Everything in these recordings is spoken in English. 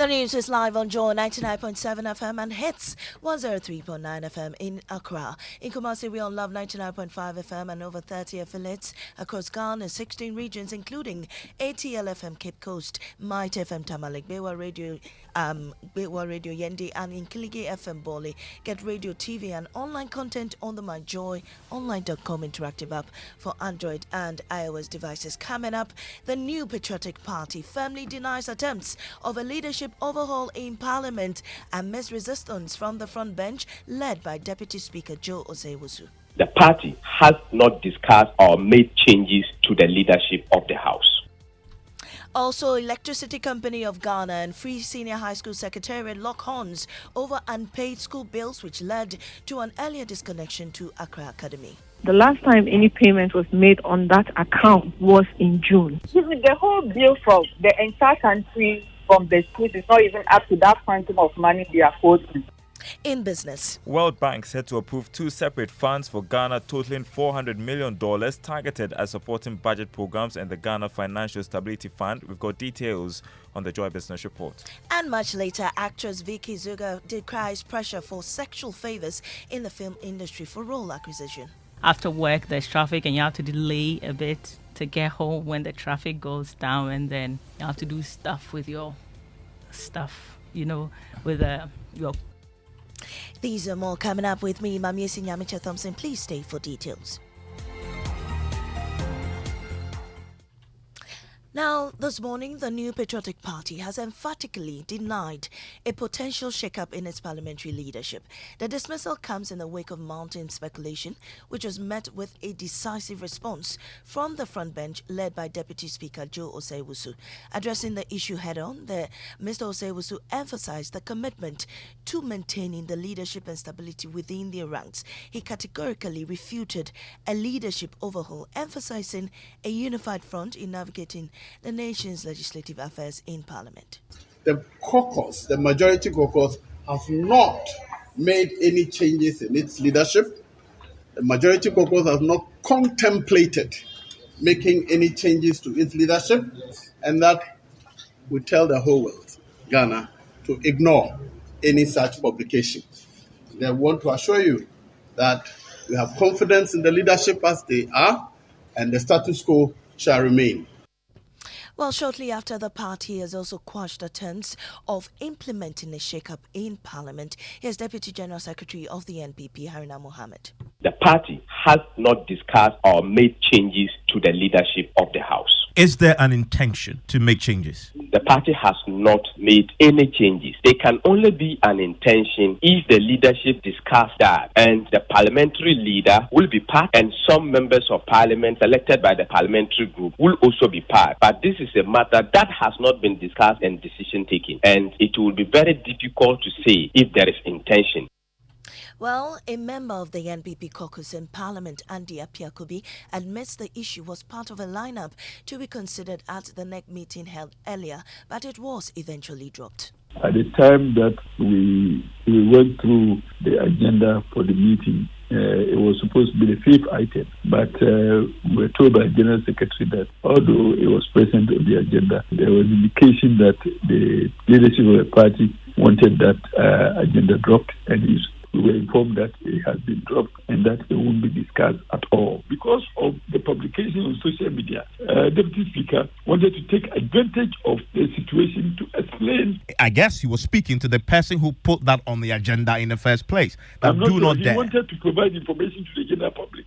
The news is live on Joy 99.7 FM and hits 103.9 FM in Accra. In Kumasi, we on Love 99.5 FM and over 30 affiliates across Ghana, 16 regions, including ATL FM Cape Coast, Might FM Tamale, Bewa Radio Yendi, and in Kiligi FM Bole. Get radio, TV, and online content on the myjoyonline.com interactive app for Android and iOS devices. Coming up, the new Patriotic Party firmly denies attempts of a leadership overhaul in Parliament amidst resistance from the front bench led by Deputy Speaker Joe Osei-Wusu. The party has not discussed or made changes to the leadership of the House. Also, Electricity Company of Ghana and Free Senior High School Secretariat lock horns over unpaid school bills, which led to an earlier disconnection to Accra Academy. The last time any payment was made on that account was in June. The whole bill from the entire country, from the schools, is not even up to that quantum of money they are quoting. In business, World Bank set to approve two separate funds for Ghana totaling $400 million targeted at supporting budget programs and the Ghana Financial Stability Fund. We've got details on the Joy Business Report. And much later, actress Vicky Zuga decries pressure for sexual favors in the film industry for role acquisition. After work, there's traffic and you have to delay a bit to get home when the traffic goes down, and then you have to do stuff with your stuff, with your... These are more coming up with me, Mamiesi Nyamicha Thompson. Please stay for details. Now, this morning, the new Patriotic Party has emphatically denied a potential shake-up in its parliamentary leadership. The dismissal comes in the wake of mounting speculation, which was met with a decisive response from the front bench led by Deputy Speaker Joe Osei-Wusu. Addressing the issue head-on, Mr. Osei-Wusu emphasized the commitment to maintaining the leadership and stability within their ranks. He categorically refuted a leadership overhaul, emphasizing a unified front in navigating the nation's legislative affairs in Parliament. The caucus, the Majority Caucus, has not made any changes in its leadership. The Majority Caucus has not contemplated making any changes to its leadership, and that we tell the whole world, Ghana, to ignore any such publication. They want to assure you that we have confidence in the leadership as they are, and the status quo shall remain. Well, shortly after, the party has also quashed attempts of implementing a shake-up in Parliament. Here's Deputy General Secretary of the NPP, Haruna Mohammed. The party has not discussed or made changes to the leadership of the House. Is there an intention to make changes? The party has not made any changes. There can only be an intention if the leadership discuss that, and the parliamentary leader will be part, and some members of parliament elected by the parliamentary group will also be part. But this is a matter that has not been discussed and decision taken, and it will be very difficult to say if there is intention. Well, a member of the NPP caucus in Parliament, Andy Apiakubi, admits the issue was part of a lineup to be considered at the NEC meeting held earlier, but it was eventually dropped. At the time that we went through the agenda for the meeting, it was supposed to be the fifth item, but we were told by the General Secretary that although it was present on the agenda, there was indication that the leadership of the party wanted that agenda dropped, and we were informed that it has been dropped and that it won't be discussed at all. Because of the publication on social media, Deputy Speaker wanted to take advantage of the situation to explain. I guess he was speaking to the person who put that on the agenda in the first place. He wanted to provide information to the general public.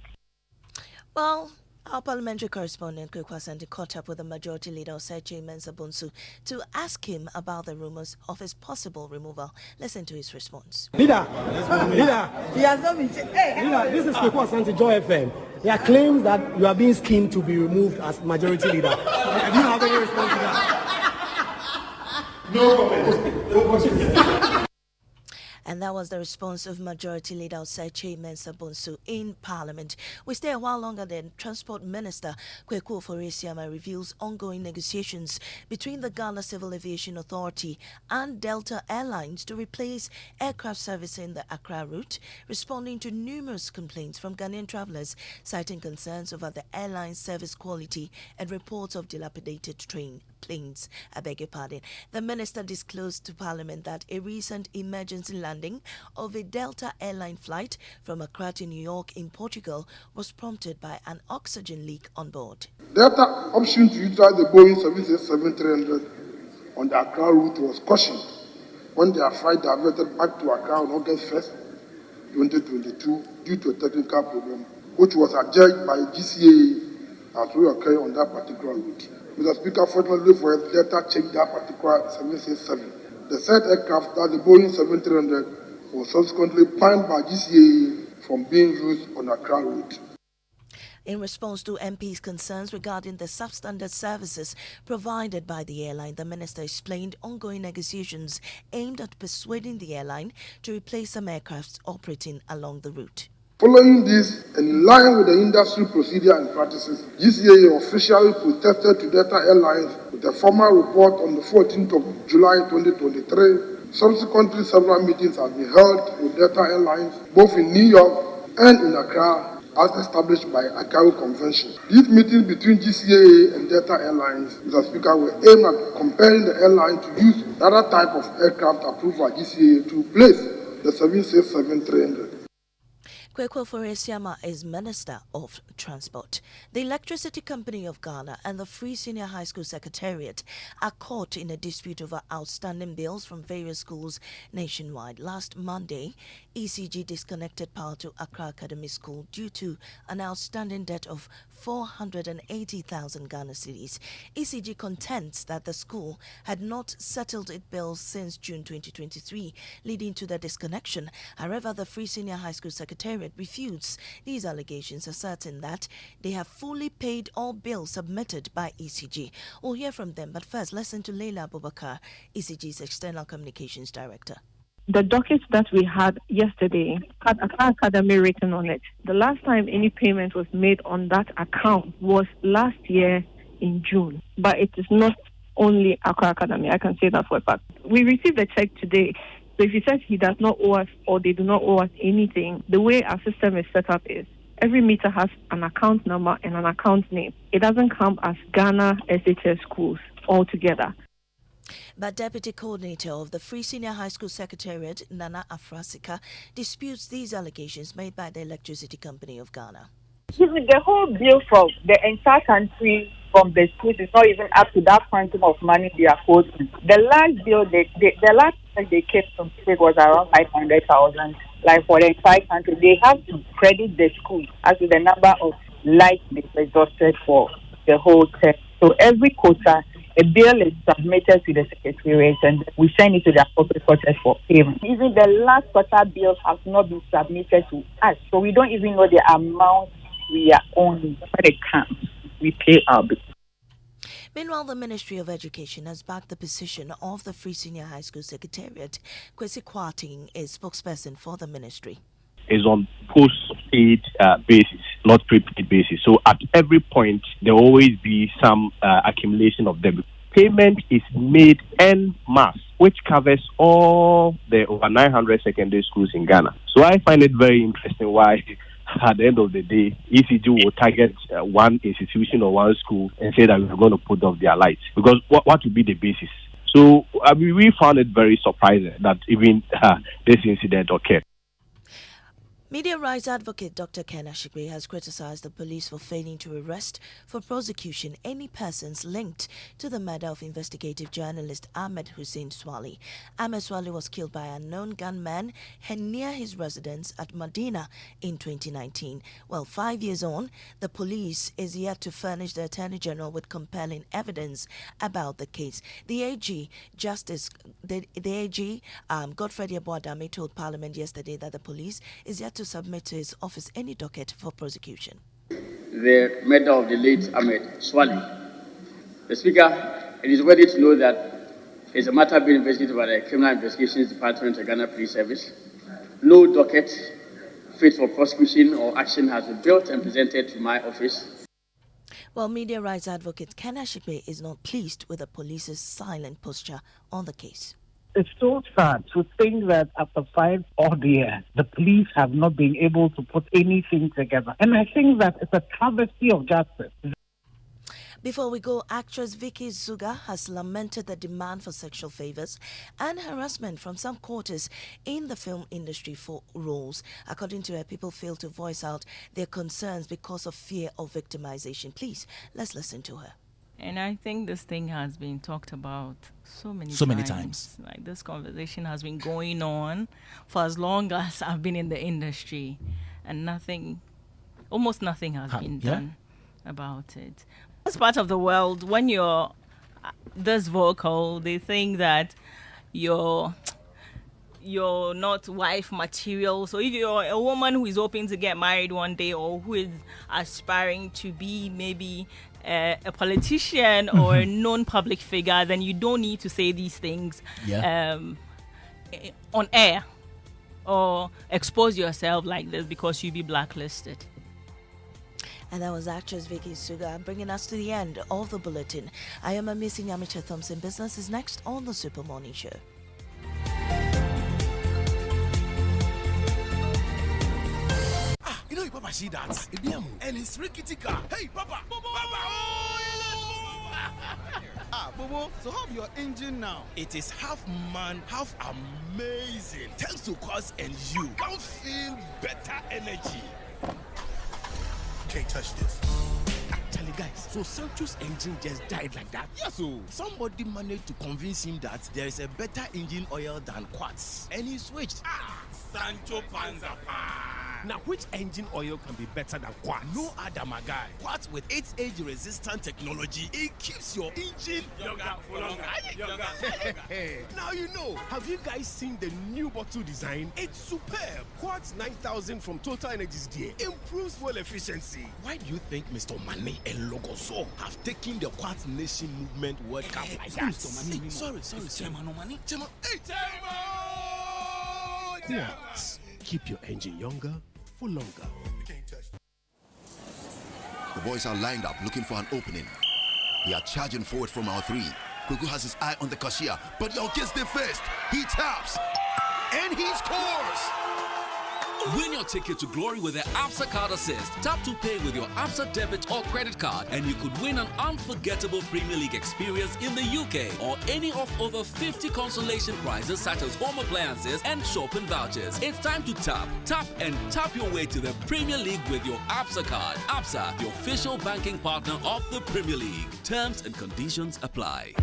Well, our parliamentary correspondent, Kwekwa Santi, caught up with the Majority Leader, Osei Mensah-Bonsu, to ask him about the rumors of his possible removal. Listen to his response. Leader, he has not been... Leader, this is Kwekwa Santi, Joy FM. There are claims that you are being schemed to be removed as Majority Leader. Do you have any response to that? No comment. And that was the response of Majority Leader Osei Mensah-Bonsu in Parliament. We stay a while longer than Transport Minister Kweku Ofori-Esiama reveals ongoing negotiations between the Ghana Civil Aviation Authority and Delta Airlines to replace aircraft service in the Accra route, responding to numerous complaints from Ghanaian travellers citing concerns over the airline's service quality and reports of dilapidated train planes. I beg your pardon. The minister disclosed to Parliament that a recent emergency landing of a Delta airline flight from Accra to New York in Portugal was prompted by an oxygen leak on board. Delta option to utilize the Boeing 767-300 on the Accra route was cautioned when their flight diverted back to Accra on August 1st, 2022 due to a technical problem, which was adjudged by GCAA as will occur on that particular route. Mr. Speaker, fortunately for us, Delta changed that particular 767. The said aircraft, that the Boeing 737, was subsequently banned by GCAA from being used on Accra route. In response to MP's concerns regarding the substandard services provided by the airline, the minister explained ongoing negotiations aimed at persuading the airline to replace some aircrafts operating along the route. Following this, and in line with the industry procedure and practices, GCAA officially protested to Delta Airlines with a formal report on the 14th of July 2023. Subsequently, several meetings have been held with Delta Airlines, both in New York and in Accra, as established by ICAO Convention. These meetings between GCAA and Delta Airlines, Mr. Speaker, were aimed at comparing the airline to use the other type of aircraft approved by GCAA to replace the 767-300. Kwekwe Foresiama is Minister of Transport. The Electricity Company of Ghana and the Free Senior High School Secretariat are caught in a dispute over outstanding bills from various schools nationwide. Last Monday, ECG disconnected power to Accra Academy School due to an outstanding debt of 480,000 Ghana cedis. ECG contends that the school had not settled its bills since June 2023, leading to the disconnection. However, the Free Senior High School Secretariat refutes these allegations, asserting that they have fully paid all bills submitted by ECG. We'll hear from them, but first, listen to Leila Abubakar, ECG's External Communications Director. The docket that we had yesterday had Accra Academy written on it. The last time any payment was made on that account was last year in June. But it is not only Accra Academy, I can say that for a fact. We received a check today. So if he says he does not owe us or they do not owe us anything, the way our system is set up is every meter has an account number and an account name. It doesn't come as Ghana SHS schools altogether. But Deputy Coordinator of the Free Senior High School Secretariat, Nana Afrasika, disputes these allegations made by the Electricity Company of Ghana. The whole bill from the entire country, from the schools, is not even up to that quantum of money they are quoting. The last bill, the last bill they kept from state was around 500,000. Like for the entire country, they have to credit the school as to the number of lights they exhausted for the whole term. So every quarter, a bill is submitted to the Secretariat and we send it to the appropriate quarters for payment. Even the last quarter bills have not been submitted to us, so we don't even know the amount we are owing. When it comes, we pay our bills. Meanwhile, the Ministry of Education has backed the position of the Free Senior High School Secretariat. Kwesi Kwarteng is spokesperson for the ministry. Is on post-paid basis, not prepaid basis. So at every point, there will always be some accumulation of them. Payment is made en masse, which covers all the over 900 secondary schools in Ghana. So I find it very interesting why, at the end of the day, ECG will target one institution or one school and say that we're going to put off their lights. Because what would be the basis? So we found it very surprising that even this incident occurred. Media rights advocate Dr. Ken Ashigbe has criticized the police for failing to arrest for prosecution any persons linked to the murder of investigative journalist Ahmed Hussein Swali. Ahmed Swali was killed by an unknown gunman near his residence at Medina in 2019. Well, 5 years on, the police is yet to furnish the Attorney General with compelling evidence about the case. The AG, Godfrey Abuadame, told Parliament yesterday that the police is yet to submit to his office any docket for prosecution. The murder of the late Ahmed Swali. The Speaker, it is worthy to know that it's a matter being investigated by the Criminal Investigations Department of Ghana Police Service. No docket fit for prosecution or action has been built and presented to my office. Well, media rights advocate Ken Ashigbe is not pleased with the police's silent posture on the case. It's so sad to think that after 5 odd years, the police have not been able to put anything together. And I think that it's a travesty of justice. Before we go, actress Vicky Zuga has lamented the demand for sexual favors and harassment from some quarters in the film industry for roles. According to her, people fail to voice out their concerns because of fear of victimization. Please, let's listen to her. And I think this thing has been talked about so many times. Like, this conversation has been going on for as long as I've been in the industry, and almost nothing has been done about it. This part of the world, when you're this vocal, they think that you're not wife material. So if you're a woman who is hoping to get married one day, or who is aspiring to be maybe a politician or a known public figure, then you don't need to say these things on air or expose yourself like this, because you'll be blacklisted. And that was actress Vicky Suga, bringing us to the end of the bulletin. I am Amisi Nyamiche Thompson. Business is next on the Super Morning Show. You know, Papa, see that? And it's rickety car. Hey, Papa! Bobo, so how's your engine now? It is half man, half amazing. Thanks to Quartz and you can feel better energy. Can't touch this. Actually, guys, so Sancho's engine just died like that? Yes, so somebody managed to convince him that there is a better engine oil than Quartz, and he switched. Sancho Panzapa. Now, which engine oil can be better than Quartz? No other, my guy. Quartz with its age-resistant technology, it keeps your engine younger for longer. Now you know. Have you guys seen the new bottle design? It's superb. Quartz 9000 from Total Energies there improves fuel efficiency. Why do you think Mr. Mane and Logoso have taken the Quartz Nation movement World Cup like that? Sorry. Chairman Omani. Chairman. Hey, Chairman! Quartz. Keep your engine younger for longer. The boys are lined up looking for an opening. They are charging forward from our three. Kuku has his eye on the cashier, but Yao gets there first. He taps, and he scores! Win your ticket to glory with the ABSA Card Assist. Tap to pay with your ABSA debit or credit card, and you could win an unforgettable Premier League experience in the UK, or any of over 50 consolation prizes such as home appliances and shopping vouchers. It's time to tap your way to the Premier League with your ABSA card. ABSA, the official banking partner of the Premier League. Terms and conditions apply.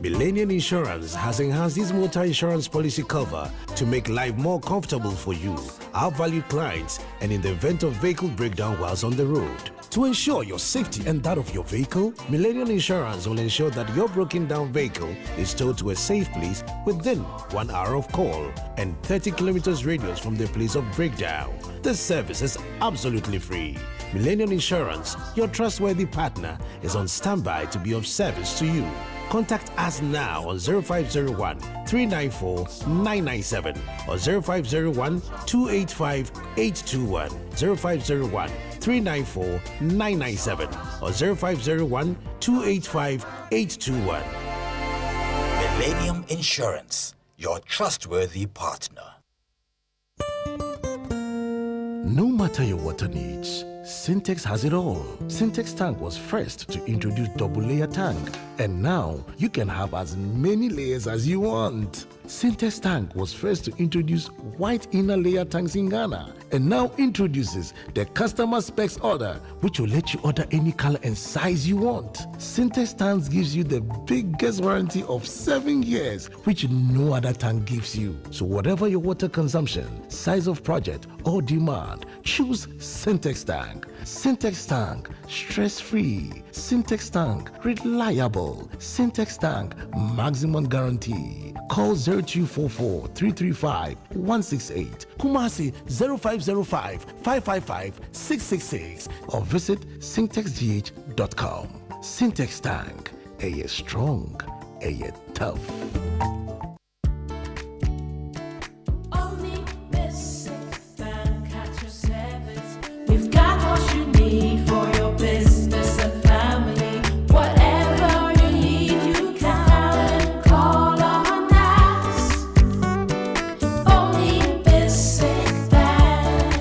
Millennium Insurance has enhanced its motor insurance policy cover to make life more comfortable for you, our valued clients, and in the event of vehicle breakdown whilst on the road. To ensure your safety and that of your vehicle, Millennium Insurance will ensure that your broken down vehicle is towed to a safe place within 1 hour of call and 30 kilometers radius from the place of breakdown. This service is absolutely free. Millennium Insurance, your trustworthy partner, is on standby to be of service to you. Contact us now on 0501 394 997 or 0501 285 821, 0501 394 997 or 0501 285 821. Millennium Insurance, your trustworthy partner. No matter your water needs, Syntex has it all. Syntex tank was first to introduce double layer tank, and now you can have as many layers as you want. Syntex tank was first to introduce white inner layer tanks in Ghana, and now introduces the customer specs order, which will let you order any color and size you want. Syntex tanks gives you the biggest warranty of 7 years, which no other tank gives you. So whatever your water consumption, size of project, or demand, choose Syntex tank. Syntex tank, stress-free. Syntex tank, reliable. Syntex tank, maximum guarantee. Call 0244 335 168, Kumasi 0505 555 666, or visit syntexgh.com. Syntex tank, a year strong, a year tough. We've got what you need for your business and family. Whatever you need, you can call on us. Only Basic Bank.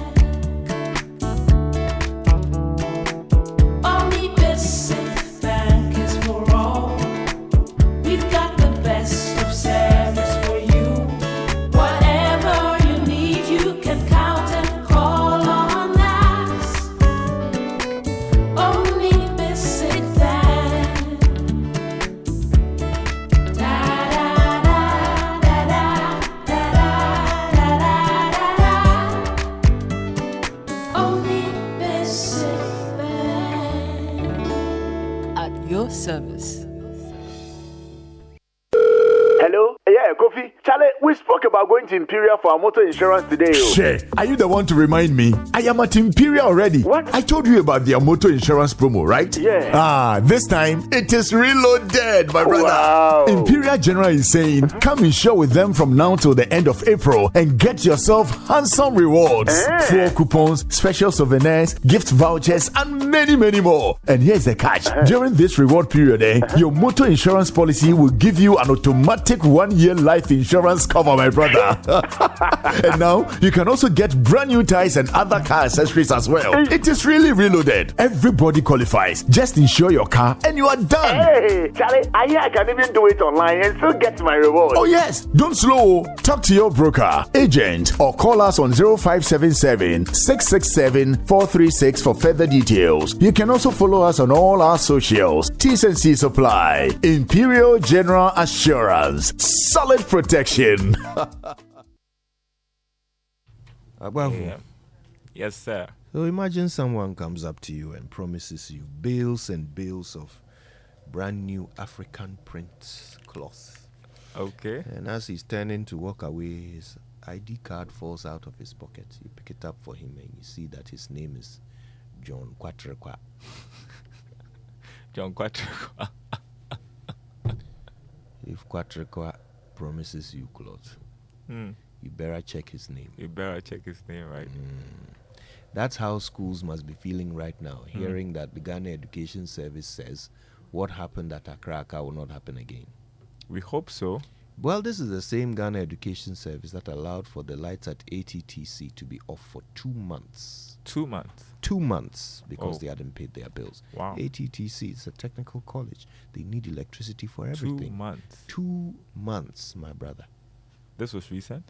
At your service. Hello? Yeah, Kofi. Charlie, we spoke about going to Imperial for our motor insurance today. Share. Are you the one to remind me? I am at Imperial already. What? I told you about their motor insurance promo, right? Yeah. This time it is reloaded, my brother. Wow. Imperial General is saying, come insure with them from now till the end of April and get yourself handsome rewards. 4 coupons, special souvenirs, gift vouchers, and many, many more. And here's the catch. During this reward period, your motor insurance policy will give you an automatic 1-year life insurance cover, my brother. And now you can also get brand new tires and other car accessories as well. It is really reloaded. Everybody qualifies. Just insure your car and you are done. Hey, Charlie, I hear I can even do it online and still get my reward. Oh yes, don't slow. Talk to your broker, agent, or call us on 0577 667 436 for further details. You can also follow us on all our socials. T's and C's apply. Imperial General Assurance. Solid protection. Yeah. Yes, sir. So imagine someone comes up to you and promises you bales and bales of brand new African print cloth. Okay. And as he's turning to walk away, his ID card falls out of his pocket. You pick it up for him and you see that his name is John Quatrequa. John Quatrequa. If Quatrequa promises you clothes, you better check his name. You better check his name, right? That's how schools must be feeling right now, hearing that the Ghana Education Service says what happened at Accra will not happen again. We hope so. Well, this is the same Ghana Education Service that allowed for the lights at ATTC to be off for 2 months. 2 months? 2 months because they hadn't paid their bills. Wow. ATTC is a technical college. They need electricity for everything. 2 months? 2 months, my brother. This was recent?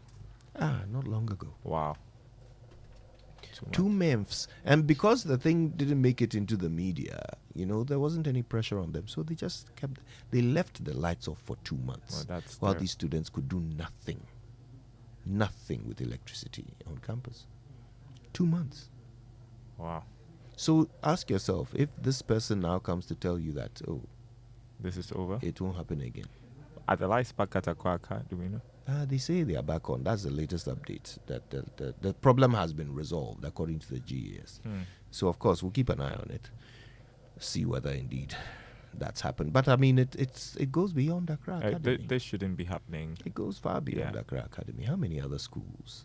Not long ago. Wow. 2 months. And because the thing didn't make it into the media, there wasn't any pressure on them. So they left the lights off for 2 months. Well, while these students could do nothing. Nothing with electricity on campus. 2 months. Wow. So ask yourself, if this person now comes to tell you that, this is over, it won't happen again. Are the lights back at Aquaka? Do we know? They say they are back on. That's the latest update. That the problem has been resolved according to the GES. So of course we'll keep an eye on it, see whether indeed that's happened. But I mean, it goes beyond Accra Academy. This shouldn't be happening. It goes far beyond Accra Academy. How many other schools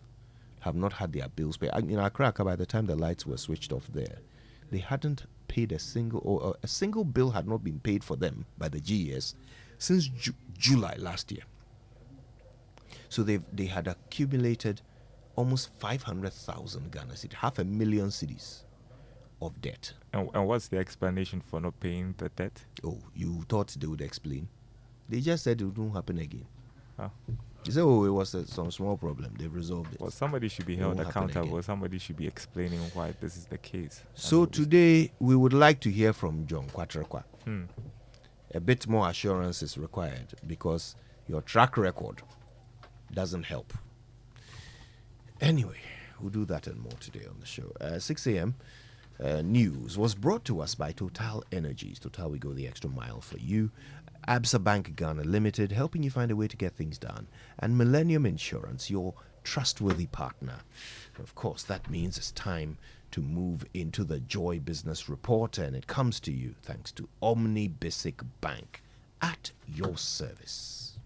have not had their bills paid? In Accra, by the time the lights were switched off there, they hadn't paid a single bill had not been paid for them by the GES since July last year. So they had accumulated almost 500,000 Ghana cedis, 500,000 cedis of debt. And what's the explanation for not paying the debt? Oh, you thought they would explain? They just said it won't happen again. Oh. They said, it was some small problem. They've resolved it. Well, somebody should be held accountable. Somebody should be explaining why this is the case. So today, we would like to hear from John Quatrequa. A bit more assurance is required because your track record doesn't help. Anyway, we'll do that and more today on the show. 6 a.m. News was brought to us by Total Energies. Total, we go the extra mile for you. Absa Bank Ghana Limited, helping you find a way to get things done. And Millennium Insurance, your trustworthy partner. Of course, that means it's time to move into the Joy Business Report, and it comes to you thanks to Omni Basic Bank at your service.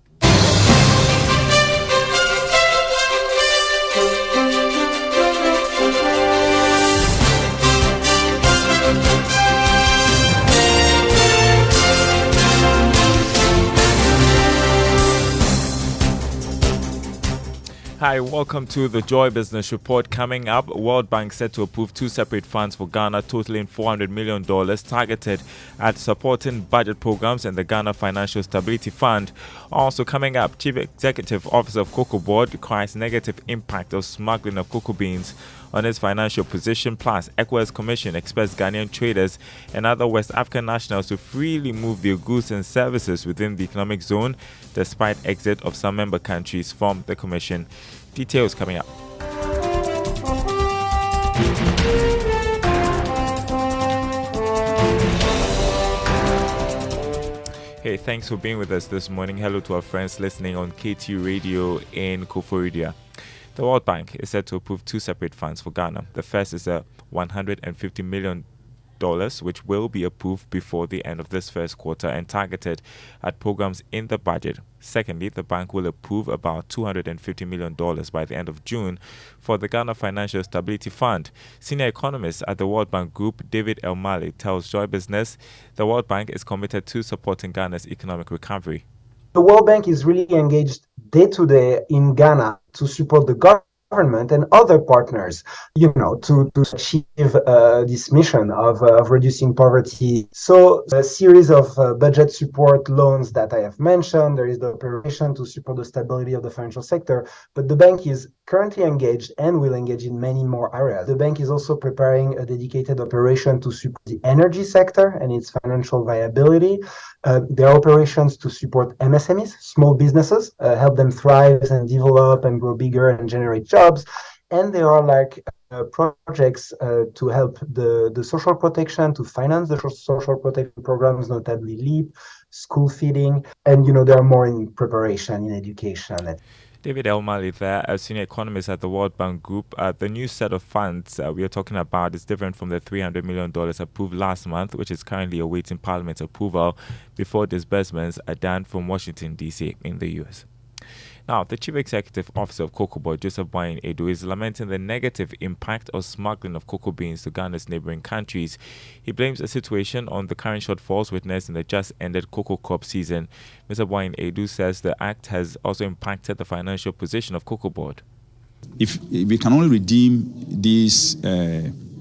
Hi, welcome to the Joy Business Report. Coming up, World Bank set to approve 2 separate funds for Ghana totaling $400 million targeted at supporting budget programs and the Ghana Financial Stability Fund. Also coming up, Chief Executive Officer of Cocoa Board decries negative impact of smuggling of cocoa beans on its financial position. Plus, ECOWAS Commission expects Ghanaian traders and other West African nationals to freely move their goods and services within the economic zone despite exit of some member countries from the Commission. Details coming up. Hey, thanks for being with us this morning. Hello to our friends listening on KTU Radio in Koforidua. The World Bank is set to approve two separate funds for Ghana. The first is a $150 million, which will be approved before the end of this first quarter and targeted at programs in the budget. Secondly, the bank will approve about $250 million by the end of June for the Ghana Financial Stability Fund. Senior economist at the World Bank Group, David Elmali, tells Joy Business the World Bank is committed to supporting Ghana's economic recovery. The World Bank is really engaged day to day in Ghana to support the government and other partners, to achieve this mission of reducing poverty. So a series of budget support loans that I have mentioned. There is the operation to support the stability of the financial sector, but the bank is currently engaged and will engage in many more areas. The bank is also preparing a dedicated operation to support the energy sector and its financial viability. There are operations to support MSMEs, small businesses, help them thrive and develop and grow bigger and generate jobs. And there are projects to help the social protection, to finance the social protection programs, notably LEAP, school feeding, and there are more in preparation in education. David Elmali there, a senior economist at the World Bank Group. The new set of funds we are talking about is different from the $300 million approved last month, which is currently awaiting Parliament's approval before disbursements are done from Washington, D.C. in the U.S. Now, the Chief Executive Officer of Cocoa Board, Joseph Boyne Edu, is lamenting the negative impact of smuggling of cocoa beans to Ghana's neighboring countries. He blames the situation on the current shortfalls witnessed in the just-ended cocoa crop season. Mr. Boyne Edu says the act has also impacted the financial position of Cocoa Board. If we can only redeem these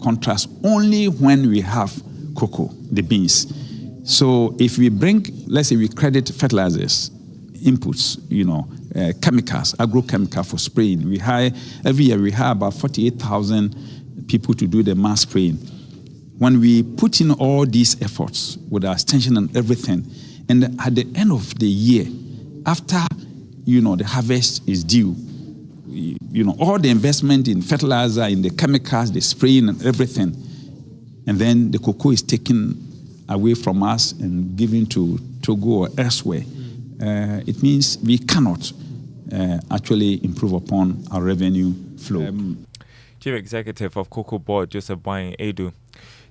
contracts only when we have cocoa, the beans. So if we bring, let's say we credit fertilizers, inputs, chemicals, agrochemical for spraying. Every year we hire about 48,000 people to do the mass spraying. When we put in all these efforts with our extension and everything, and at the end of the year, after the harvest is due, all the investment in fertilizer, in the chemicals, the spraying and everything, and then the cocoa is taken away from us and given to Togo or elsewhere. It means we cannot actually improve upon our revenue flow. Chief Executive of Cocoa Board, Joseph Boyne Edu.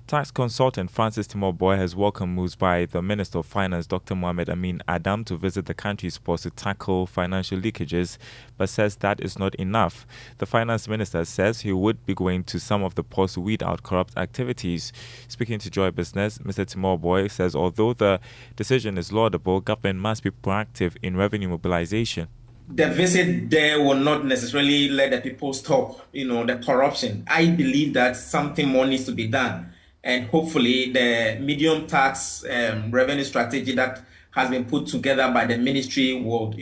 Tax consultant Francis Timoboy has welcomed moves by the Minister of Finance, Dr. Mohamed Amin Adam, to visit the country's ports to tackle financial leakages, but says that is not enough. The Finance Minister says he would be going to some of the ports to weed out corrupt activities. Speaking to Joy Business, Mr. Timoboy says although the decision is laudable, government must be proactive in revenue mobilization. The visit there will not necessarily let the people stop, the corruption. I believe that something more needs to be done. And hopefully the medium tax revenue strategy that has been put together by the ministry will,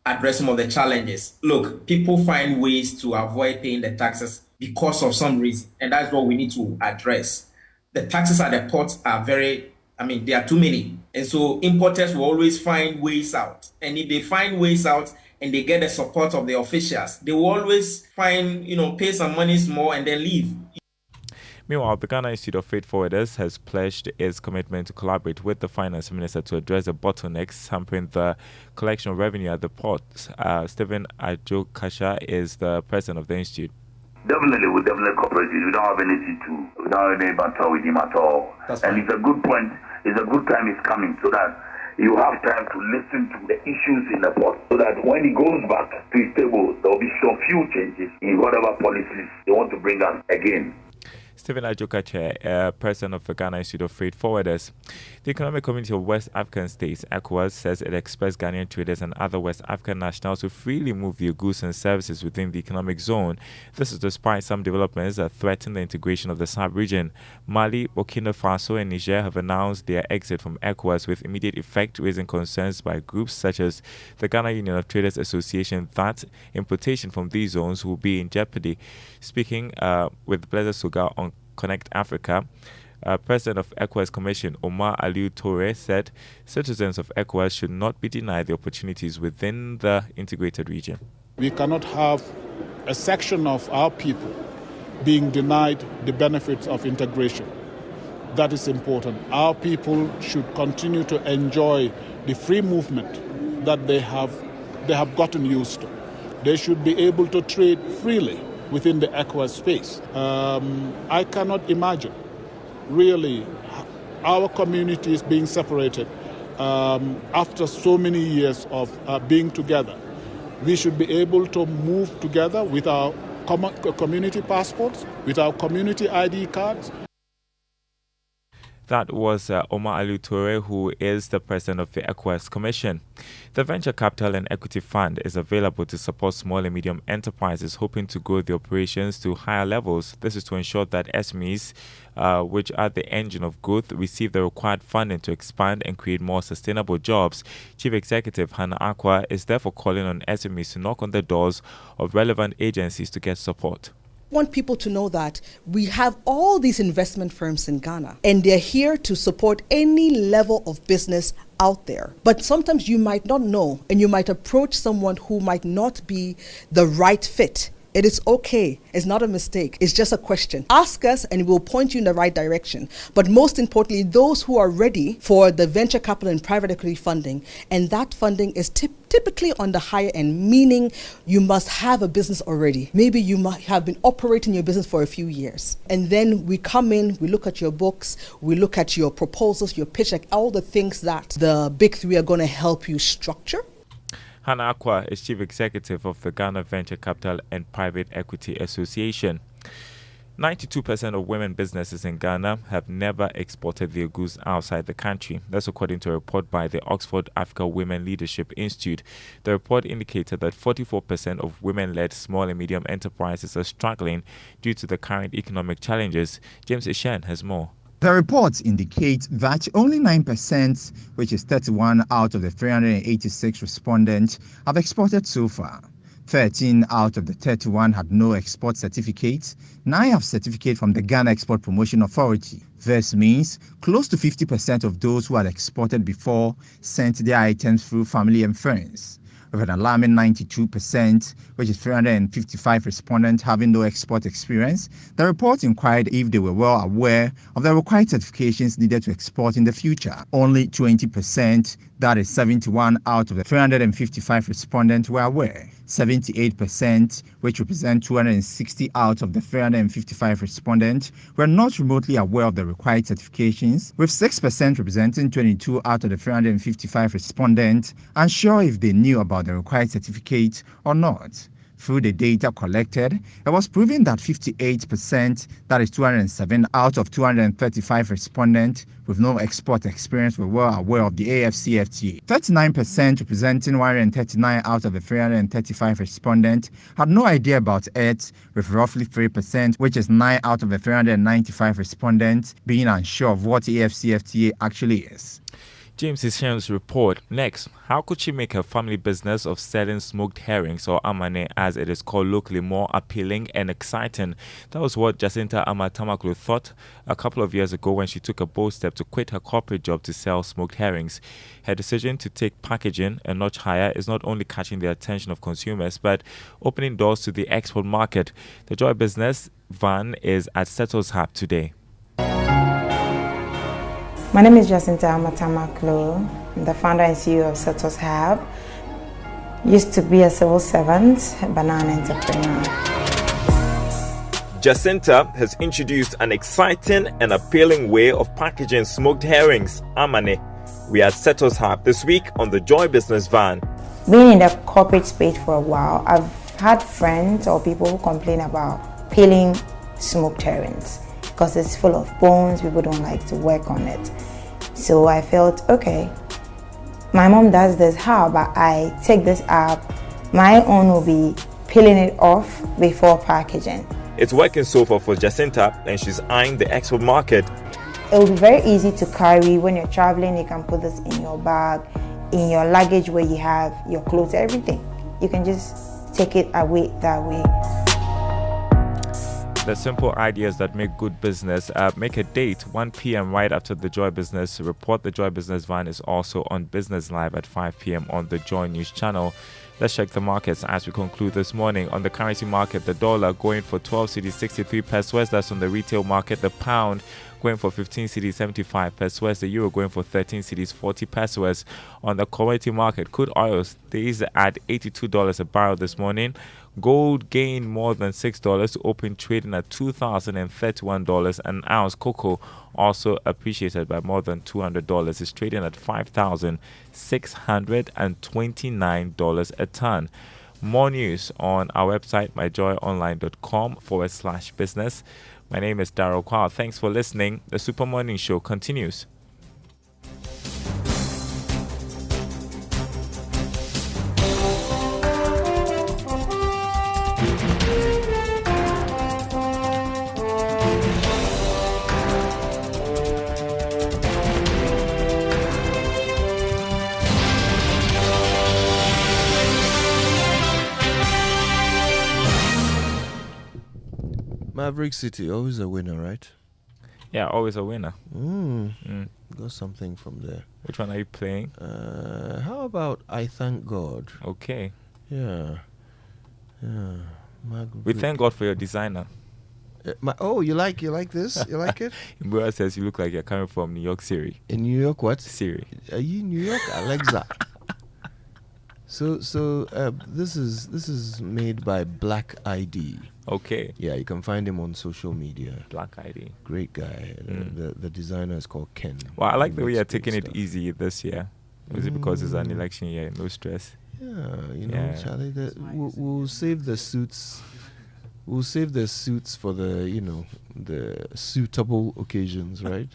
address some of the challenges. Look, people find ways to avoid paying the taxes because of some reason, and that's what we need to address. The taxes at the ports are there are too many. And so importers will always find ways out. And if they find ways out and they get the support of the officials, they will always find, pay some monies more and then leave. Meanwhile, the Ghana Institute of Freight Forwarders has pledged its commitment to collaborate with the Finance Minister to address the bottlenecks hampering the collection of revenue at the ports. Stephen Ajokasha is the president of the institute. Definitely, we'll definitely cooperate. We don't have anything we don't have any banter with him at all. And it's a good point. It's a good time it's coming so that you have time to listen to the issues in the port so that when he goes back to his table, there will be some few changes in whatever policies they want to bring us again. Stephen Ajokache, president of the Ghana Institute of Freight Forwarders. The Economic Community of West African States, ECOWAS, says it expects Ghanaian traders and other West African nationals to freely move their goods and services within the economic zone. This is despite some developments that threaten the integration of the sub-region. Mali, Burkina Faso, and Niger have announced their exit from ECOWAS with immediate effect, raising concerns by groups such as the Ghana Union of Traders Association that importation from these zones will be in jeopardy. Speaking with Blaise Suga on Connect Africa, President of ECOWAS Commission Omar Aliou Toure said citizens of ECOWAS should not be denied the opportunities within the integrated region. We cannot have a section of our people being denied the benefits of integration. that is important. Our people should continue to enjoy the free movement that they have gotten used to. They should be able to trade freely within the ECOWAS space. I cannot imagine, really, our communities being separated after so many years of being together. We should be able to move together with our community passports, with our community ID cards. That was Omar Aluture, who is the president of the ECOWAS Commission. The Venture Capital and Equity Fund is available to support small and medium enterprises hoping to grow the operations to higher levels. This is to ensure that SMEs, which are the engine of growth, receive the required funding to expand and create more sustainable jobs. Chief Executive Hannah Akwa is therefore calling on SMEs to knock on the doors of relevant agencies to get support. Want people to know that we have all these investment firms in Ghana and they're here to support any level of business out there. But sometimes you might not know and you might approach someone who might not be the right fit. It is okay. It's not a mistake. It's just a question. Ask us and we'll point you in the right direction. But most importantly, those who are ready for the venture capital and private equity funding, and that funding is typically on the higher end, meaning you must have a business already. Maybe you might have been operating your business for a few years. And then we come in, we look at your books, we look at your proposals, your pitch, like all the things that the big three are going to help you structure. Hannah Akwa is Chief Executive of the Ghana Venture Capital and Private Equity Association. 92% of women businesses in Ghana have never exported their goods outside the country. That's according to a report by the Oxford Africa Women Leadership Institute. The report indicated that 44% of women-led small and medium enterprises are struggling due to the current economic challenges. James Ishan has more. The reports indicate that only 9%, which is 31 out of the 386 respondents, have exported so far. 13 out of the 31 had no export certificate. 9 have certificate from the Ghana Export Promotion Authority. This means close to 50% of those who had exported before sent their items through family and friends. With an alarming 92%, which is 355 respondents having no export experience, the report inquired if they were well aware of the required certifications needed to export in the future. Only 20%, that is 71 out of the 355 respondents, were aware. 78%, which represent 260 out of the 355 respondents, were not remotely aware of the required certifications, with 6% representing 22 out of the 355 respondents unsure if they knew about the required certificate or not. Through the data collected, it was proven that 58%, that is 207 out of 235 respondents with no export experience, were well aware of the AFCFTA. 39%, representing 139 out of the 335 respondents, had no idea about it, with roughly 3%, which is 9 out of the 395 respondents, being unsure of what AFCFTA actually is. James Ishan's report. Next, how could she make her family business of selling smoked herrings, or amane as it is called locally, more appealing and exciting? That was what Jacinta Amatamaklu thought a couple of years ago when she took a bold step to quit her corporate job to sell smoked herrings. Her decision to take packaging a notch higher is not only catching the attention of consumers, but opening doors to the export market. The Joy Business van is at Settles Hub today. My name is Jacinta Amatamaklu. I'm the founder and CEO of Settles Hub. Used to be a civil servant, but now an entrepreneur. Jacinta has introduced an exciting and appealing way of packaging smoked herrings, amane. We are at Settles Hub this week on the Joy Business van. Being in the corporate space for a while, I've had friends or people who complain about peeling smoked herrings, because it's full of bones, people don't like to work on it. So I felt, okay, my mom does this, how about I take this up, my own will be peeling it off before packaging. It's working so far for Jacinta, and she's eyeing the export market. It will be very easy to carry. When you're traveling, you can put this in your bag, in your luggage where you have your clothes, everything. You can just take it away that way. The simple ideas that make good business. Make a date, 1 p.m. right after the Joy Business Report. The Joy Business Van is also on Business Live at 5 p.m. on the Joy News channel. Let's check the markets as we conclude this morning. On the currency market, the dollar going for 12 cedis 63 pesos. That's on the retail market. The pound going for 15 cedis 75 pesos. The euro going for 13 cedis 40 pesos. On the commodity market, crude oil stays at $82 a barrel this morning. Gold gained more than $6 to open trading at $2,031 an ounce. Cocoa also appreciated by more than $200. It's trading at $5,629 a ton. More news on our website, myjoyonline.com/business. My name is Daryl Kwao. Thanks for listening. The Super Morning Show continues. Maverick City, always a winner, right? Yeah, always a winner. Got something from there. Which one are you playing? How about I Thank God? Okay. Yeah. We thank God for your designer. You like this? You like it? Mbura says you look like you're coming from New York City. In New York, what? City. Are you in New York, Alexa? So this is made by Black ID. Okay. Yeah, you can find him on social media. Black ID. Great guy. The designer is called Ken. Well, I like the way you're taking it easy this year. Is it because it's an election year? No stress. Yeah, Charlie. We'll save the suits. We'll save the suits for the suitable occasions, right?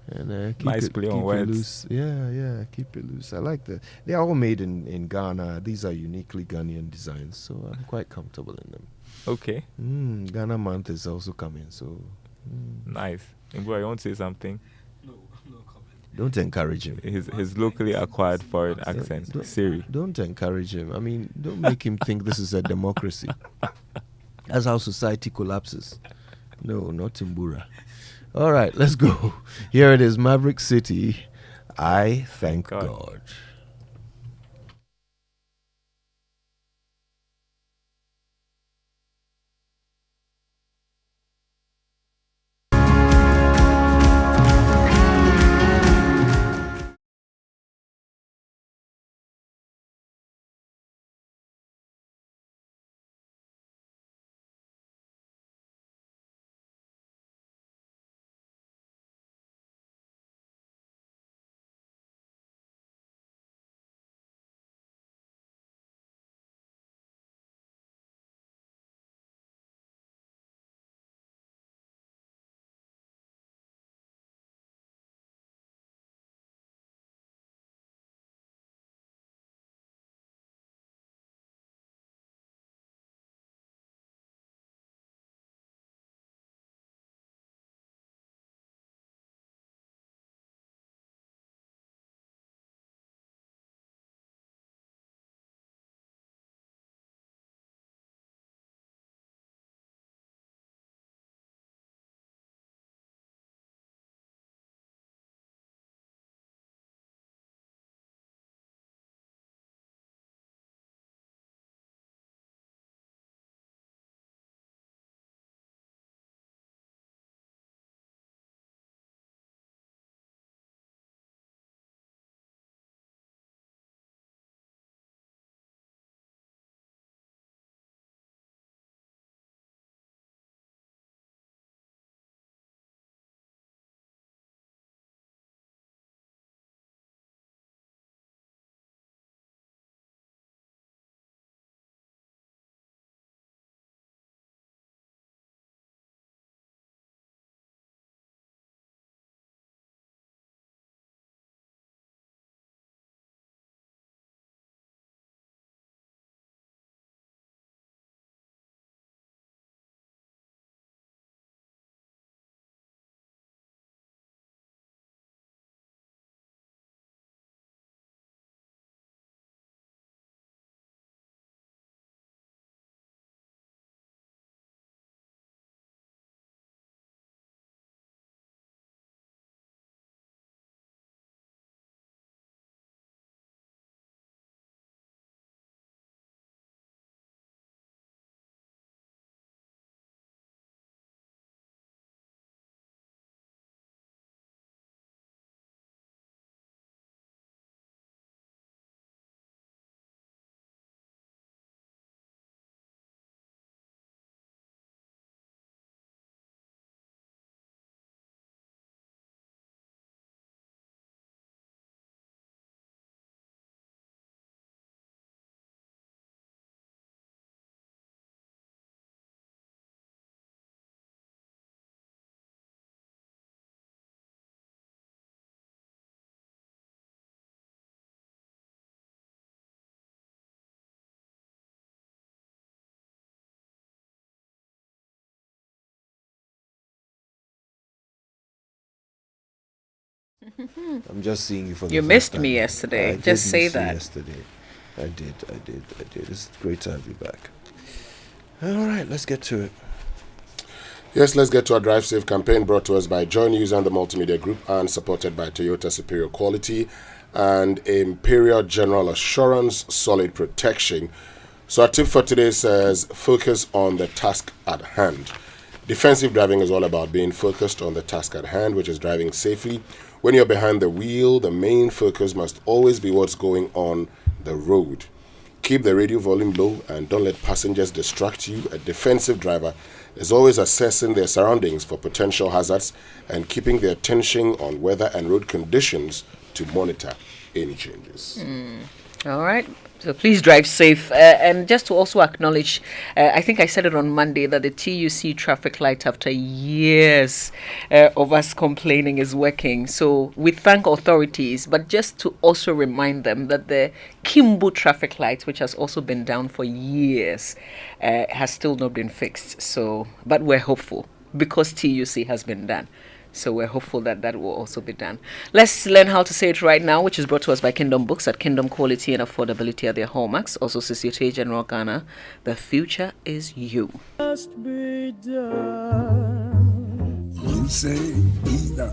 And keep nice it, play keep on it words. loose. Yeah, keep it loose. I like that. They are all made in Ghana. These are uniquely Ghanaian designs, so I'm quite comfortable in them. Okay. Ghana month is also coming, so nice. Mbura, you want to say something? No comment. Don't encourage him. His locally acquired foreign accent. Siri. Don't encourage him. I mean, don't make him think this is a democracy. That's how society collapses. No, not Mbura. All right, let's go. Here it is, Maverick City. I Thank God. I'm just seeing you for the You first missed time. me yesterday. I Just did say miss you that. yesterday. I did. It's great to have you back. All right, let's get to it. Yes, let's get to our Drive Safe campaign brought to us by Joy News and the Multimedia Group and supported by Toyota Superior Quality and Imperial General Assurance Solid Protection. So our tip for today says focus on the task at hand. Defensive driving is all about being focused on the task at hand, which is driving safely. When you're behind the wheel, the main focus must always be what's going on the road. Keep the radio volume low and don't let passengers distract you. A defensive driver is always assessing their surroundings for potential hazards and keeping their attention on weather and road conditions to monitor any changes. All right. So please drive safe. And just to also acknowledge, I think I said it on Monday, that the TUC traffic light, after years of us complaining, is working. So we thank authorities, but just to also remind them that the Kimbu traffic light, which has also been down for years, has still not been fixed. So, but we're hopeful because TUC has been done. So we're hopeful that that will also be done. Let's learn how to say it right now, which is brought to us by Kingdom Books. At Kingdom, quality and affordability are their hallmarks. Also, Societe Generale Ghana. The future is you. Must be done. You say either,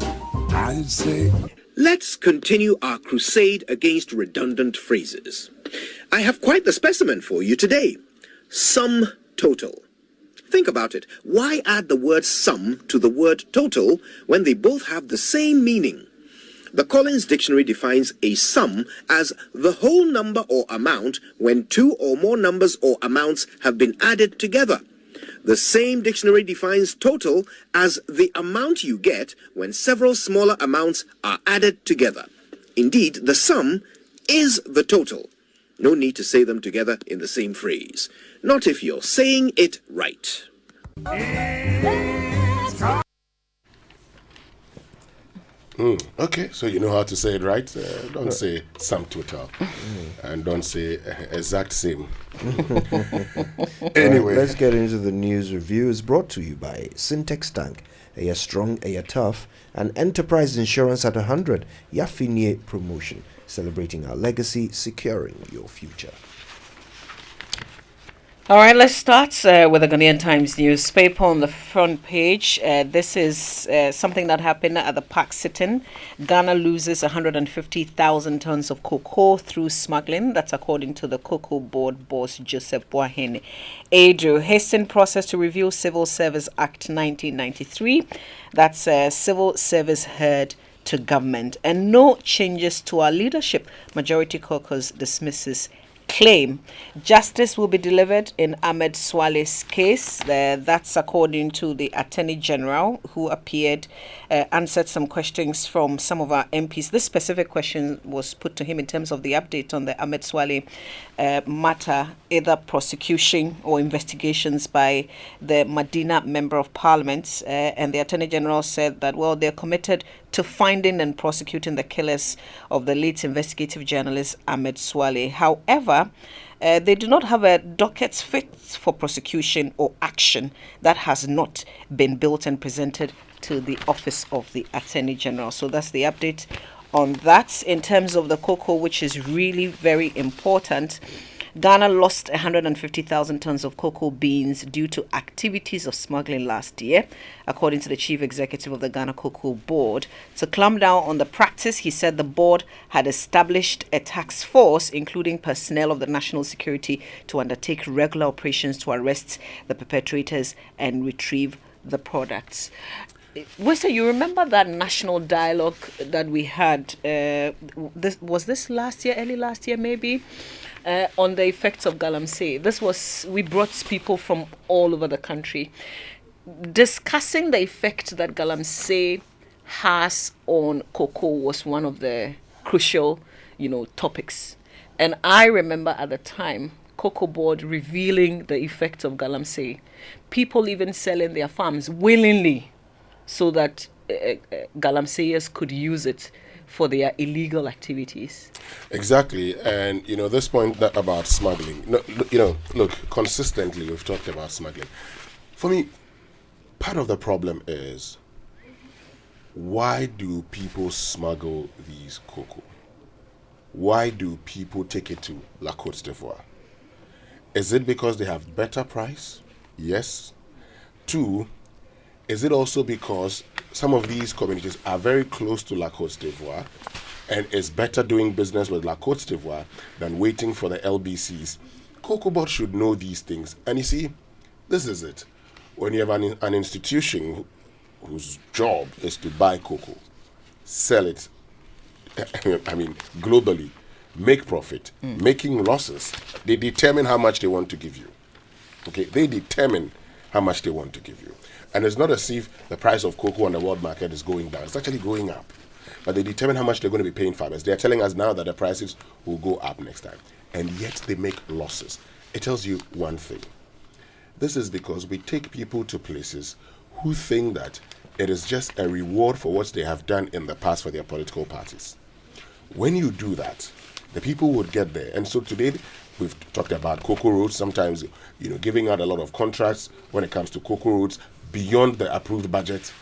I say. Let's continue our crusade against redundant phrases. I have quite the specimen for you today. Sum total. Think about it. Why add the word sum to the word total when they both have the same meaning? The Collins Dictionary defines a sum as the whole number or amount when two or more numbers or amounts have been added together. The same dictionary defines total as the amount you get when several smaller amounts are added together. Indeed, the sum is the total. No need to say them together in the same phrase. Not if you're saying it right. Okay, so you know how to say it right. Don't say sum total, and don't say exact same. Anyway, let's get into the news review. It's brought to you by Syntex Tank, a year strong, a year tough, and Enterprise Insurance at 100. Yafinie promotion, celebrating our legacy, securing your future. All right, let's start with the Ghanaian Times newspaper on the front page. This is something that happened at the PAC sit-in. Ghana loses 150,000 tons of cocoa through smuggling. That's according to the Cocoa Board boss, Joseph Boahen Adu. Hastened process to review Civil Service Act 1993. That's Civil Service heard to government. And no changes to our leadership. Majority Caucus dismisses claim. Justice will be delivered in Ahmed Swale's case. That's according to the Attorney General, who appeared, answered some questions from some of our MPs. This specific question was put to him in terms of the update on the Ahmed Swale matter, either prosecution or investigations by the Medina Member of Parliament. And the Attorney General said that, well, they're committed to finding and prosecuting the killers of the late investigative journalist Ahmed Swale. However, they do not have a docket fit for prosecution or action that has not been built and presented to the Office of the Attorney General. So that's the update on that. In terms of the cocoa, which is really very important, Ghana lost 150,000 tons of cocoa beans due to activities of smuggling last year, according to the chief executive of the Ghana Cocoa Board. To clamp down on the practice, he said the board had established a task force, including personnel of the national security, to undertake regular operations to arrest the perpetrators and retrieve the products. Wester, you remember that national dialogue that we had? Was this last year, early last year, maybe? On the effects of galamsey. We brought people from all over the country discussing the effect that galamsey has on cocoa was one of the crucial, topics. And I remember at the time, Cocoa Board revealing the effects of galamsey. People even selling their farms willingly so that galamseyers could use it for their illegal activities. Exactly. And, this point about smuggling, look, consistently we've talked about smuggling. For me, part of the problem is why do people smuggle these cocoa? Why do people take it to La Côte d'Ivoire? Is it because they have better price? Yes. 2, is it also because some of these communities are very close to La Côte d'Ivoire and it's better doing business with La Côte d'Ivoire than waiting for the LBCs? Cocoa Board should know these things. And you see, this is it. When you have an institution whose job is to buy cocoa, sell it, I mean, globally, make profit, making losses, they determine how much they want to give you. Okay, they determine how much they want to give you. And it's not as if the price of cocoa on the world market is going down. It's actually going up. But they determine how much they're going to be paying farmers. They're telling us now that the prices will go up next time. And yet they make losses. It tells you one thing. This is because we take people to places who think that it is just a reward for what they have done in the past for their political parties. When you do that, the people would get there. And so today, we've talked about cocoa roads, sometimes, giving out a lot of contracts when it comes to cocoa roads beyond the approved budget.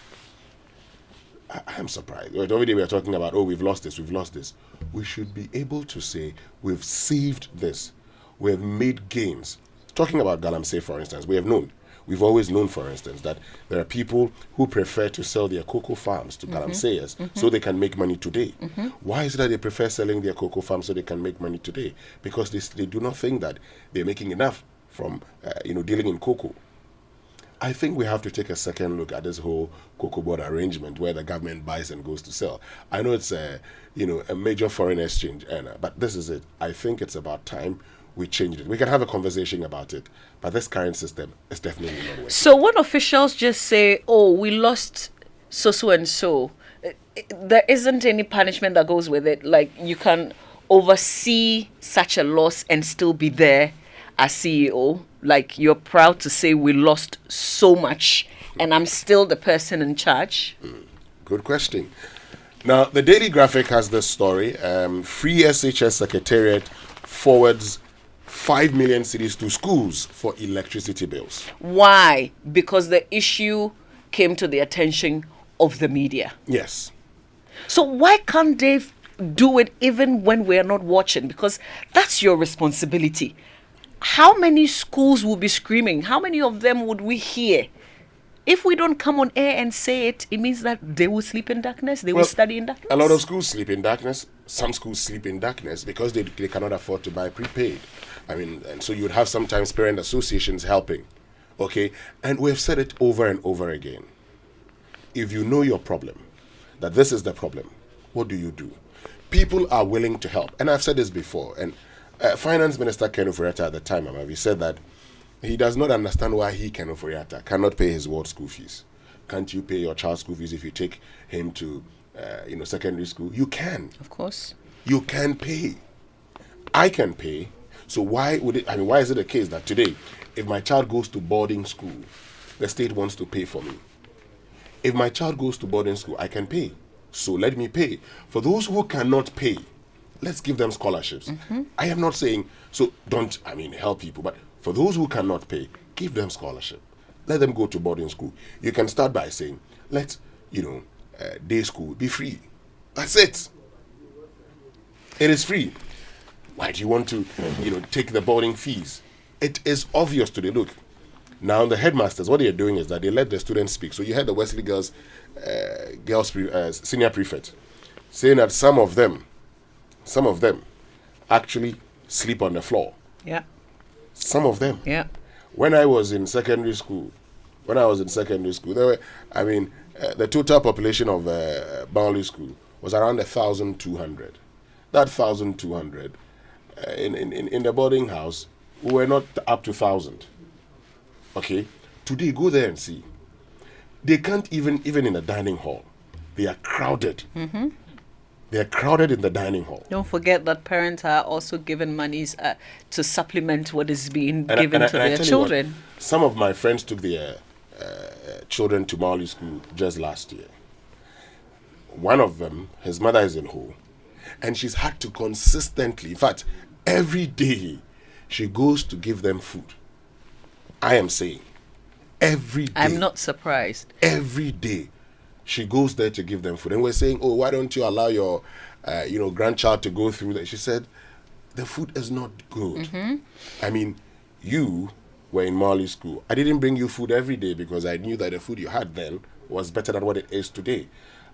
I'm surprised. Every day we are talking about, we've lost this. We should be able to say, we've saved this. We have made gains. Talking about Galamsey, for instance, we've always known, for instance, that there are people who prefer to sell their cocoa farms to Galamseyers so they can make money today. Why is it that they prefer selling their cocoa farms so they can make money today? Because they do not think that they're making enough from dealing in cocoa. I think we have to take a second look at this whole cocoa board arrangement where the government buys and goes to sell. I know it's a major foreign exchange earner, but this is it. I think it's about time we changed it. We can have a conversation about it, but this current system is definitely not working. So when officials just say, we lost so and so, there isn't any punishment that goes with it. Like, you can oversee such a loss and still be there as CEO. Like, you're proud to say we lost so much and I'm still the person in charge. Good question. Now, the Daily Graphic has this story. Free SHS Secretariat forwards 5 million cedis to schools for electricity bills. Why? Because the issue came to the attention of the media. Yes. So why can't they do it even when we're not watching? Because that's your responsibility. How many schools will be screaming? How many of them would we hear? If we don't come on air and say it, it means that they will sleep in darkness, they will study in darkness. A lot of schools sleep in darkness. Some schools sleep in darkness because they cannot afford to buy prepaid. And so you would have sometimes parent associations helping. Okay? And we've said it over and over again. If you know your problem, that this is the problem, what do? People are willing to help. And I've said this before. And Finance Minister Ken Ofori-Atta at the time, he said that he does not understand why he, Ken Ofori-Atta, cannot pay his ward school fees. Can't you pay your child's school fees if you take him to, secondary school? You can. Of course. You can pay. I can pay. So why is it the case that today, if my child goes to boarding school, the state wants to pay for me? If my child goes to boarding school, I can pay. So let me pay. For those who cannot pay, let's give them scholarships. I am not saying, so don't, help people, but for those who cannot pay, give them scholarship. Let them go to boarding school. You can start by saying, let, day school be free. That's it. It is free. Why do you want to, take the boarding fees? It is obvious today. Look, now the headmasters, what they are doing is that they let the students speak. So you had the Wesley girls senior prefect saying that some of them actually sleep on the floor. Yeah. Some of them. Yeah. When I was in secondary school, there were, the total population of Burnley School was around 1,200. That 1,200 in the boarding house, we were not up to 1,000. Okay? Today, go there and see. They can't even in the dining hall. They are crowded. They are crowded in the dining hall. Don't forget that parents are also given monies to supplement what is being given to their children. Some of my friends took their children to Marley School just last year. One of them, his mother is in Ho, and she's had to consistently, in fact, every day, she goes to give them food. I am saying, every day. I'm not surprised. Every day, She goes there to give them food. And we're saying, oh, why don't you allow your, grandchild to go through that? She said, the food is not good. Mm-hmm. I mean, you were in Mali school. I didn't bring you food every day because I knew that the food you had then was better than what it is today.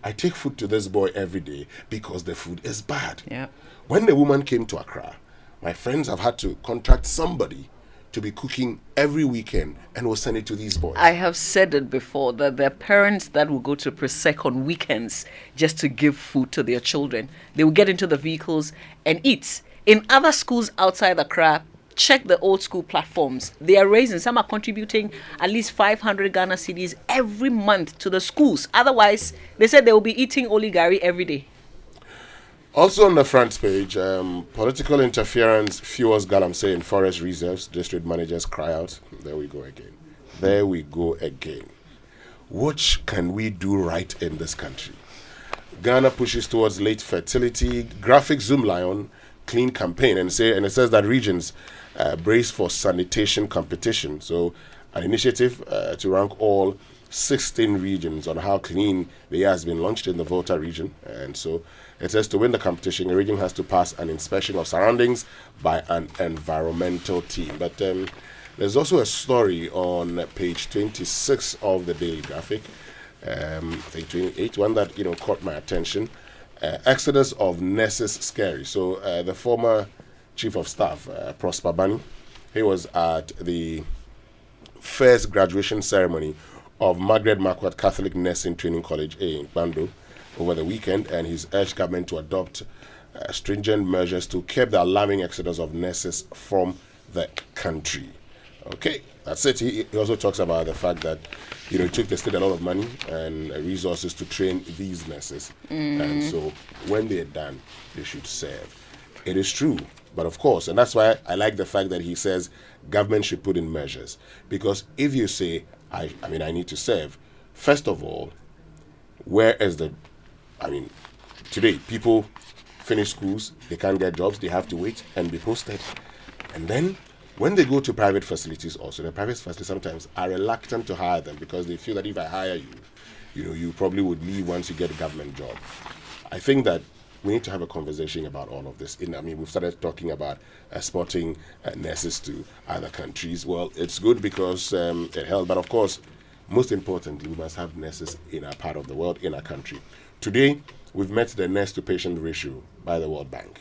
I take food to this boy every day because the food is bad. Yeah. When the woman came to Accra, my friends have had to contract somebody to be cooking every weekend and will send it to these boys. I have said it before that there are parents that will go to Presec on weekends just to give food to their children. They will get into the vehicles and eat. In other schools outside Accra, check the old school platforms. They are raising, some are contributing at least 500 Ghana cedis every month to the schools. Otherwise, they said they will be eating oligari every day. Also on the front page, political interference fuels galamsey in forest reserves. District managers cry out. There we go again. There we go again. What can we do right in this country? Ghana pushes towards late fertility. Graphic Zoom Lion clean campaign and it says that regions brace for sanitation competition. So an initiative to rank all 16 regions on how clean the air has been launched in the Volta region. And so it says to win the competition, a region has to pass an inspection of surroundings by an environmental team. But there's also a story on page 26 of the Daily Graphic, I think 28, one that caught my attention. Exodus of nurses scary. So the former chief of staff, Prosper Bani, he was at the first graduation ceremony of Margaret Marquardt Catholic Nursing Training College in Bando over the weekend, and he's urged government to adopt stringent measures to curb the alarming exodus of nurses from the country. Okay, that's it. He also talks about the fact that it took the state a lot of money and resources to train these nurses, and so when they're done, they should serve. It is true, but of course, and that's why I like the fact that he says government should put in measures, because if you say I need to serve, first of all, where is today people finish schools, they can't get jobs, they have to wait and be posted. And then when they go to private facilities also, the private facilities sometimes are reluctant to hire them because they feel that if I hire you, you probably would leave once you get a government job. I think that we need to have a conversation about all of this. We've started talking about exporting nurses to other countries. Well, it's good because it helps, but of course, most importantly, we must have nurses in our part of the world, in our country. Today, we've met the nurse-to-patient ratio by the World Bank.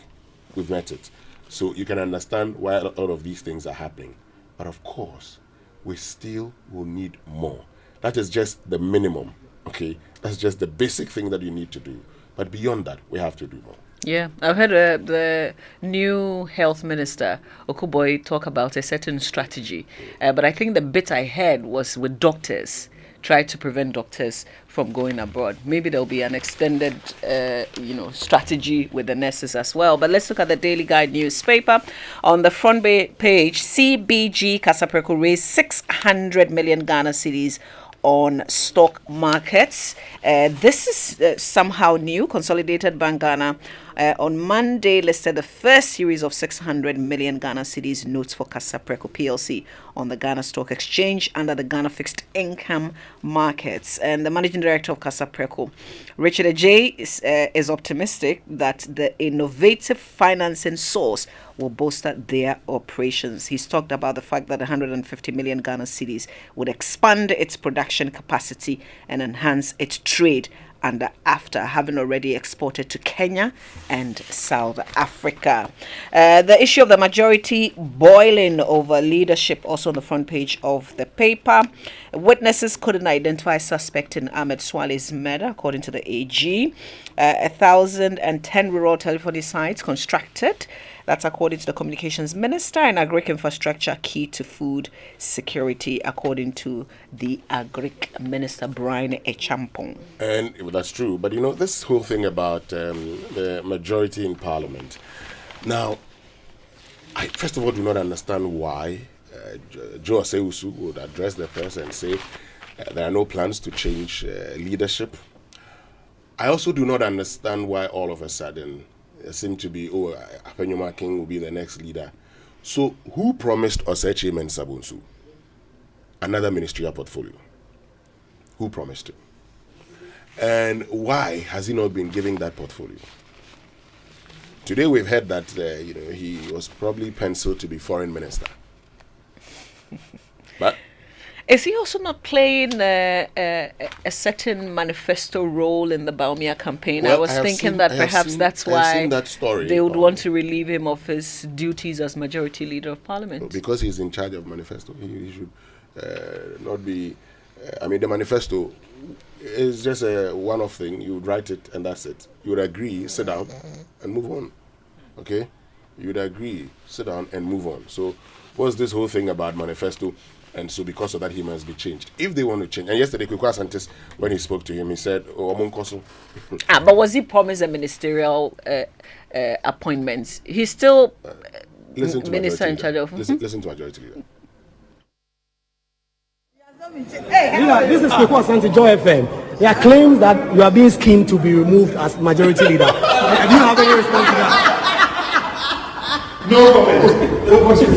We've met it. So you can understand why a lot of these things are happening. But of course, we still will need more. That is just the minimum, okay? That's just the basic thing that you need to do. But beyond that, we have to do more. Yeah, I've heard the new health minister, Okuboy, talk about a certain strategy. But I think the bit I heard was with doctors, try to prevent doctors from going abroad. Maybe there'll be an extended, strategy with the nurses as well. But let's look at the Daily Guide newspaper. On the front page, CBG Kasapreko raised 600 million Ghana cedis on stock markets. This is somehow new. Consolidated Bank Ghana on Monday listed the first series of 600 million Ghana cedis notes for Kasapreko PLC on the Ghana Stock Exchange under the Ghana Fixed Income Markets. And the managing director of Kasapreko, Richard Ajay, is optimistic that the innovative financing source will bolster their operations. He's talked about the fact that 150 million Ghana cedis would expand its production capacity and enhance its trade after having already exported to Kenya and South Africa. The issue of the majority boiling over leadership also on the front page of the paper. Witnesses couldn't identify suspect in Ahmed Swale's murder, according to the AG. 1,010 rural telephony sites constructed. That's according to the communications minister, and agric infrastructure key to food security, according to the agric minister, Brian Echampong. And that's true. But this whole thing about the majority in parliament. Now, I first of all do not understand why Joe Aseusu would address the press and say there are no plans to change leadership. I also do not understand why all of a sudden seem to be, Apenyoma King will be the next leader. So who promised Osechi And why has he not been giving that portfolio? Today we've heard that he was probably penciled to be foreign minister. But is he also not playing a certain manifesto role in the Baumia campaign? Well, I was thinking that perhaps that's why they would want to relieve him of his duties as Majority Leader of Parliament. Because he's in charge of manifesto, he should not be. The manifesto is just a one-off thing. You would write it and that's it. You would agree, sit down, and move on. Okay? You would agree, sit down, and move on. So, what's this whole thing about manifesto? And so because of that, he must be changed. If they want to change. And yesterday, Kwekwa Asante, when he spoke to him, he said, but was he promised a ministerial appointment? He's still minister in charge of... Listen to Majority Leader. This is Kwekwa Asante, Joy FM. There are claims that you are being schemed to be removed as Majority Leader. Do you have any response to that? No comment.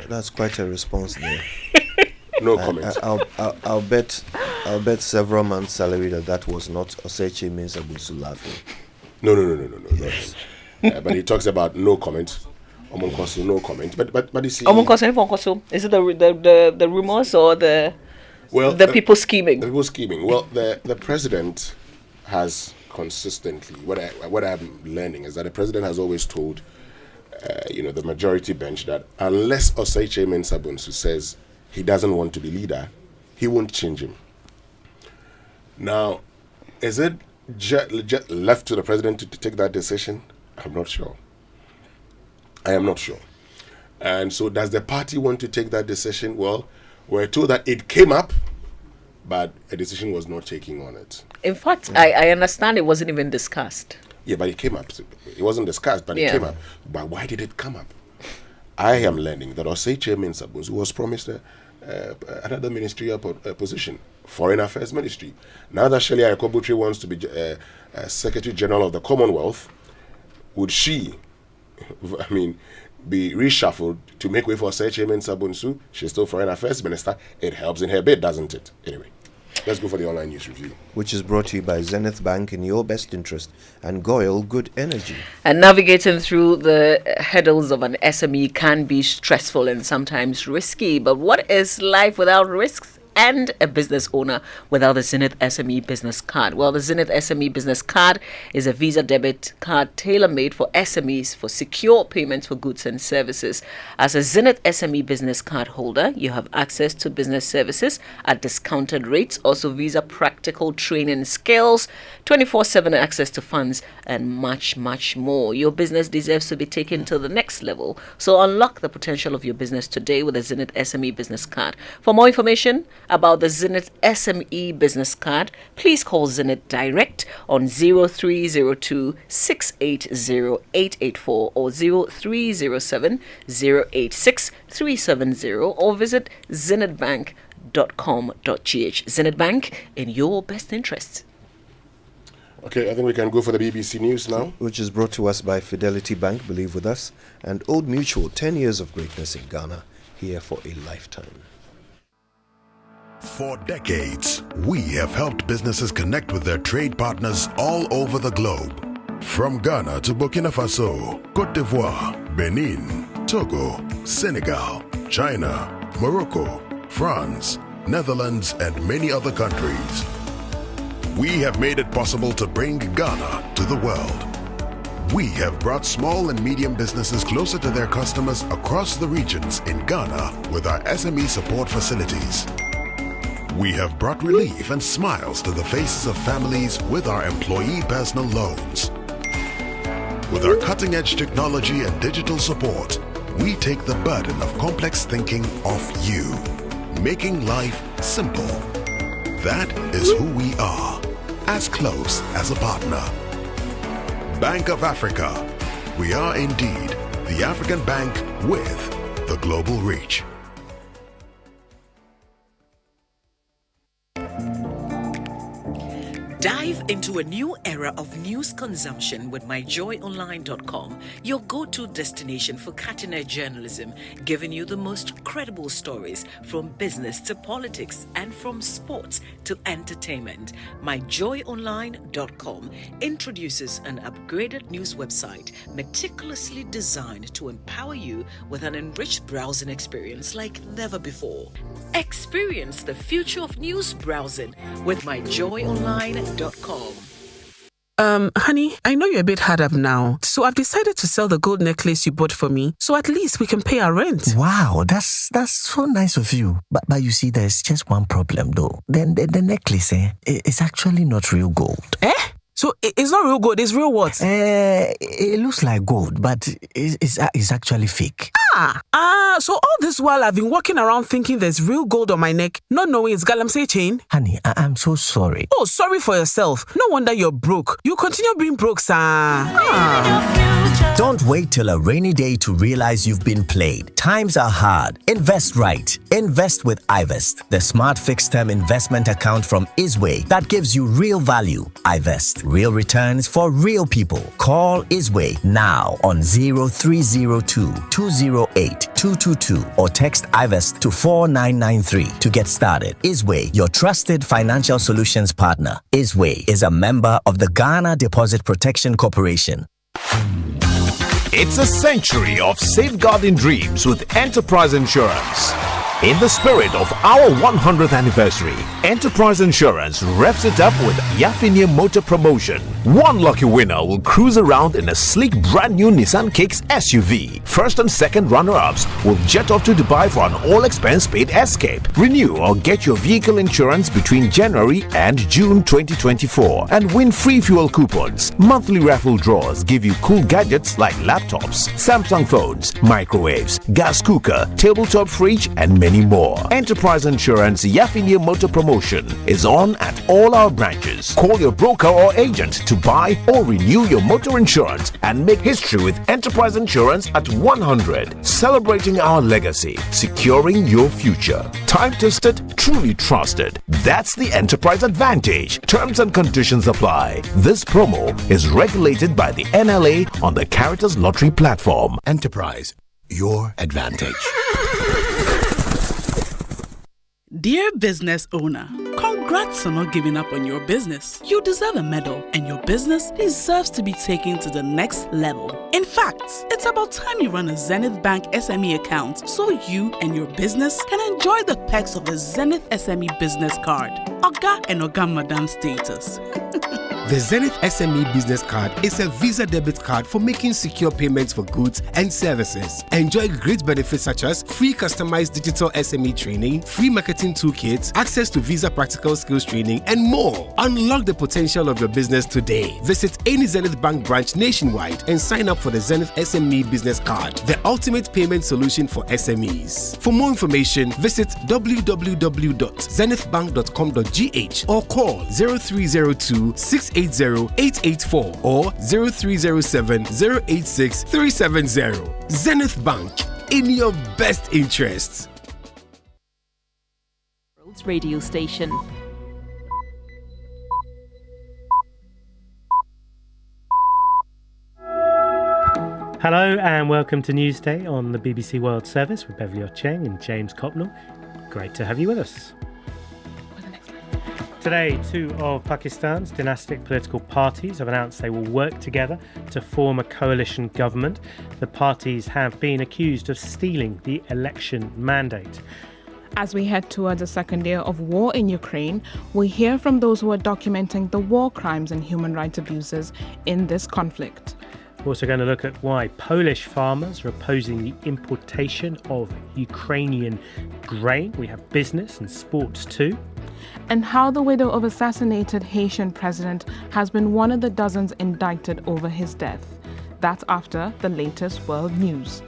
That's quite a response there. No comment. I'll bet several months' salary that was not Oseche Mensah laughing. No. But he talks about no comment. Omonkosu, no comment. But you see, Omonkosu, is it the rumors or the people scheming? The people scheming. Well, the president has consistently, what I'm learning is that the president has always told the majority bench that unless Oseche Mensah says he doesn't want to be leader, he won't change him. Now, is it just left to the president to take that decision? I'm not sure. I am not sure. And so does the party want to take that decision? Well, we're told that it came up, but a decision was not taken on it. In fact, I understand it wasn't even discussed. Yeah, but it came up. It wasn't discussed, but it came up. But why did it come up? I am learning that Oseche Mensah who was promised another ministerial position, Foreign Affairs Ministry. Now that Shirley Ayako wants to be Secretary General of the Commonwealth, would she, be reshuffled to make way for Oseche Mensah? She's still Foreign Affairs Minister. It helps in her bid, doesn't it? Anyway. Let's go for the online news review. Which is brought to you by Zenith Bank in your best interest and Goyle Good Energy. And navigating through the hurdles of an SME can be stressful and sometimes risky. But what is life without risks? And a business owner without the Zenith SME Business Card? Well, the Zenith SME Business Card is a Visa debit card tailor-made for SMEs for secure payments for goods and services. As a Zenith SME Business Card holder, you have access to business services at discounted rates, also Visa practical training skills, 24/7 access to funds, and much, much more. Your business deserves to be taken to the next level. So unlock the potential of your business today with the Zenith SME Business Card. For more information about the Zenith SME Business Card, please call Zenith Direct on 0302 680 884 or 0307 086 370 or visit zenithbank.com.gh. Zenith Bank, in your best interests. Okay, I think we can go for the BBC News now. Which is brought to us by Fidelity Bank, believe with us, and Old Mutual, 10 years of greatness in Ghana, here for a lifetime. For decades, we have helped businesses connect with their trade partners all over the globe. From Ghana to Burkina Faso, Côte d'Ivoire, Benin, Togo, Senegal, China, Morocco, France, Netherlands, and many other countries. We have made it possible to bring Ghana to the world. We have brought small and medium businesses closer to their customers across the regions in Ghana with our SME support facilities. We have brought relief and smiles to the faces of families with our employee personal loans. With our cutting-edge technology and digital support, we take the burden of complex thinking off you, making life simple. That is who we are, as close as a partner. Bank of Africa. We are indeed the African bank with the global reach. Dive into a new era of news consumption with myjoyonline.com, your go-to destination for cutting-edge journalism, giving you the most credible stories from business to politics and from sports to entertainment. Myjoyonline.com introduces an upgraded news website meticulously designed to empower you with an enriched browsing experience like never before. Experience the future of news browsing with myjoyonline.com. Honey, I know you're a bit hard up now, so I've decided to sell the gold necklace you bought for me, so at least we can pay our rent. Wow, that's so nice of you. But you see, there's just one problem though. The necklace, is actually not real gold. So it's not real gold, it's real what? It looks like gold, but it's actually fake. So all this while I've been walking around thinking there's real gold on my neck, not knowing it's galamsey chain. Honey, I'm so sorry. Oh, sorry for yourself. No wonder you're broke. You continue being broke, sir. Don't wait till a rainy day to realize you've been played. Times are hard. Invest right. Invest with iVest, the smart fixed-term investment account from Isway that gives you real value. iVest, real returns for real people. Call Isway now on 0302 208 222 or text iVest to 4993 to get started. Isway, your trusted financial solutions partner. Isway is a member of the Ghana Deposit Protection Corporation. It's a century of safeguarding dreams with Enterprise Insurance. In the spirit of our 100th anniversary, Enterprise Insurance revs it up with Yafinia Motor Promotion. One lucky winner will cruise around in a sleek brand new Nissan Kicks SUV. First and second runner-ups will jet off to Dubai for an all-expense paid escape. Renew or get your vehicle insurance between January and June 2024 and win free fuel coupons. Monthly raffle draws give you cool gadgets like laptops, Samsung phones, microwaves, gas cooker, tabletop fridge, and many more. Enterprise Insurance Yafinia Motor Promotion is on at all our branches. Call your broker or agent to buy or renew your motor insurance and make history with Enterprise Insurance at 100. Celebrating our legacy, securing your future. Time-tested, truly trusted. That's the Enterprise Advantage. Terms and conditions apply. This promo is regulated by the NLA on the Caritas Lottery platform. Enterprise, your advantage. Dear business owner, congrats on not giving up on your business. You deserve a medal, and your business deserves to be taken to the next level. In fact, it's about time you run a Zenith Bank SME account so you and your business can enjoy the perks of the Zenith SME Business Card. Oga and Oga Madam status. The Zenith SME Business Card is a Visa debit card for making secure payments for goods and services. Enjoy great benefits such as free customized digital SME training, free marketing toolkits, access to Visa practical skills training, and more. Unlock the potential of your business today. Visit any Zenith Bank branch nationwide and sign up for the Zenith SME Business Card, the ultimate payment solution for SMEs. For more information, visit www.zenithbank.com.gh or call 0302 680-884 or 0307-086-370. Zenith Bank, in your best interests. World's radio station. Hello and welcome to Newsday on the BBC World Service with Beverly Ocheng and James Copnell. Great to have you with us. Today, two of Pakistan's dynastic political parties have announced they will work together to form a coalition government. The parties have been accused of stealing the election mandate. As we head towards the second year of war in Ukraine, we hear from those who are documenting the war crimes and human rights abuses in this conflict. We're also going to look at why Polish farmers are opposing the importation of Ukrainian grain. We have business and sports too. And how the widow of assassinated Haitian president has been one of the dozens indicted over his death. That's after the latest world news.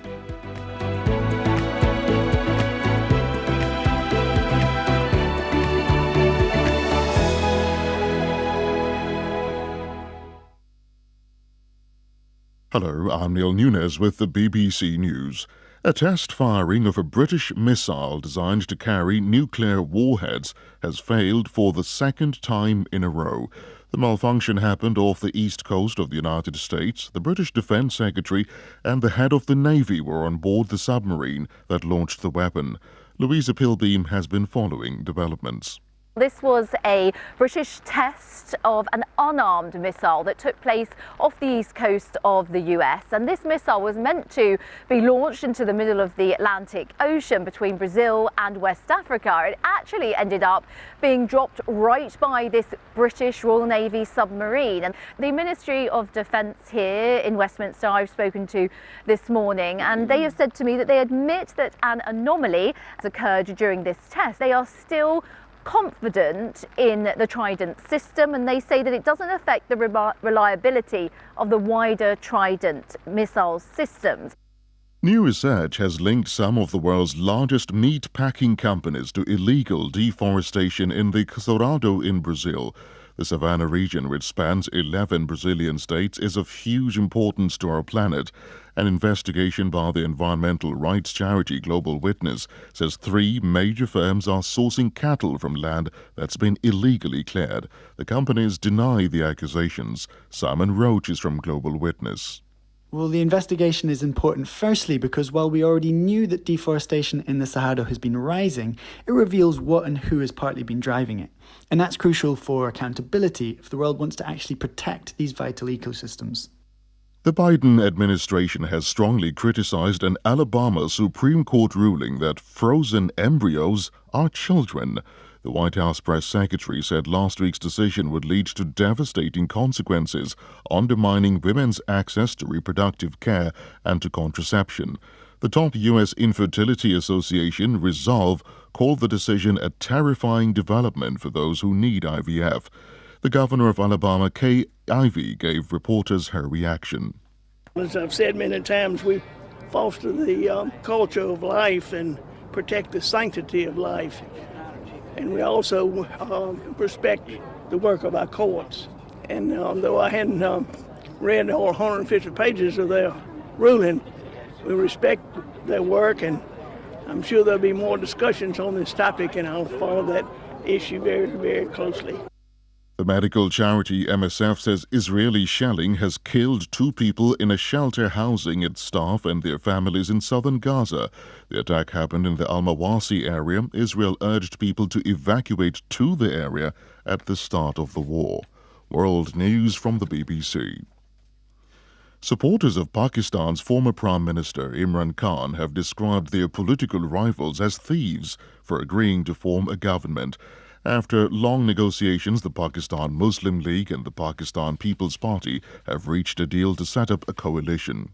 Hello, I'm Neil Nunes with the BBC News. A test firing of a British missile designed to carry nuclear warheads has failed for the second time in a row. The malfunction happened off the east coast of the United States. The British Defense Secretary and the head of the Navy were on board the submarine that launched the weapon. Louisa Pilbeam has been following developments. This was a British test of an unarmed missile that took place off the east coast of the US. And this missile was meant to be launched into the middle of the Atlantic Ocean between Brazil and West Africa. It actually ended up being dropped right by this British Royal Navy submarine. And the Ministry of Defence here in Westminster I've spoken to this morning, and they have said to me that they admit that an anomaly has occurred during this test. They are still confident in the Trident system, and they say that it doesn't affect the reliability of the wider Trident missile systems. New research has linked some of the world's largest meat packing companies to illegal deforestation in the Cerrado in Brazil. The Savannah region, which spans 11 Brazilian states, is of huge importance to our planet. An investigation by the environmental rights charity Global Witness says 3 major firms are sourcing cattle from land that's been illegally cleared. The companies deny the accusations. Simon Roach is from Global Witness. Well, the investigation is important firstly because while we already knew that deforestation in the Cerrado has been rising, it reveals what and who has partly been driving it. And that's crucial for accountability if the world wants to actually protect these vital ecosystems. The Biden administration has strongly criticized an Alabama Supreme Court ruling that frozen embryos are children. The White House press secretary said last week's decision would lead to devastating consequences, undermining women's access to reproductive care and to contraception. The top U.S. Infertility Association, Resolve, called the decision a terrifying development for those who need IVF. The governor of Alabama, Kay Ivey, gave reporters her reaction. As I've said many times, we foster the culture of life and protect the sanctity of life. And we also respect the work of our courts. And though I hadn't read all 150 pages of their ruling, we respect their work, and I'm sure there'll be more discussions on this topic, and I'll follow that issue very, very closely. The medical charity MSF says Israeli shelling has killed 2 people in a shelter housing its staff and their families in southern Gaza. The attack happened in the Al-Mawasi area. Israel urged people to evacuate to the area at the start of the war. World News from the BBC. Supporters of Pakistan's former Prime Minister Imran Khan have described their political rivals as thieves for agreeing to form a government. After long negotiations, the Pakistan Muslim League and the Pakistan People's Party have reached a deal to set up a coalition.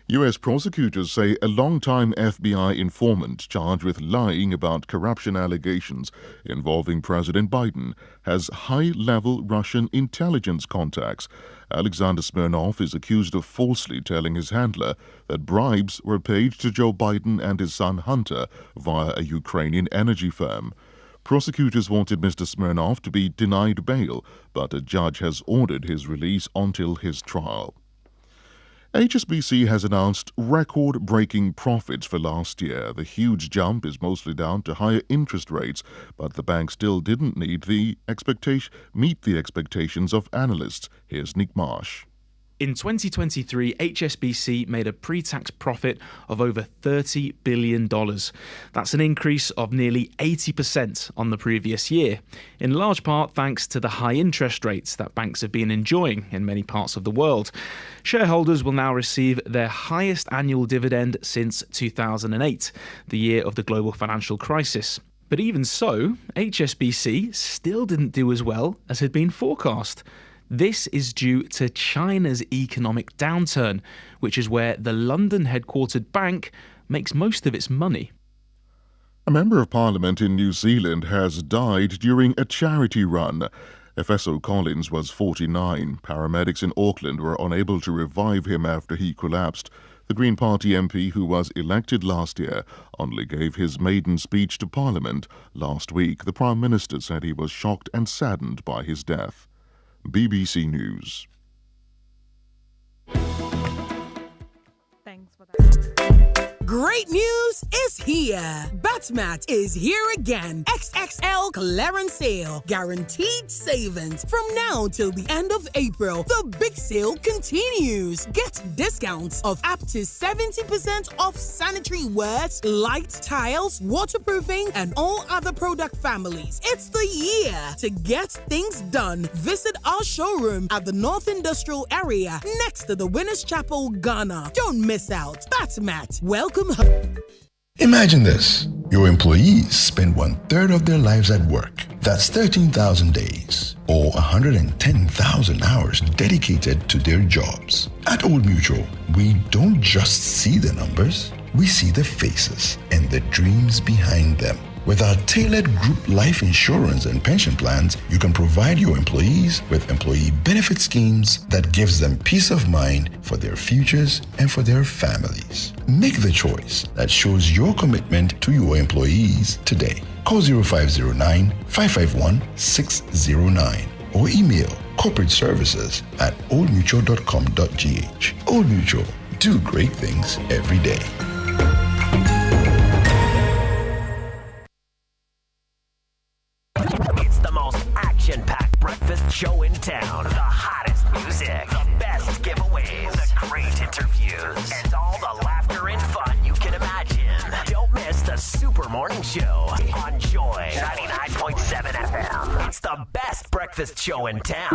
U.S. prosecutors say a longtime FBI informant charged with lying about corruption allegations involving President Biden has high-level Russian intelligence contacts. Alexander Smirnov is accused of falsely telling his handler that bribes were paid to Joe Biden and his son Hunter via a Ukrainian energy firm. Prosecutors wanted Mr. Smirnov to be denied bail, but a judge has ordered his release until his trial. HSBC has announced record-breaking profits for last year. The huge jump is mostly down to higher interest rates, but the bank still didn't meet the expectations of analysts. Here's Nick Marsh. In 2023, HSBC made a pre-tax profit of over $30 billion. That's an increase of nearly 80% on the previous year, in large part thanks to the high interest rates that banks have been enjoying in many parts of the world. Shareholders will now receive their highest annual dividend since 2008, the year of the global financial crisis. But even so, HSBC still didn't do as well as had been forecast. This is due to China's economic downturn, which is where the London-headquartered bank makes most of its money. A member of Parliament in New Zealand has died during a charity run. Efeso Collins was 49. Paramedics in Auckland were unable to revive him after he collapsed. The Green Party MP, who was elected last year, only gave his maiden speech to Parliament. Last week, the Prime Minister said he was shocked and saddened by his death. BBC News. Thanks for that. Great news is here. Batmat is here again. XXL clearance sale. Guaranteed savings. From now till the end of April, the big sale continues. Get discounts of up to 70% off sanitary wares, light tiles, waterproofing, and all other product families. It's the year to get things done. Visit our showroom at the North Industrial Area next to the Winners Chapel, Ghana. Don't miss out. Batmat, welcome home. Imagine this. Your employees spend 1/3 of their lives at work. That's 13,000 days or 110,000 hours dedicated to their jobs. At Old Mutual, we don't just see the numbers, we see the faces and the dreams behind them. With our tailored group life insurance and pension plans, you can provide your employees with employee benefit schemes that gives them peace of mind for their futures and for their families. Make the choice that shows your commitment to your employees today. Call 0509-551-609 or email corporate services at oldmutual.com.gh. Old Mutual, do great things every day. It's the most action-packed breakfast show in town. The hottest music, the best giveaways, the great interviews, and all the laughter and fun you can imagine. Don't miss the Super Morning Show on Joy 99.7 FM. It's the best breakfast show in town.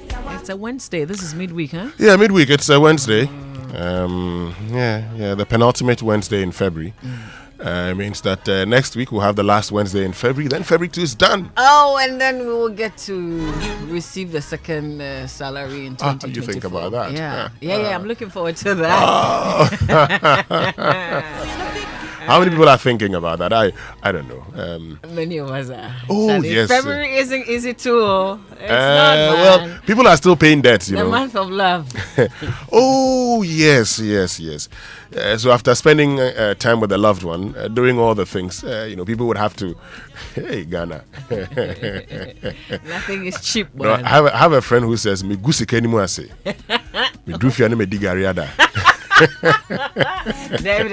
It's a Wednesday. This is midweek, huh? Yeah, midweek. It's a Wednesday. The penultimate Wednesday in February. Means that next week we'll have the last Wednesday in February. Then February 2 is done. Oh, and then we will get to receive the second salary in 2024. You think about that? Yeah. I'm looking forward to that. How many people are thinking about that? I don't know. Many of us are. Oh, yes. February isn't easy too. It's not, man. Well, people are still paying debts, you the know. month of love. Oh, yes. So after spending time with a loved one, doing all the things, people would have to, hey, Ghana. Nothing is cheap, No, I have a friend who says, "Mi gusi keni mu ase, mi dufiani me digariada." David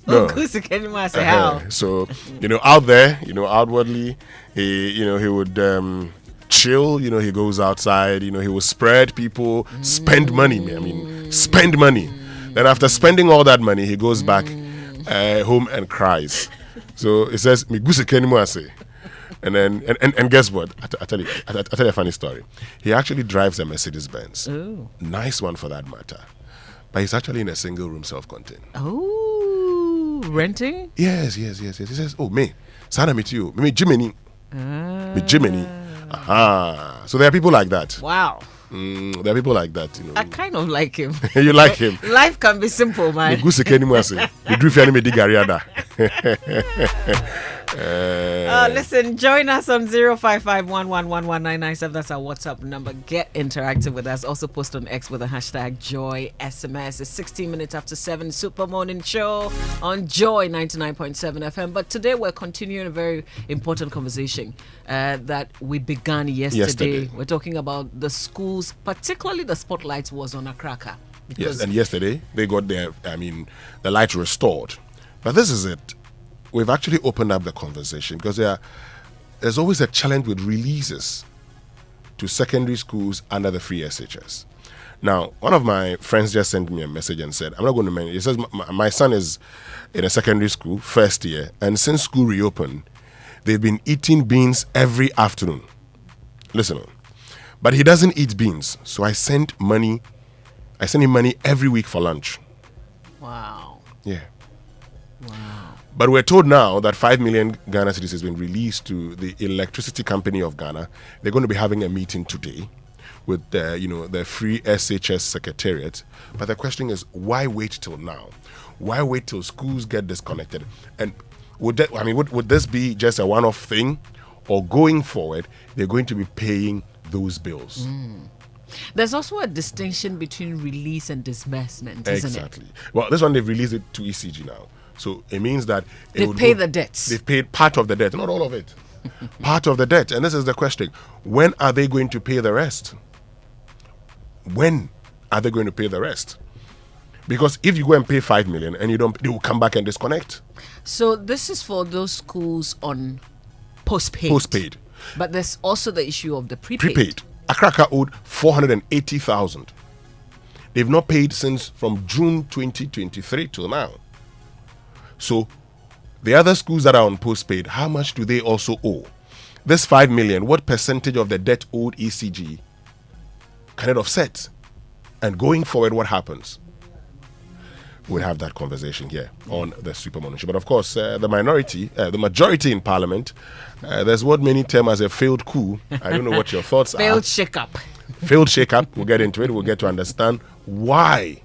No. How? So, out there, outwardly, he would chill, he goes outside, he will spread people, spend money. Spend money. Then after spending all that money, he goes back home and cries. So it says, "Mi gusi keni mu ase." And then, and guess what? I tell you a funny story. He actually drives a Mercedes Benz. Ooh. Nice one for that matter. But he's actually in a single room, self-contained. Oh, renting? Yes. He says, "Oh, me, Sana meet you. Me Jiminy. Me Jiminy." Aha. So there are people like that. Wow. There are people like that, I kind of like him. You like him? Life can be simple, man. Listen, join us on 0551111997. That's our WhatsApp number. Get interactive with us. Also post on X with the hashtag JoySMS. It's 16 minutes after 7, Super Morning Show on Joy 99.7 FM. But today we're continuing a very important conversation that we began yesterday. We're talking about the schools, particularly the spotlight was on a cracker. Yes, and yesterday they got the light restored. But this is it. We've actually opened up the conversation because there's always a challenge with releases to secondary schools under the free SHS. Now, one of my friends just sent me a message and said, I'm not going to mention, he says, my son is in a secondary school, first year, and since school reopened, they've been eating beans every afternoon. Listen, but he doesn't eat beans, so I send him money every week for lunch. Wow. Yeah. Wow. But we're told now that 5 million Ghana cedis has been released to the Electricity Company of Ghana. They're going to be having a meeting today with the Free SHS Secretariat. But the question is, why wait till now? Why wait till schools get disconnected? And would this be just a one-off thing, or going forward they're going to be paying those bills? There's also a distinction between release and disbursement, isn't it? Exactly. Well, this one they've released it to ECG now. So it means that they've paid the debts. They've paid part of the debt, not all of it. Part of the debt. And this is the question. When are they going to pay the rest? When are they going to pay the rest? Because if you go and pay 5 million and you don't, they will come back and disconnect. So this is for those schools on postpaid. Postpaid. But there's also the issue of the prepaid. Prepaid. Akraka owed 480,000. They've not paid since from June 2023 till now. So the other schools that are on postpaid, how much do they also owe? This 5 million, what percentage of the debt owed ECG can it offset? And going forward, what happens? We'll have that conversation here on the Super Morning Show. But of course, the majority in Parliament, there's what many term as a failed coup. I don't know what your thoughts Failed shake-up. Failed shake-up. We'll get into it. We'll get to understand why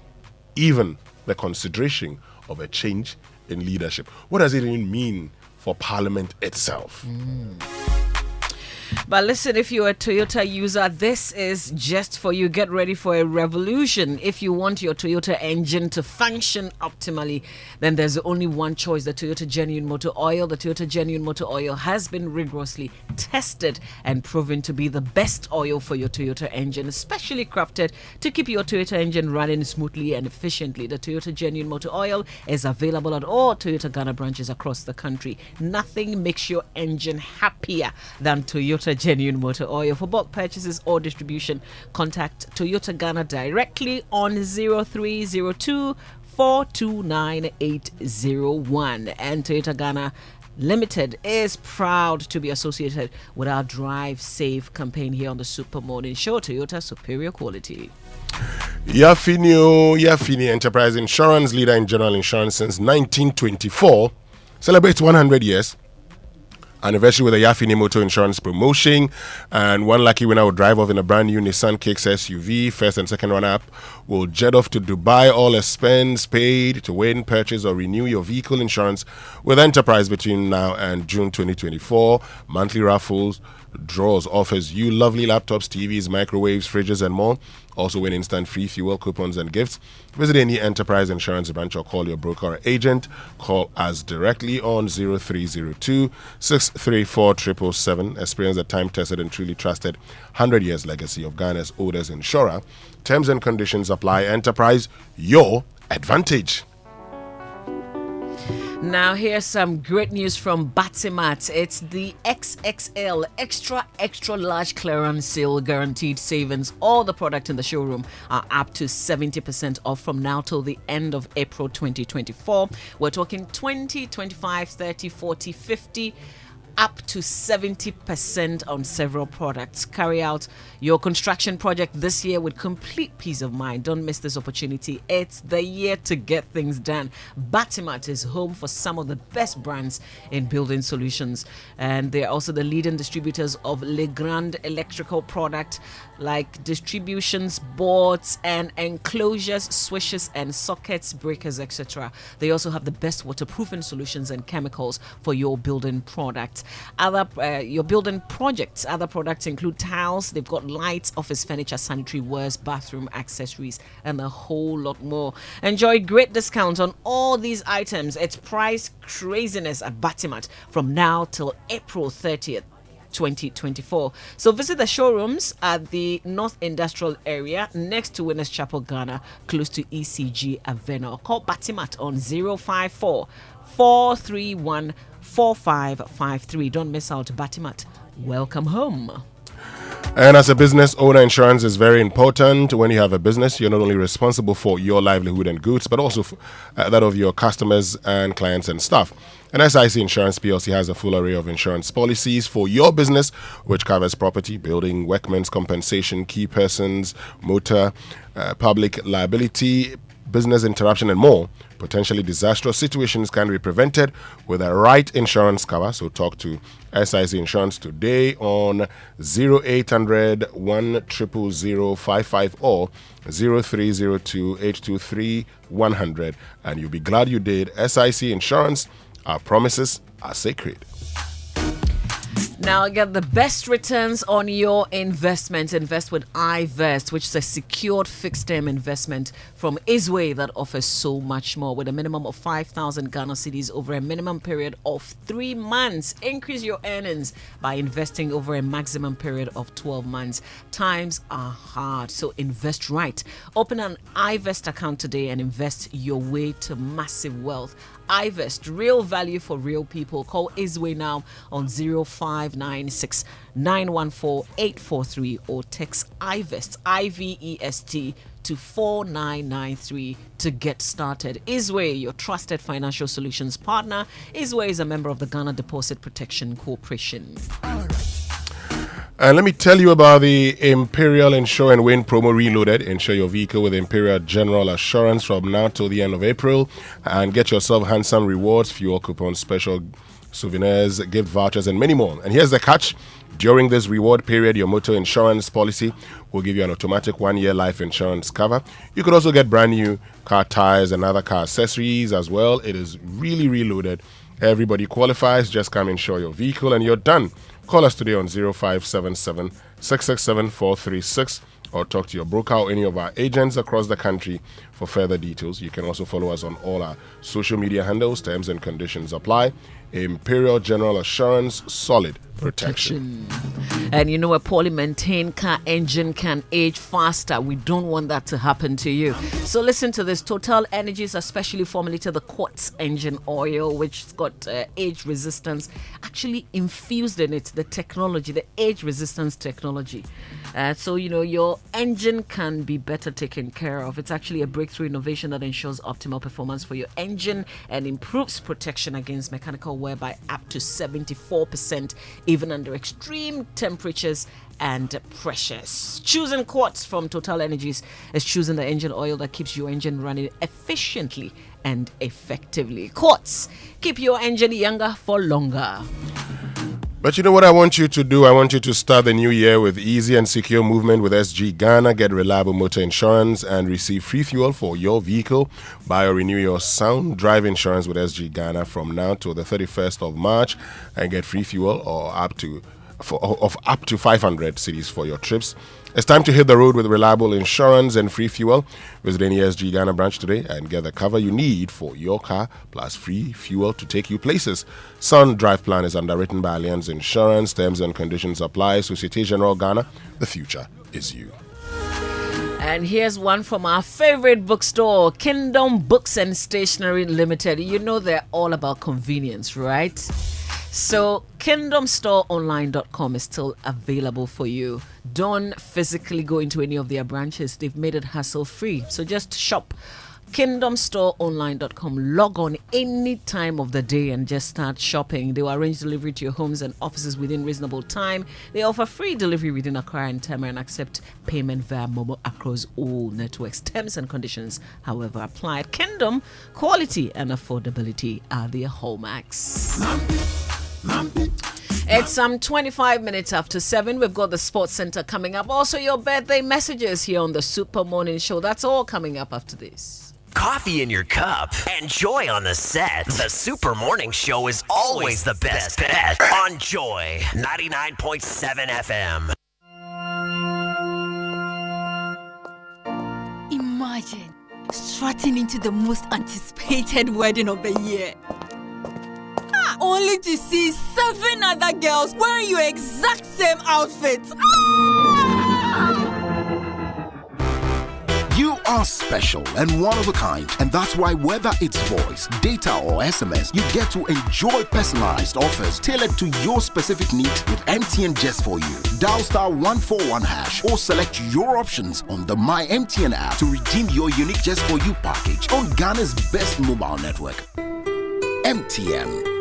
even the consideration of a change in leadership. What does it even mean for Parliament itself? But listen, if you're a Toyota user, this is just for you. Get ready for a revolution. If you want your Toyota engine to function optimally, then there's only one choice, the Toyota Genuine Motor Oil. The Toyota Genuine Motor Oil has been rigorously tested and proven to be the best oil for your Toyota engine, especially crafted to keep your Toyota engine running smoothly and efficiently. The Toyota Genuine Motor Oil is available at all Toyota Ghana branches across the country. Nothing makes your engine happier than Toyota Genuine Motor Oil. For bulk purchases or distribution, contact Toyota Ghana directly on 0302 429 801. And Toyota Ghana Limited is proud to be associated with our Drive Safe campaign here on the Super Morning Show. Toyota, superior quality. Yafini Enterprise Insurance, leader in general insurance since 1924, celebrates 100 years. Anniversary with a Yafini Motor Insurance promotion, and one lucky winner will drive off in a brand new Nissan Kicks SUV. First and second runner-up will jet off to Dubai. All expense paid to win, purchase, or renew your vehicle insurance with Enterprise between now and June 2024. Monthly raffles, draws offers you lovely laptops, TVs, microwaves, fridges, and more. Also win instant free fuel coupons and gifts. Visit any Enterprise Insurance branch or call your broker or agent. Call us directly on 0302 634 777. Experience the time-tested and truly trusted 100 years legacy of Ghana's oldest insurer. Terms and conditions apply. Enterprise, your advantage. Now here's some great news from Batimat. It's the XXL extra large clearance sale, guaranteed savings. All the product in the showroom are up to 70% off from now till the end of April 2024. We're talking 20, 25, 30, 40, 50, up to 70% on several products. Carry out your construction project this year with complete peace of mind. Don't miss this opportunity. It's the year to get things done. Batimat is home for some of the best brands in building solutions, and they're also the leading distributors of Legrand electrical product like distributions, boards and enclosures, switches and sockets, breakers, etc. They also have the best waterproofing solutions and chemicals for your building products. Your building projects, other products include tiles, they've got lights, office furniture, sanitary wares, bathroom accessories, and a whole lot more. Enjoy great discounts on all these items. It's price craziness at Batimat from now till April 30th. 2024. So visit the showrooms at the North Industrial Area next to Winners Chapel, Ghana, close to ECG Avena. Call Batimat on 054 431 4553. Don't miss out. Batimat, welcome home. And as a business owner, insurance is very important. When you have a business, you're not only responsible for your livelihood and goods, but also that of your customers and clients and staff. And SIC Insurance PLC has a full array of insurance policies for your business, which covers property, building, workmen's compensation, key persons, motor, public liability, business interruption, and more. Potentially disastrous situations can be prevented with the right insurance cover. So talk to SIC Insurance today on 0800 100 550 or 0302 823 100, and you'll be glad you did. SIC Insurance, our promises are sacred. Now get the best returns on your investment. Invest with iVest, which is a secured fixed-term investment from Isway that offers so much more with a minimum of 5,000 Ghana cedis over a minimum period of 3 months. Increase your earnings by investing over a maximum period of 12 months. Times are hard, so invest right. Open an iVest account today and invest your way to massive wealth. iVest, real value for real people. Call Isway now on 0596 914 843 or text iVest, IVEST, to 4993 to get started. Isway, your trusted financial solutions partner. Isway is a member of the Ghana Deposit Protection Corporation. And let me tell you about the Imperial Insure and Win promo reloaded. Insure your vehicle with Imperial General Assurance from now till the end of April and get yourself handsome rewards, fuel coupons, special souvenirs, gift vouchers, and many more. And here's the catch. During this reward period, your motor insurance policy will give you an automatic 1-year life insurance cover. You could also get brand new car tires and other car accessories as well. It is really reloaded. Everybody qualifies. Just come insure your vehicle and you're done. Call us today on 0577 667 436 or talk to your broker or any of our agents across the country for further details. You can also follow us on all our social media handles. Terms and conditions apply. Imperial General Assurance, solid protection. And you know, a poorly maintained car engine can age faster. We don't want that to happen to you. So listen to this. Total Energies especially formulated the quartz engine oil, which has got age resistance. Actually actually infused in it the technology, the age resistance technology. So, your engine can be better taken care of. It's actually a breakthrough innovation that ensures optimal performance for your engine and improves protection against mechanical wear by up to 74%, even under extreme temperatures and pressures. Choosing Quartz from Total Energies is choosing the engine oil that keeps your engine running efficiently and effectively. Quartz, keep your engine younger for longer. But you know what I want you to do? I want you to start the new year with easy and secure movement with SG Ghana. Get reliable motor insurance and receive free fuel for your vehicle. Buy or renew your sound drive insurance with SG Ghana from now till the 31st of March and get free fuel or up to 500 cedis for your trips. It's time to hit the road with reliable insurance and free fuel. Visit any SG Ghana branch today and get the cover you need for your car, plus free fuel to take you places. Sun Drive Plan is underwritten by Allianz Insurance. Terms and conditions apply. Societe Generale Ghana. The future is you. And here's one from our favorite bookstore, Kingdom Books and Stationery Limited. You know they're all about convenience, right? So kingdomstoreonline.com is still available for you. Don't physically go into any of their branches. They've made it hassle-free. So just shop kingdomstoreonline.com. Log on any time of the day and just start shopping. They will arrange delivery to your homes and offices within reasonable time. They offer free delivery within Accra and Tema and accept payment via Momo across all networks. Terms and conditions, however, apply. At Kingdom, quality and affordability are their hallmarks. It's 25 minutes after 7. We've got the Sports Center coming up. Also, your birthday messages here on the Super Morning Show. That's all coming up after this. Coffee in your cup and Joy on the set. The Super Morning Show is always the best bet on Joy 99.7 FM. Imagine strutting into the most anticipated wedding of the year. Only to see 7 other girls wearing your exact same outfit. You are special and one of a kind, and that's why whether it's voice, data, or SMS, you get to enjoy personalized offers tailored to your specific needs with MTN just for you. Dial *141# or select your options on the My MTN app to redeem your unique just for you package on Ghana's best mobile network. MTN.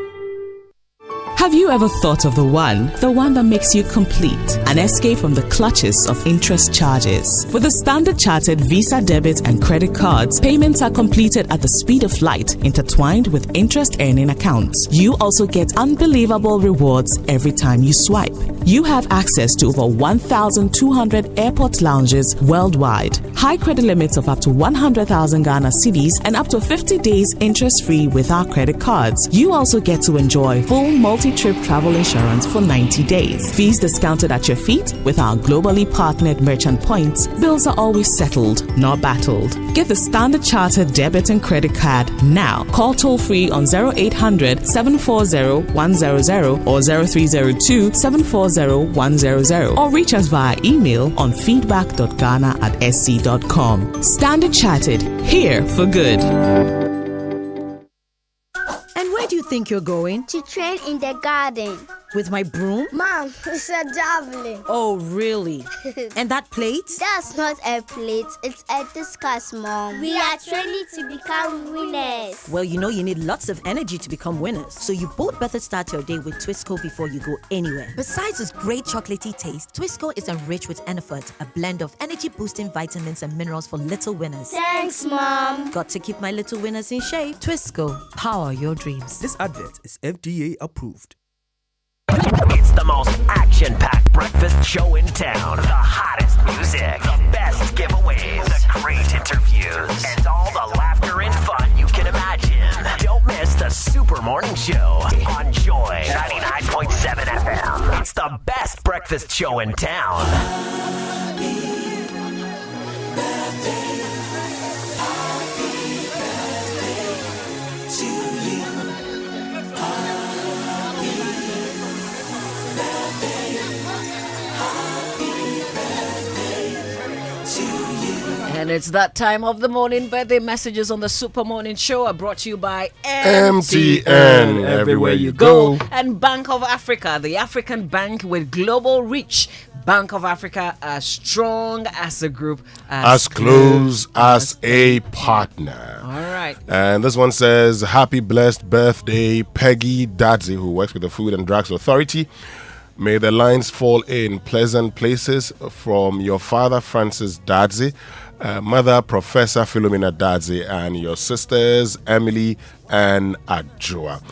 Have you ever thought of the one that makes you complete? An escape from the clutches of interest charges. With the Standard Chartered Visa debit and credit cards, payments are completed at the speed of light, intertwined with interest earning accounts. You also get unbelievable rewards every time you swipe. You have access to over 1,200 airport lounges worldwide. High credit limits of up to 100,000 Ghana cedis and up to 50 days interest-free with our credit cards. You also get to enjoy full multi-trip travel insurance for 90 days. Fees discounted at your feet with our globally partnered merchant points. Bills are always settled, not battled. Get the Standard Chartered debit and credit card now. Call toll-free on 0800 740 100 or 0302 740 100 or reach us via email on feedback.ghana@sc.com. Standard Chartered, here for good. And where do you think you're going? To train in the garden. With my broom? Mom, it's a javelin. Oh, really? And that plate? That's not a plate, it's a discus, Mom. We are training to become winners. Well, you know you need lots of energy to become winners. So you both better start your day with Twisco before you go anywhere. Besides its great chocolatey taste, Twisco is enriched with Enerfort, a blend of energy-boosting vitamins and minerals for little winners. Thanks, Mom. Got to keep my little winners in shape. Twisco, power your dreams. This advert is FDA approved. It's the most action-packed breakfast show in town. The hottest music, the best giveaways, the great interviews, and all the laughter and fun you can imagine. Don't miss the Super Morning Show on Joy 99.7 FM. It's the best breakfast show in town. And it's that time of the morning. Birthday messages on the Super Morning Show are brought to you by MTN. Everywhere you go. And Bank of Africa, the African bank with global reach. Bank of Africa, as strong as a group, as close as a partner. All right. And this one says, happy blessed birthday, Peggy Dadzi, who works with the Food and Drugs Authority. May the lines fall in pleasant places from your father, Francis Dadzi, mother, Professor Philomena Dadzi, and your sisters, Emily and Adjoa.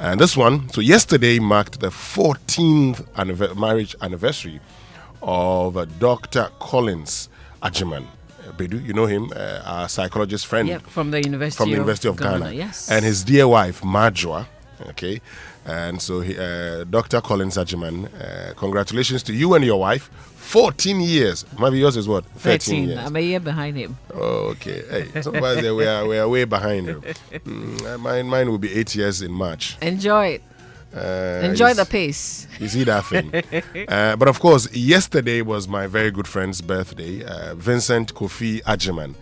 And this one, so yesterday marked the 14th marriage anniversary of Dr. Collins Ajiman. Bedu, you know him, our psychologist friend. Yep, from the University of Ghana. Yes. And his dear wife, Majority. Okay. And so, Dr. Collins Ajiman, congratulations to you and your wife. 14 years. Maybe yours is what? 13 years. I'm a year behind him. Oh, okay. Hey, somebody we are way behind him. Mine will be 8 years in March. Enjoy it. Enjoy the pace. You see that thing. But of course, yesterday was my very good friend's birthday, Vincent Kofi Ajiman.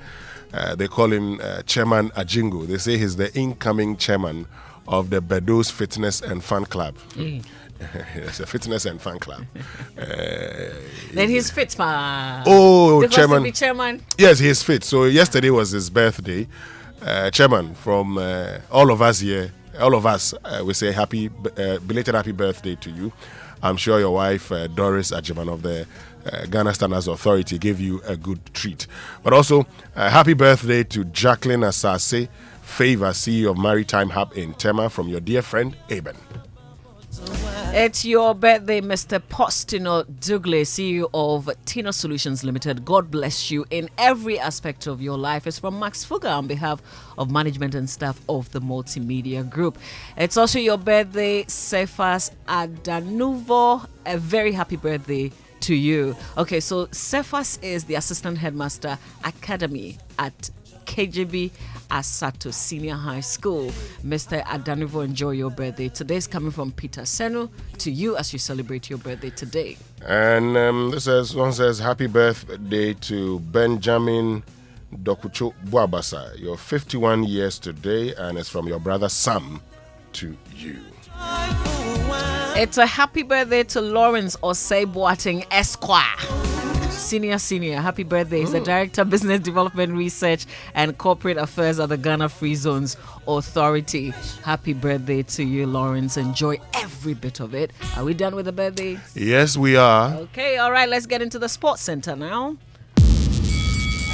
They call him Chairman Ajingo. They say he's the incoming chairman of the Bedos Fitness and Fun Club. It's a fitness and fun club. Then he's fit, man. Oh, chairman. To be chairman. Yes, he's fit. So yesterday was his birthday. Chairman, from all of us here, all of us, we say belated happy birthday to you. I'm sure your wife, Doris Ajiman of the Ghana Standards Authority, gave you a good treat. But also, happy birthday to Jacqueline Asase Favor, CEO of Maritime Hub in Tema, from your dear friend, Eben. It's your birthday, Mr. Postino Douglas, CEO of Tino Solutions Limited. God bless you in every aspect of your life. It's from Max Fuga on behalf of management and staff of the Multimedia Group. It's also your birthday, Cephas Adanuvo. A very happy birthday to you. Okay, so Cephas is the Assistant Headmaster Academy at KJB Asato Senior High School. Mr. Adanuvo, enjoy your birthday. Today's coming from Peter Senu to you as you celebrate your birthday today. And one says, happy birthday to Benjamin Dokucho Buabasa. You're 51 years today, and it's from your brother Sam to you. It's a happy birthday to Lawrence Osei Boateng Esquire. Senior, happy birthday. He's the Director of Business Development Research and Corporate Affairs at the Ghana Free Zones Authority. Happy birthday to you, Lawrence. Enjoy every bit of it. Are we done with the birthday? Yes, we are. Okay, all right, let's get into the Sports Center now.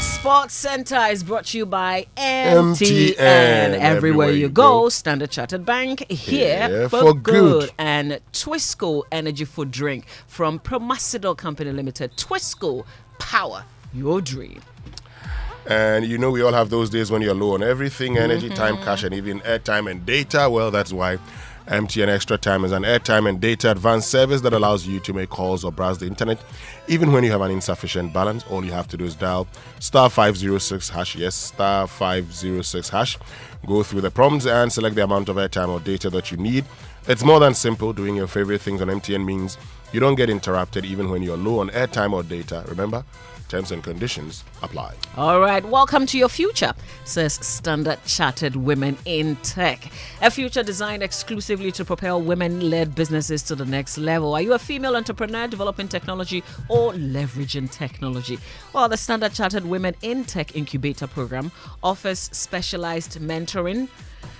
Sports Center is brought to you by MTN. Everywhere you go. Standard Chartered Bank, here for good. And Twisco Energy Food Drink from Promasidor Company Limited. Twisco, power your dream. And you know we all have those days when you're low on everything, energy, time, cash, and even airtime and data. Well, that's why MTN Extra Time is an airtime and data advanced service that allows you to make calls or browse the internet even when you have an insufficient balance. All you have to do is dial star 506 hash. Yes, star 506 hash. Go through the prompts and select the amount of airtime or data that you need. It's more than simple. Doing your favorite things on MTN means you don't get interrupted even when you're low on airtime or data. Remember, terms and conditions apply. All right, welcome to your future, says Standard Chartered Women in Tech. A future designed exclusively to propel women-led businesses to the next level. Are you a female entrepreneur developing technology or leveraging technology? Well, the Standard Chartered Women in Tech Incubator Program offers specialized mentoring,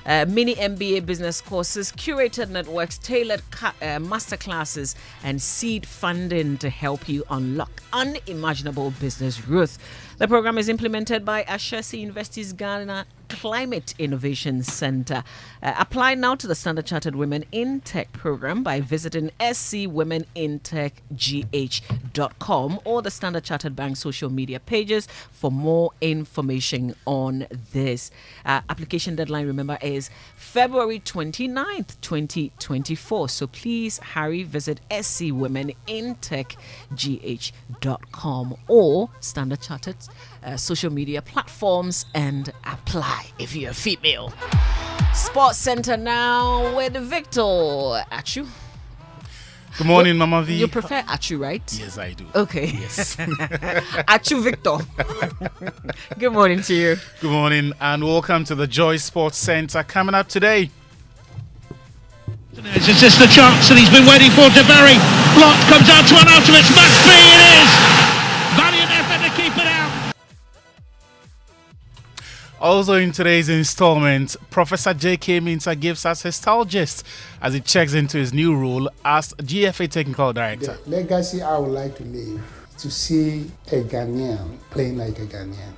mini MBA business courses, curated networks, tailored masterclasses, and seed funding to help you unlock unimaginable business growth. The program is implemented by Ashesi University's Ghana Climate Innovation Center. Apply now to the Standard Chartered Women in Tech program by visiting scwomenintechgh.com or the Standard Chartered Bank social media pages for more information on this. Application deadline, remember, is February 29th, 2024. So please hurry, visit scwomenintechgh.com or Standard Chartered's social media platforms and apply if you're a female. Sports Center now with Victor. At you. Good morning, Mama V. You prefer Achu, right? Yes, I do. Okay. Yes. Achu Victor. Good morning to you. Good morning and welcome to the Joy Sports Centre. Coming up today. Is this the chance that he's been waiting for? DeBerry. Blocked, comes out to Arnautovic. Must be, it is! Valiant effort to keep it out. Also in today's installment, Professor J.K. Minter gives us his style gist as he checks into his new role as GFA Technical Director. The legacy I would like to leave is to see a Ghanaian playing like a Ghanaian.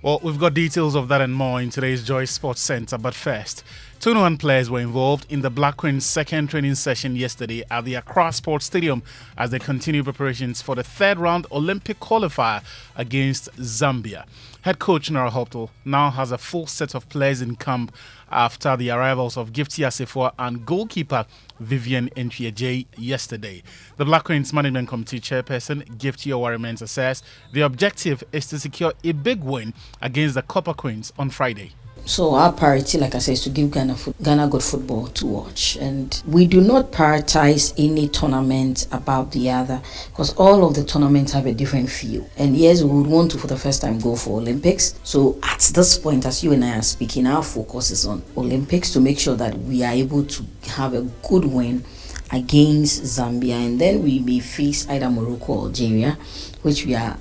Well, we've got details of that and more in today's Joy Sports Centre, but first, 21 players were involved in the Black Queen's second training session yesterday at the Accra Sports Stadium as they continue preparations for the third round Olympic qualifier against Zambia. Head coach Nora Hoptel now has a full set of players in camp after the arrivals of Gifty Asifo and goalkeeper Vivian Ntieje yesterday. The Black Queen's Management Committee chairperson Gifty Owarimenta says the objective is to secure a big win against the Copper Queens on Friday. So our priority, like I said, is to give Ghana good football to watch. And we do not prioritize any tournament above the other because all of the tournaments have a different feel. And yes, we would want to, for the first time, go for Olympics. So at this point, as you and I are speaking, our focus is on Olympics to make sure that we are able to have a good win against Zambia. And then we may face either Morocco or Algeria, which we are,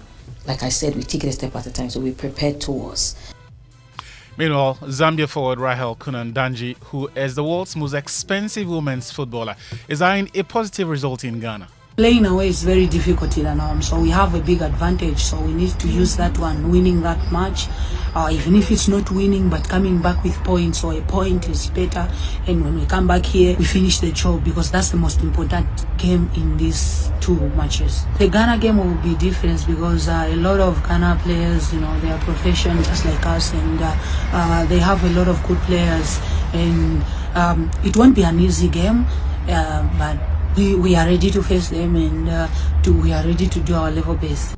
like I said, we take it a step at a time. So we're prepared towards. Meanwhile, Zambia forward Rahel Kunandanji, who is the world's most expensive women's footballer, is eyeing a positive result in Ghana. Playing away is very difficult in Anam, so we have a big advantage. So we need to use that one, winning that match. Even if it's not winning, but coming back with points, so a point is better. And when we come back here, we finish the job because that's the most important game in these two matches. The Ghana game will be different because a lot of Ghana players, they are professionals just like us, and they have a lot of good players. And it won't be an easy game, but we are ready to face them, and we are ready to do our level best.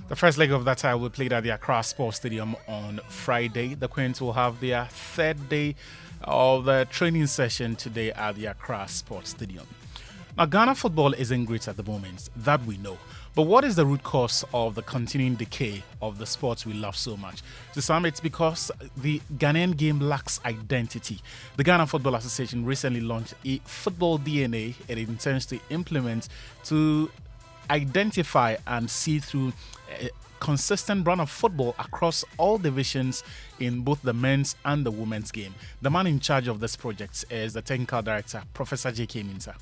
The first leg of that tie will be played at the Accra Sports Stadium on Friday. The Queens will have their third day of the training session today at the Accra Sports Stadium. Now, Ghana football isn't great at the moment, that we know. But what is the root cause of the continuing decay of the sports we love so much? To some, it's because the Ghanaian game lacks identity. The Ghana Football Association recently launched a football DNA it intends to implement to identify and see through a consistent brand of football across all divisions in both the men's and the women's game. The man in charge of this project is the technical director, Professor J.K. Minter.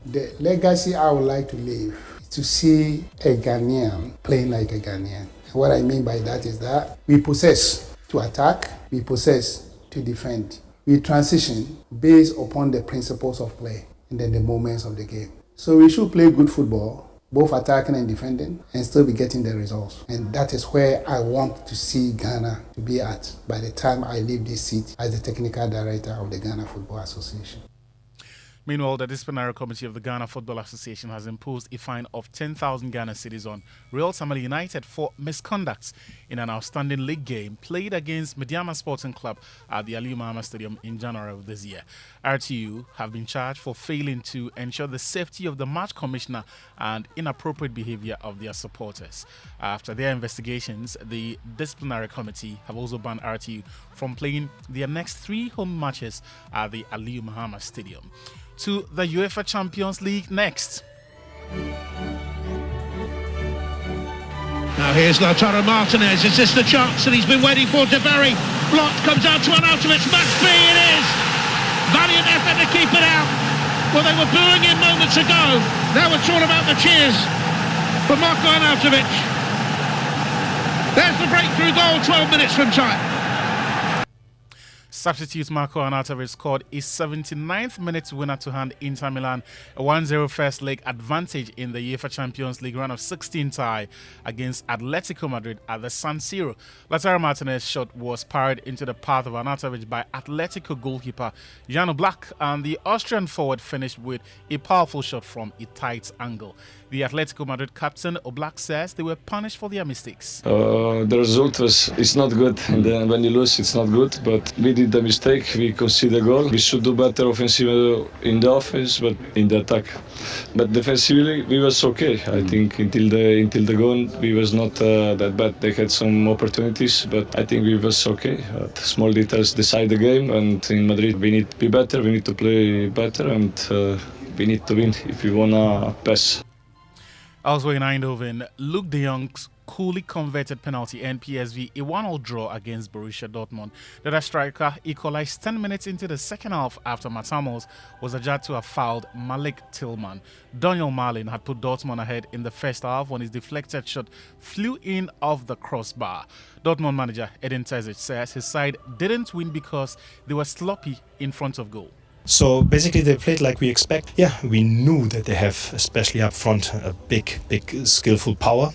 The legacy I would like to leave is to see a Ghanaian playing like a Ghanaian. What I mean by that is that we possess to attack, we possess to defend. We transition based upon the principles of play and then the moments of the game. So we should play good football, both attacking and defending, and still be getting the results. And that is where I want to see Ghana to be at by the time I leave this seat as the technical director of the Ghana Football Association. Meanwhile, the disciplinary committee of the Ghana Football Association has imposed a fine of 10,000 Ghana cedis on Real Samali United for misconduct in an outstanding league game played against Mediama Sporting Club at the Ali Mahama Stadium in January of this year. RTU have been charged for failing to ensure the safety of the match commissioner and inappropriate behavior of their supporters. After their investigations, the disciplinary committee have also banned RTU from playing their next 3 home matches at the Ali Mahama Stadium. To the UEFA Champions League next. Now here's Lautaro Martinez. Is this the chance that he's been waiting for? DeBerry. Blocked, comes out to Arnautovic. Must be, it is! Valiant effort to keep it out. Well, they were booing him moments ago. Now it's all about the cheers for Marko Arnautovic. There's the breakthrough goal 12 minutes from time. Substitute Marko Arnautovic scored a 79th minute winner to hand Inter Milan a 1-0 first leg advantage in the UEFA Champions League round of 16 tie against Atletico Madrid at the San Siro. Lautaro Martinez's shot was parried into the path of Arnautovic by Atletico goalkeeper Jan Oblak, and the Austrian forward finished with a powerful shot from a tight angle. The Atletico Madrid captain Oblak says they were punished for their mistakes. The result is not good, and when you lose it's not good, but we did the mistake. We concede a goal. We should do better offensively in the offense, but in the attack. But defensively, we was okay. I think until the goal, we was not that bad. They had some opportunities, but I think we was okay. Small details decide the game, and in Madrid, we need to be better. We need to play better, and we need to win if we wanna pass. Elsewhere in Eindhoven, Luke de Jong's coolly converted penalty and PSV a 1-1 draw against Borussia Dortmund. The other striker equalized 10 minutes into the second half after Matamos was adjudged to have fouled Malik Tillman. Daniel Marlin had put Dortmund ahead in the first half when his deflected shot flew in off the crossbar. Dortmund manager Edin Terzic says his side didn't win because they were sloppy in front of goal. So basically they played like we expect. Yeah, we knew that they have, especially up front, a big skillful power.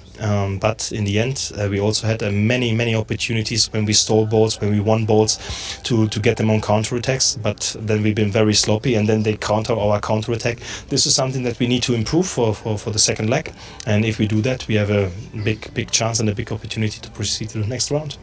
But in the end, we also had many opportunities when we stole balls, when we won balls to get them on counterattacks. But then we've been very sloppy, and then they counter our counterattack. This is something that we need to improve for the second leg. And if we do that, we have a big chance and a big opportunity to proceed to the next round.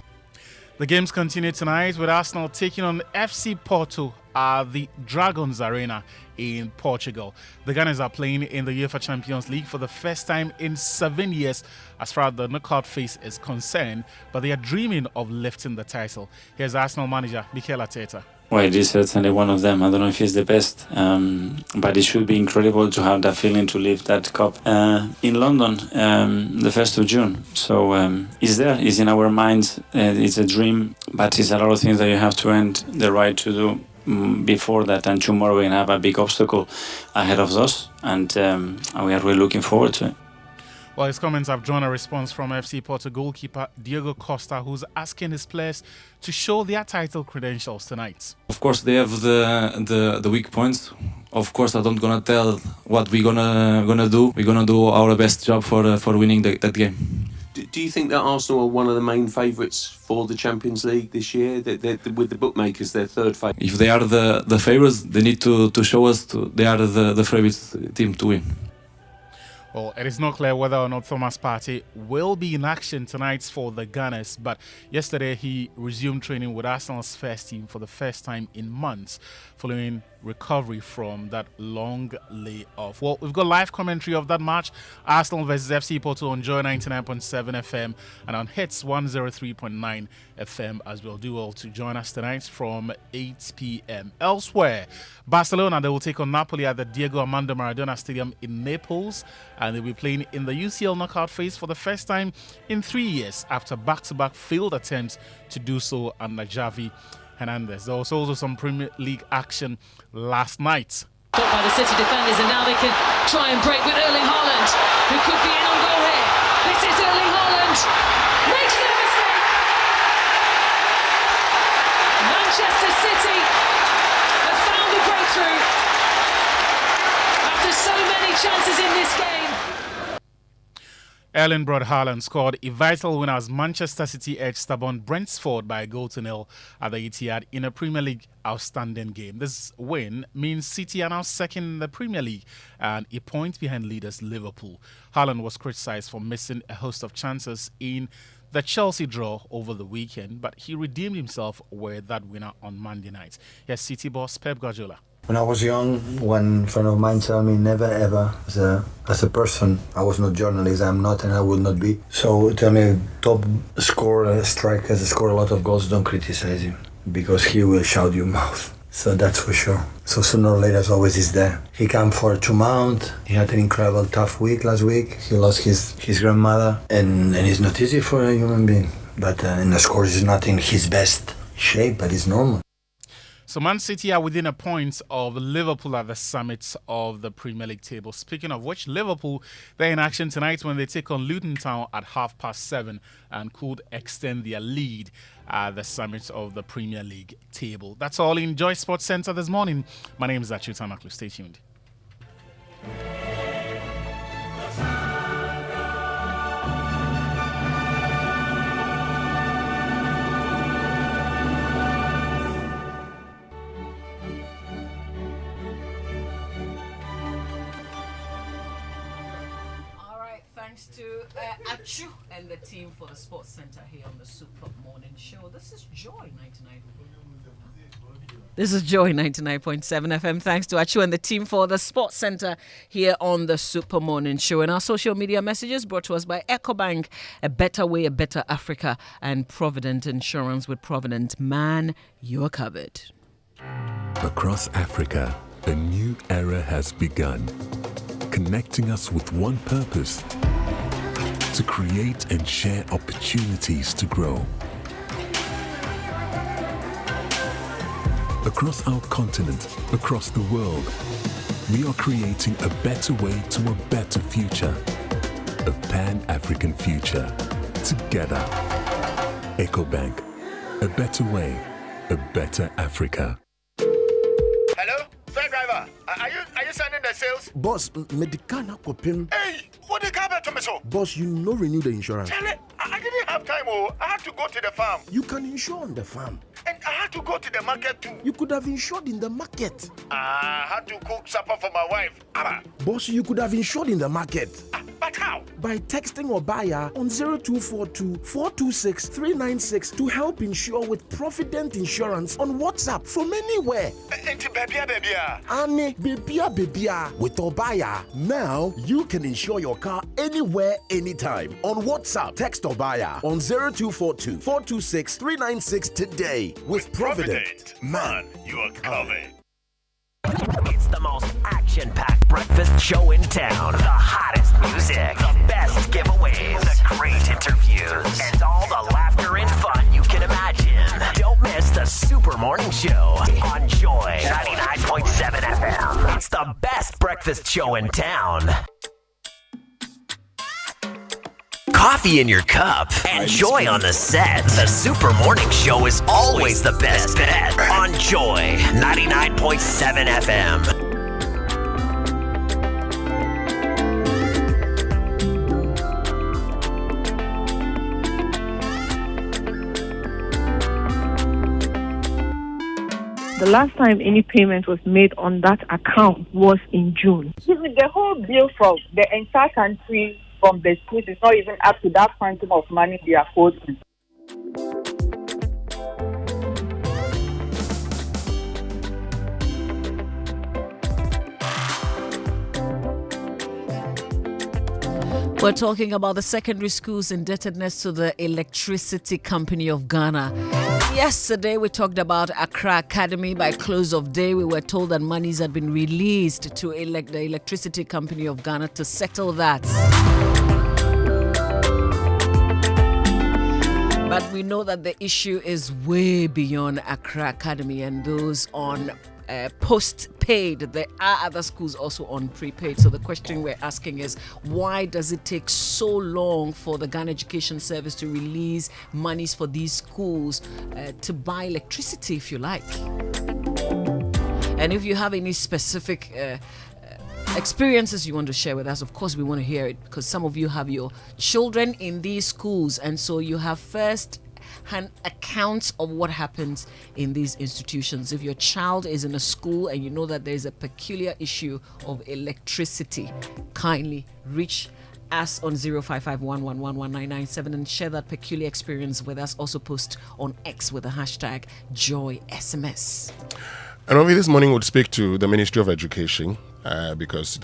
The games continue tonight with Arsenal taking on FC Porto at the Dragons Arena in Portugal. The Gunners are playing in the UEFA Champions League for the first time in 7 years as far as the knockout phase is concerned, but they are dreaming of lifting the title. Here's Arsenal manager Mikel Arteta. Well, it is certainly one of them. I don't know if he's the best, but it should be incredible to have that feeling to lift that cup in London the 1st of June. So it's there, it's in our minds, it's a dream, but it's a lot of things that you have to earn the right to do before that, and tomorrow we have a big obstacle ahead of us, and we are really looking forward to it. Well, his comments have drawn a response from FC Porto goalkeeper Diego Costa, who's asking his players to show their title credentials tonight. Of course, they have the weak points. Of course, I'm not gonna tell what we're gonna do. We're gonna do our best job for winning that game. Do you think that Arsenal are one of the main favourites for the Champions League this year? With the bookmakers, they're third favourite. If they are the favourites, they need to show us they are the favourite team to win. Well, it is not clear whether or not Thomas Partey will be in action tonight for the Gunners, but yesterday he resumed training with Arsenal's first team for the first time in months, following recovery from that long layoff. Well, we've got live commentary of that match, Arsenal versus FC Porto on Joy 99.7 FM and on Hits 103.9 FM as well. Do well to join us tonight from 8 p.m. Elsewhere, Barcelona, they will take on Napoli at the Diego Armando Maradona Stadium in Naples, and they'll be playing in the UCL knockout phase for the first time in 3 years after back-to-back failed attempts to do so under Xavi Hernandez. There was also some Premier League action last night. Got by the City defenders, and now they can try and break with Erling Haaland, who could be in on goal here. This is Erling Haaland. Makes no mistake. Manchester City have found a breakthrough after so many chances in this game. Erling Braut Haaland scored a vital win as Manchester City edged stubborn Brentford by a 0-0 at the Etihad in a Premier League outstanding game. This win means City are now second in the Premier League and a point behind leaders Liverpool. Haaland was criticised for missing a host of chances in the Chelsea draw over the weekend, but he redeemed himself with that winner on Monday night. Here's City boss Pep Guardiola. When I was young, one friend of mine told me never ever, as a person, I was not journalist, I'm not and I will not be. So tell me, top scorer, striker, score a lot of goals, don't criticize him, because he will shout your mouth. So that's for sure. So sooner or later, always is there. He came for 2 months. He had an incredible tough week last week. He lost his grandmother, and it's not easy for a human being. But and of course, he's not in his best shape, but it's normal. So Man City are within a point of Liverpool at the summit of the Premier League table. Speaking of which, Liverpool, they're in action tonight when they take on Luton Town at 7:30 and could extend their lead at the summit of the Premier League table. That's all in Joy Sports Centre this morning. My name is Achuta Maklu. Stay tuned. Thanks to Achu and the team for the Sports Center here on the Super Morning Show. This is Joy 99. This is Joy 99.7 FM. Thanks to Achu and the team for the Sports Center here on the Super Morning Show. And our social media messages brought to us by EcoBank, A Better Way, A Better Africa, and Provident Insurance. With Provident, man, you're covered. Across Africa, a new era has begun, connecting us with one purpose: to create and share opportunities to grow. Across our continent, across the world, we are creating a better way to a better future. A Pan-African future. Together. EcoBank. A better way, a better Africa. Hello? Fair driver. Are you sending the sales? Boss, Medicana Kopim. Hey, what the car to me so? Boss, you no renew the insurance. Tell it, I didn't have time. Oh, I had to go to the farm. You can insure on the farm. And I had to go to the market too. You could have insured in the market. I had to cook supper for my wife. Boss, you could have insured in the market. But how? By texting or buyer on 0242 426 396 to help insure with Provident Insurance on WhatsApp from anywhere. Annie, bebia. With Obaya, now you can insure your car anywhere, anytime. On WhatsApp, text Obaya on 0242 426 396 today. With Provident, man, you are covered. It's the most action-packed breakfast show in town. The hottest music, the best giveaways, the great interviews, and all the laughter and fun you can imagine. Don't miss the Super Morning Show on Joy 99.7 FM. It's the best breakfast show in town. Coffee in your cup and joy on the set. The Super Morning Show is always the best bet on Joy 99.7 FM. The last time any payment was made on that account was in June. The whole bill from the entire country, from the schools, is not even up to that quantum of money they are quoting. We're talking about the secondary schools' indebtedness to the Electricity Company of Ghana. Yesterday, we talked about Accra Academy. By close of day, we were told that monies had been released to the Electricity Company of Ghana to settle that. But we know that the issue is way beyond Accra Academy and those on post-paid. There are other schools also on prepaid. So the question we're asking is, why does it take so long for the Ghana Education Service to release monies for these schools to buy electricity, if you like? And if you have any specific experiences you want to share with us, of course we want to hear it, because some of you have your children in these schools, and so you have first-hand accounts of what happens in these institutions. If your child is in a school and you know that there's a peculiar issue of electricity, kindly reach us on 0551111997 and share that peculiar experience with us. Also post on X with the hashtag JoySMS. And Ovi, this morning would speak to the Ministry of Education because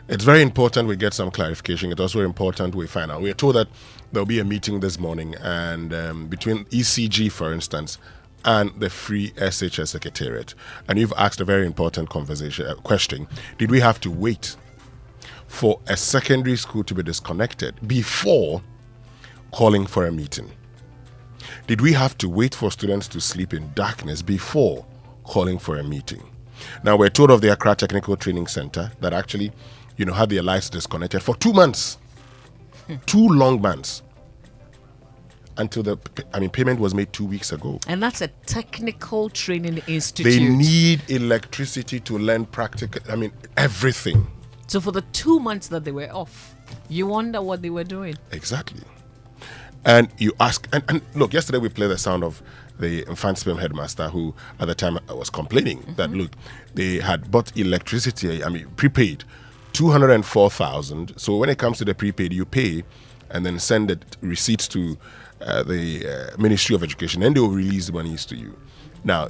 it's very important we get some clarification. It's also important we find out. We are told that there'll be a meeting this morning and between ECG, for instance, and the Free SHS Secretariat. And you've asked a very important question. Did we have to wait for a secondary school to be disconnected before calling for a meeting? Did we have to wait for students to sleep in darkness before calling for a meeting? Now, we're told of the Accra Technical Training Center that actually, had their lights disconnected for 2 months. 2 long months. Until payment was made 2 weeks ago. And that's a technical training institute. They need electricity to learn practical, everything. So for the 2 months that they were off, you wonder what they were doing. Exactly. And you ask, and look, yesterday we played the sound of the Infantsperm headmaster who at the time was complaining that, look, they had bought electricity, prepaid, 204,000. So when it comes to the prepaid, you pay and then send the receipts to the Ministry of Education, and they will release the monies to you. Now,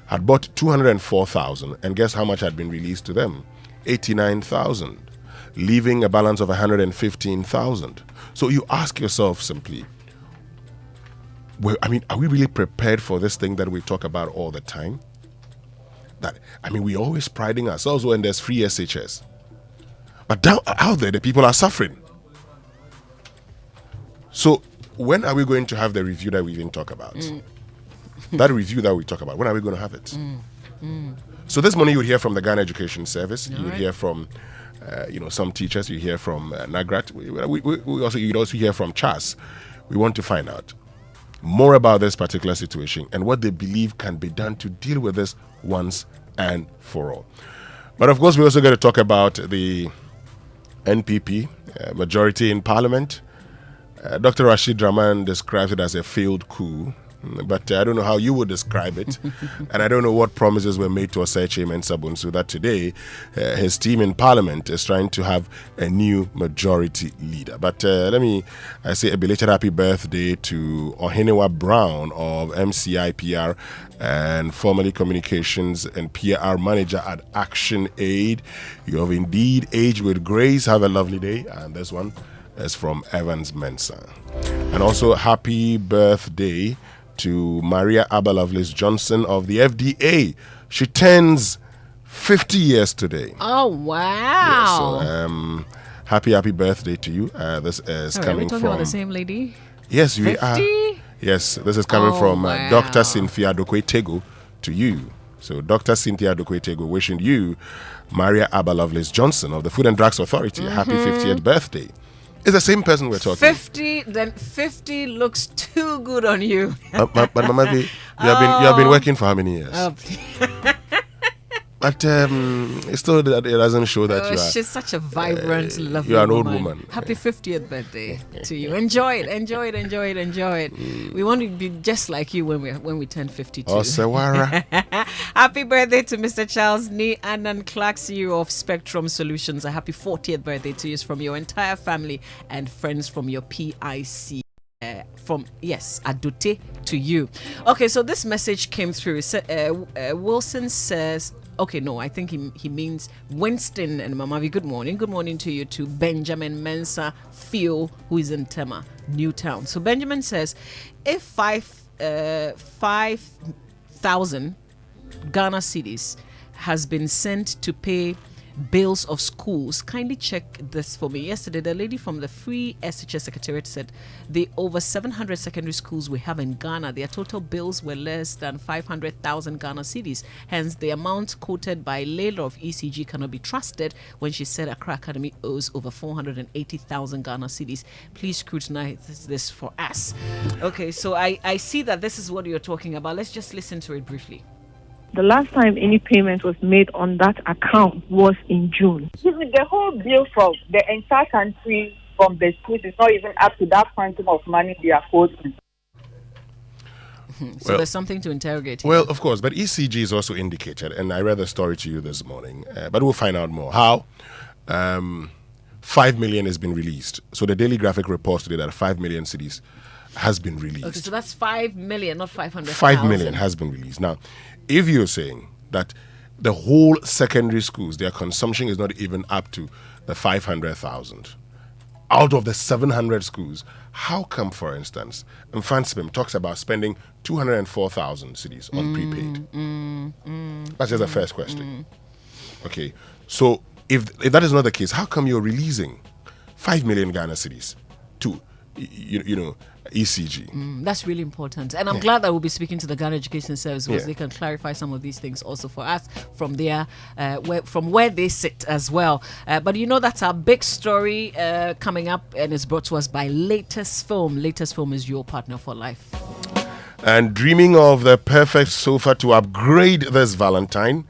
had bought 204,000, and guess how much had been released to them? 89,000, leaving a balance of 115,000. So you ask yourself simply, are we really prepared for this thing that we talk about all the time? We're always priding ourselves when there's free SHS. But down out there, the people are suffering. So when are we going to have the review that we even talk about? That review that we talk about, when are we going to have it? So this morning you would hear from the Ghana Education Service. You would hear from, some teachers. You hear from Nagrat. You'd also hear from CHAS. We want to find out more about this particular situation and what they believe can be done to deal with this once and for all. But of course, we also got to talk about the NPP majority in Parliament. Dr. Rashid Rahman describes it as a failed coup. But I don't know how you would describe it. And I don't know what promises were made to Osei Mensah so that today his team in Parliament is trying to have a new majority leader. But let me say a belated happy birthday to Ohenewa Brown of MCIPR and formerly Communications and PR Manager at Action Aid. You have indeed aged with grace. Have a lovely day. And this one is from Evans Mensah. And also happy birthday to Maria Abba Lovelace Johnson of the FDA. She turns 50 years today. Oh, wow. Yeah, so happy birthday to you. This is coming are we talking from... about the same lady? Yes, we 50? are. Yes, this is coming from wow. Dr. Cynthia Dokwe-Tego to you. So Dr. Cynthia Dokwe-Tego wishing you, Maria Abba Lovelace Johnson of the Food and Drugs Authority, a happy 50th birthday. It's the same person we're talking. 50 looks too good on you. But Mama B, you have been working for how many years? Oh, but it still it doesn't show that you are. She's such a vibrant, lovely you're an old woman. woman. Happy 50th birthday to you. Enjoy it. We want to be just like you when we turn 52. Oh, Sewara. Happy birthday to Mr. Charles Nee Annan Clark, CEO of Spectrum Solutions. A happy 40th birthday to you from your entire family and friends from your PIC. Adute to you. Okay, so this message came through. Wilson says, okay, no, I think he means Winston and Mamavi. Good morning. Good morning to you, to Benjamin Mensah Phil, who is in Tema, Newtown. So Benjamin says, if 5,000 Ghana cedis has been sent to pay bills of schools, kindly check this for me. Yesterday, the lady from the Free SHS Secretariat said the over 700 secondary schools we have in Ghana, their total bills were less than 500,000 Ghana cedis. Hence, the amount quoted by Layla of ECG cannot be trusted when she said Accra Academy owes over 480,000 Ghana cedis. Please scrutinize this for us. Okay, so I see that this is what you're talking about. Let's just listen to it briefly. The last time any payment was made on that account was in June. The whole bill from the entire country from the schools is not even up to that quantum of money they are quoting. So there's something to interrogate here. Well, of course, but ECG is also indicated, and I read the story to you this morning, but we'll find out more. How? 5 million has been released. So the Daily Graphic reports today that 5 million cedis has been released. Okay, so that's 5 million, not 500,000. 5 million has been released. Now, if you're saying that the whole secondary schools, their consumption is not even up to the 500,000, out of the 700 schools, how come, for instance, Mfanspim talks about spending 204,000 cedis on prepaid? That's just the first question. Okay, so if that is not the case, how come you're releasing 5 million Ghana cedis to, ECG? That's really important, and I'm glad that we'll be speaking to the Ghana Education Service because they can clarify some of these things also for us from their from where they sit as well. But that's our big story coming up, and it's brought to us by Latest Film. Latest Film is your partner for life. And dreaming of the perfect sofa to upgrade this Valentine?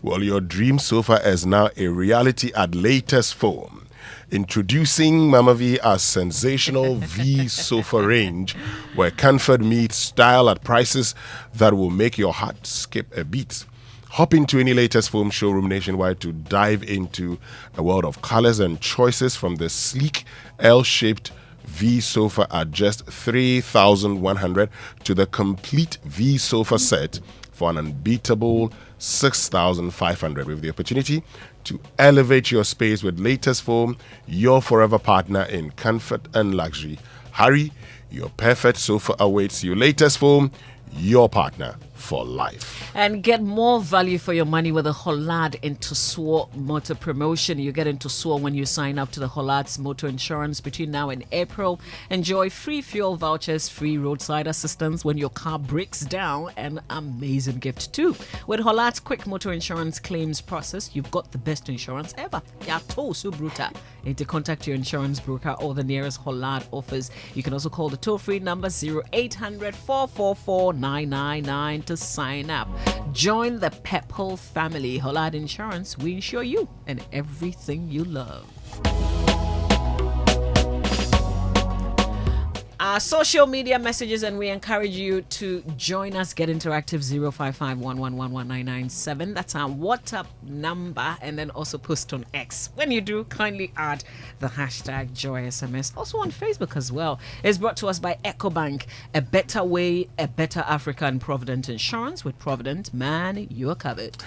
Well, your dream sofa is now a reality at Latest Film. Introducing Mama V as sensational V sofa range, where comfort meets style at prices that will make your heart skip a beat. Hop into any Latest Foam showroom nationwide to dive into a world of colors and choices, from the sleek L-shaped V sofa at just 3,100 to the complete V sofa set for an unbeatable 6,500, with the opportunity to elevate your space with latest foam, your forever partner in comfort and luxury. Hurry, your perfect sofa awaits you. Latest foam, your partner for life. And get more value for your money with the Hollad into SWOR motor promotion. You get into SWOR when you sign up to the Hollad's motor insurance between now and April. Enjoy free fuel vouchers, free roadside assistance when your car breaks down, and amazing gift too. With Hollad's quick motor insurance claims process, you've got the best insurance ever. Yeah, so brutal. And to contact your insurance broker or the nearest Hollad office. You can also call the toll-free number 0800 444 999 to sign up. Join the Pepple family. Hollad Insurance, we insure you and everything you love. Our social media messages, and we encourage you to join us. Get interactive. 055-111-1997. That's our WhatsApp number, and then also post on X. When you do, kindly add the hashtag JoySMS. Also on Facebook as well. It's brought to us by EcoBank. A better way, a better Africa, and Provident Insurance. With Provident, man, you're covered.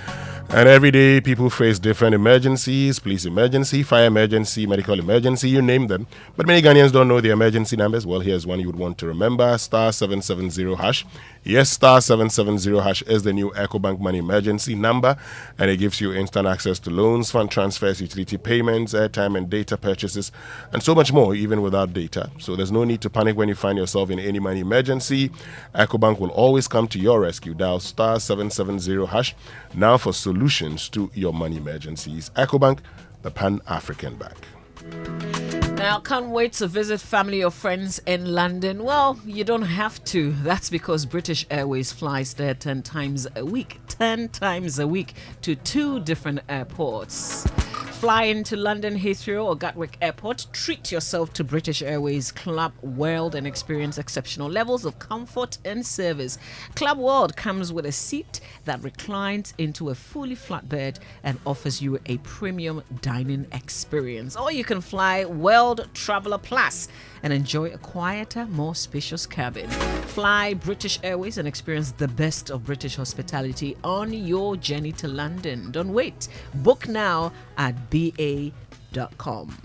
And every day people face different emergencies: police emergency, fire emergency, medical emergency, you name them. But many Ghanaians don't know the emergency numbers. Well, here's one you would want to remember: star 770 hash. Yes, star 770 hash is the new EcoBank Money Emergency number, and it gives you instant access to loans, fund transfers, utility payments, airtime and data purchases, and so much more, even without data. So there's no need to panic when you find yourself in any money emergency. EcoBank will always come to your rescue. Dial star 770 hash now for solutions to your money emergencies. EcoBank, the Pan-African Bank. Now, can't wait to visit family or friends in London? Well, you don't have to. That's because British Airways flies there 10 times a week. 10 times a week to 2 different airports. Fly into London Heathrow or Gatwick Airport. Treat yourself to British Airways Club World and experience exceptional levels of comfort and service. Club World comes with a seat that reclines into a fully flat bed and offers you a premium dining experience. Or you can fly World Traveller Plus and enjoy a quieter, more spacious cabin. Fly British Airways and experience the best of British hospitality on your journey to London. Don't wait. Book now at ba.com.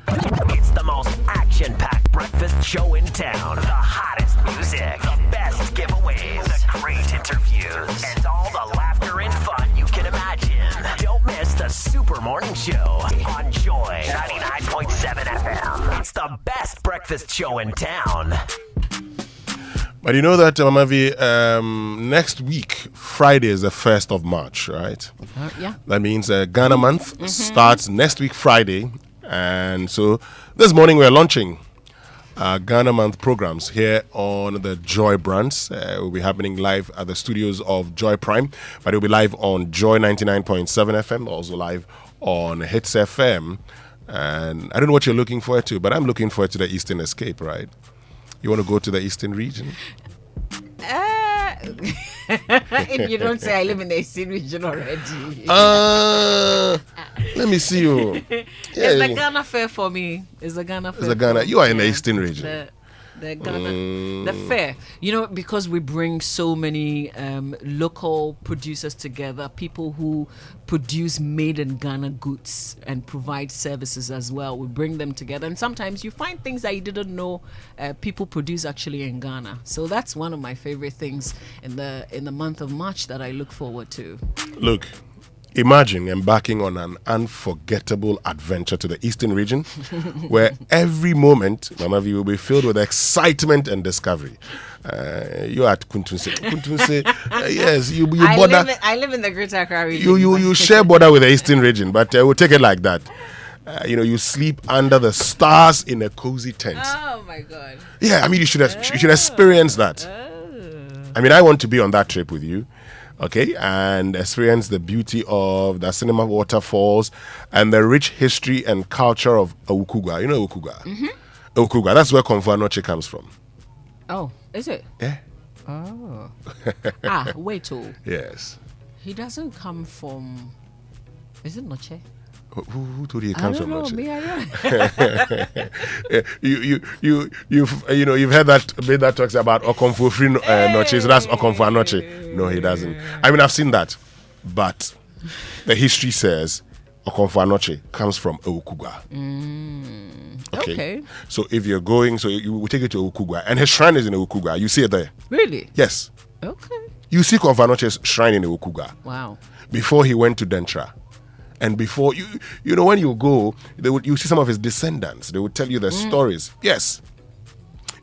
It's the most action-packed breakfast show in town. The hottest music, the best giveaways, the great interviews, and all the laughter and fun you can imagine. Don't miss the Super Morning Show on Joy 99.7 FM. It's the best breakfast show in town. But you know that, Mamavi, next week, Friday is the 1st of March, right? Yeah. That means Ghana month starts next week, Friday. And so this morning we're launching Ghana month programs here on the Joy brands. Will be happening live at the studios of Joy Prime, but it will be live on Joy 99.7 FM, also live on Hits FM. And I don't know what you're looking forward to, but I'm looking forward to the Eastern Escape, right? You want to go to the Eastern region? If you don't say I live in the Eastern region already. Let me see you. It's the Ghana Fair for me. It's the Ghana Fair. It's the Ghana. You are in the Eastern region. The Ghana, the fair, because we bring so many local producers together, people who produce made in Ghana goods and provide services as well. We bring them together, and sometimes you find things that you didn't know people produce actually in Ghana. So that's one of my favorite things in the month of March that I look forward to. Look. Imagine embarking on an unforgettable adventure to the Eastern region where every moment, Mamavi, will be filled with excitement and discovery. You are at Kuntunse. Yes, you border. I live in the Greater Accra region. You share border with the Eastern region, but we'll take it like that. You sleep under the stars in a cozy tent. Oh my God. Yeah, I mean, you should experience that. I mean, I want to be on that trip with you. Okay, and experience the beauty of the cinema waterfalls and the rich history and culture of Awukuga. You know Awukuga? Mm-hmm. Awukuga, that's where Konfu Anoche comes from. Oh, is it? Yeah. Oh. Wait. Yes. He doesn't come from... Is it Noche? Who told you he I comes don't from know. Noche? Me, I You've heard that bit that talks about Okonfo free Noche. So that's Okonfo Noche. No, he doesn't. I mean, I've seen that, but the history says Okonfo Noche comes from Ewukugwa. Okay. So if you're going, so you will take you to Ewukugwa, and his shrine is in Ewukugwa. You see it there. Really? Yes. Okay. You see Okonfo Noche's shrine in Ewukugwa. Wow. Before he went to Dentra. And before you know, when you go, you see some of his descendants. They would tell you the stories. Yes,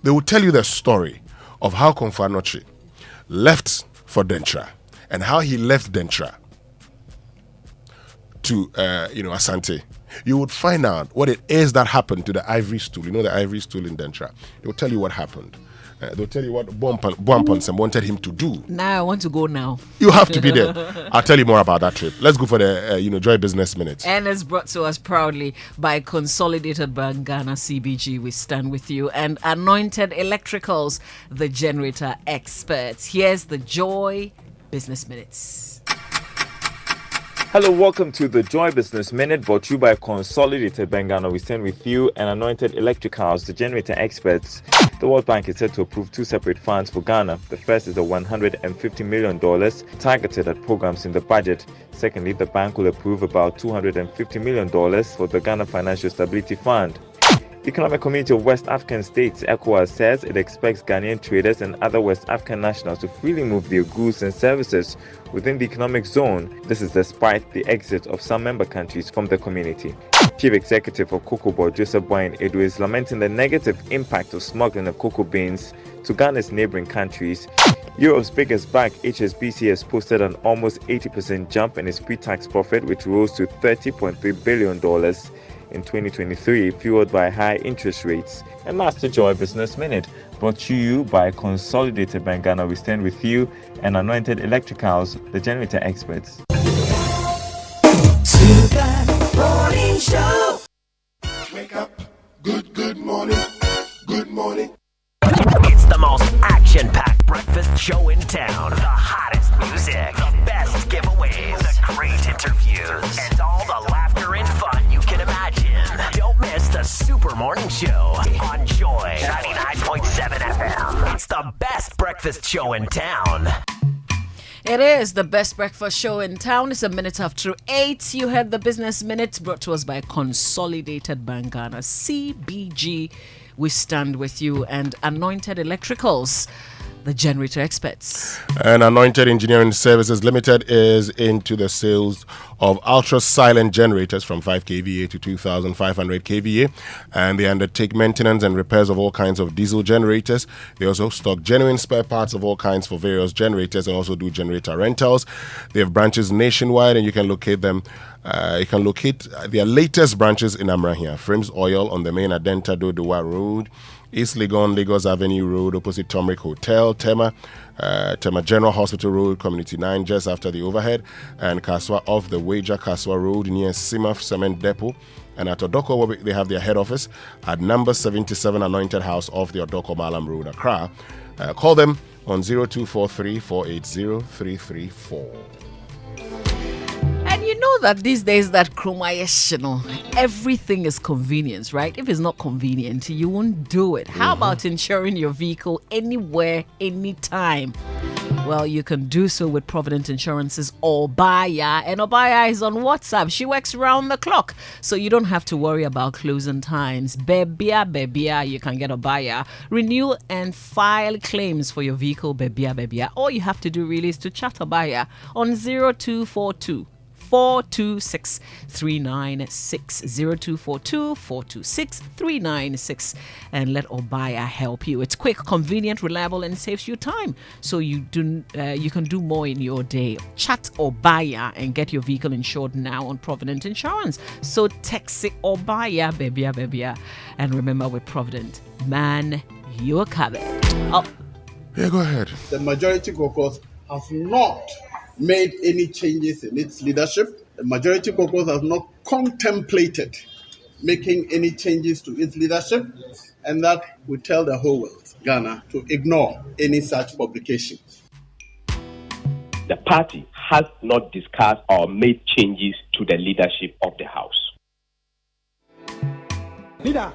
they would tell you the story of how Okonfo Noche left for Dentra and how he left Dentra to Asante. You would find out what it is that happened to the ivory stool. You know the ivory stool in Dentra. They will tell you what happened. They'll tell you what Boamponsem wanted him to do. Now I want to go now. You have to be there. I'll tell you more about that trip. Let's go for the Joy Business Minute. And it's brought to us proudly by Consolidated Bank Ghana CBG. We stand with you. And Anointed Electricals, the generator experts. Here's the Joy Business Minutes. Hello, welcome to the Joy Business Minute, brought to you by Consolidated Bank Ghana. We stand with you and Anointed Electricals, the generator experts. The World Bank is set to approve two separate funds for Ghana. The first is the $150 million targeted at programs in the budget. Secondly, the bank will approve about $250 million for the Ghana Financial Stability Fund. The Economic Community of West African States, ECOWAS, says it expects Ghanaian traders and other West African nationals to freely move their goods and services within the economic zone. This is despite the exit of some member countries from the community. Chief Executive of Cocoa Board, Joseph Boyne Edu, is lamenting the negative impact of smuggling of cocoa beans to Ghana's neighboring countries. Europe's biggest bank, HSBC, has posted an almost 80% jump in its pre-tax profit, which rose to $30.3 billion in 2023, fueled by high interest rates. And that's the Joy Business Minute, brought to you by Consolidated Bank Ghana. We stand with you and Anointed Electricals, the generator experts. Super Morning Show. Wake up. Good morning. Good morning. It's the most action-packed breakfast show in town. The hottest music, the best giveaways, the great interviews, and all the laughter and fun you can imagine. Don't miss the Super Morning Show on Joy 99.7 FM. It's the best breakfast show in town. It is the best breakfast show in town. It's a minute after 8. You heard the Business Minute, brought to us by Consolidated Bank Ghana CBG. We stand with you and Anointed Electricals, the generator experts. And Anointed Engineering Services Limited is into the sales of ultra-silent generators from 5 kVA to 2,500 kVA. And they undertake maintenance and repairs of all kinds of diesel generators. They also stock genuine spare parts of all kinds for various generators and also do generator rentals. They have branches nationwide, and you can locate them. You can locate their latest branches in Amrahia. Frames Oil on the main Adenta Dodowa Road, East Legon, Lagos Avenue Road, opposite Tomrick Hotel, Tema General Hospital Road, Community 9, just after the overhead, and Kaswa off the Wager Kaswa Road near Simaf Cement Depot. And at Odoko, where they have their head office at number 77 Anointed House off the Odoko Malam Road, Accra. Call them on 0243 480 334. And you know that these days that everything is convenience, right? If it's not convenient, you won't do it. How about insuring your vehicle anywhere, anytime? Well, you can do so with Provident Insurance's Obaya. And Obaya is on WhatsApp. She works round the clock, so you don't have to worry about closing times. Bebia, you can get Obaya. Renew and file claims for your vehicle, Bebia. All you have to do really is to chat Obaya on 0242 426 396 0242 426 396 and let Obaya help you. It's quick, convenient, reliable, and saves you time, so you can do more in your day. Chat Obaya and get your vehicle insured now on Provident Insurance. So text it Obaya, Bebia, and remember, with Provident, man, you're covered. Yeah, go ahead. The Majority Caucus have not made any changes in its leadership. The Majority Caucus has not contemplated making any changes to its leadership, and that we tell the whole world, Ghana, to ignore any such publication. the party has not discussed or made changes to the leadership of the House. Leader,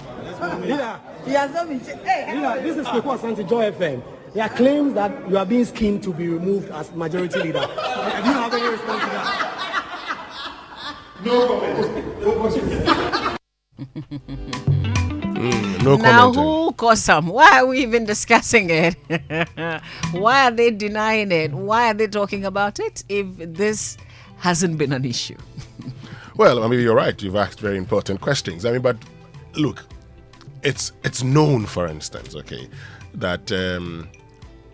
he has not been. Leader, this is Kweku Asante, Joy FM. There are claims that you are being schemed to be removed as majority leader. Do you have any response to that? No comment. No now, comment. who caused some? Why are we even discussing it? Why are they denying it? Why are they talking about it if this hasn't been an issue? Well, I mean, you're right. You've asked very important questions. I mean, but look, it's known, for instance, okay, that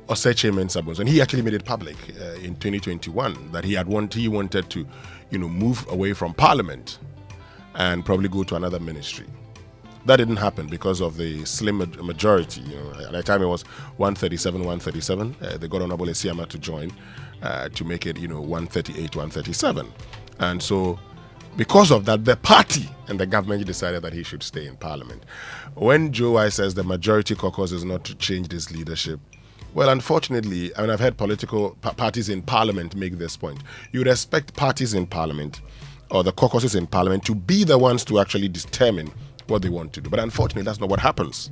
Oseche Mensah, and he actually made it public in 2021 that he wanted to, move away from Parliament and probably go to another ministry. That didn't happen because of the slim majority. At that time it was 137. They got Honorable Esiama to join to make it, 138, 137. And so because of that, the party and the government decided that he should stay in Parliament. When Joe I says the Majority Caucus is not to change this leadership, well, unfortunately, I mean, I've heard political parties in Parliament make this point. You would expect parties in Parliament or the caucuses in Parliament to be the ones to actually determine what they want to do. But unfortunately, that's not what happens.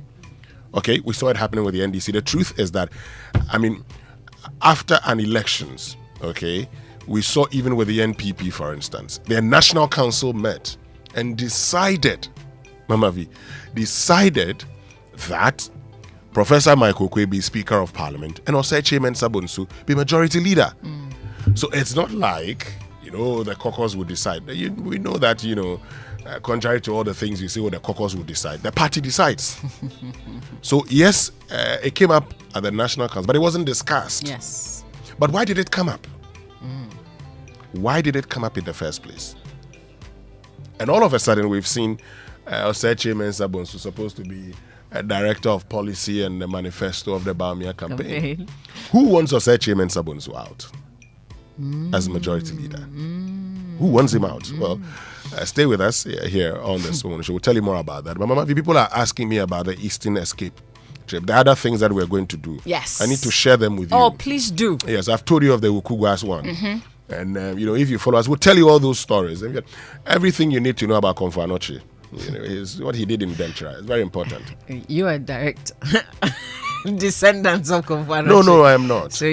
Okay, we saw it happening with the NDC. The truth is that, I mean, after an elections, okay, we saw even with the NPP, for instance, their National Council met and decided, Mama V, decided that Professor Michael Kwe be Speaker of Parliament and Oseche Mensah be Majority Leader. So it's not like, the caucus would decide. We know that, contrary to all the things you say, what the caucus would decide, the party decides. So yes, it came up at the National Council, but it wasn't discussed. Yes. But why did it come up? Why did it come up in the first place? And all of a sudden, we've seen Oseche Mensah supposed to be a director of policy and the manifesto of the Bawumia campaign. Who wants Oseche Mensah out as majority leader? Who wants him out? Well, stay with us here on this morning show. We'll tell you more about that. But Mama, people are asking me about the Eastern Escape trip. The other things that we're going to do. Yes. I need to share them with you. Oh, please do. Yes, I've told you of the Ukugwas one. And, if you follow us, we'll tell you all those stories. Everything you need to know about Komfo Anokye. Is what he did in Dentra. It's very important. You are direct descendants of Komfo Anokye. No, I am not. So,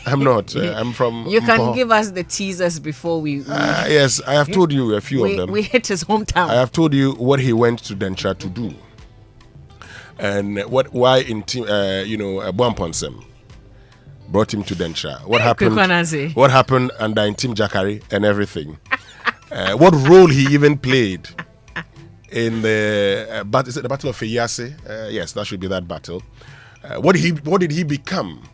I'm not. I'm from... You can give us the teasers before we... Yes, I have told you a few of them. We hit his hometown. I have told you what he went to Dentra to do. And why in Buamponsem brought him to Dentra. What happened under Intim Jakari and everything. What role he even played in the is it the Battle of Feyase? Yes, that should be that battle. What did he become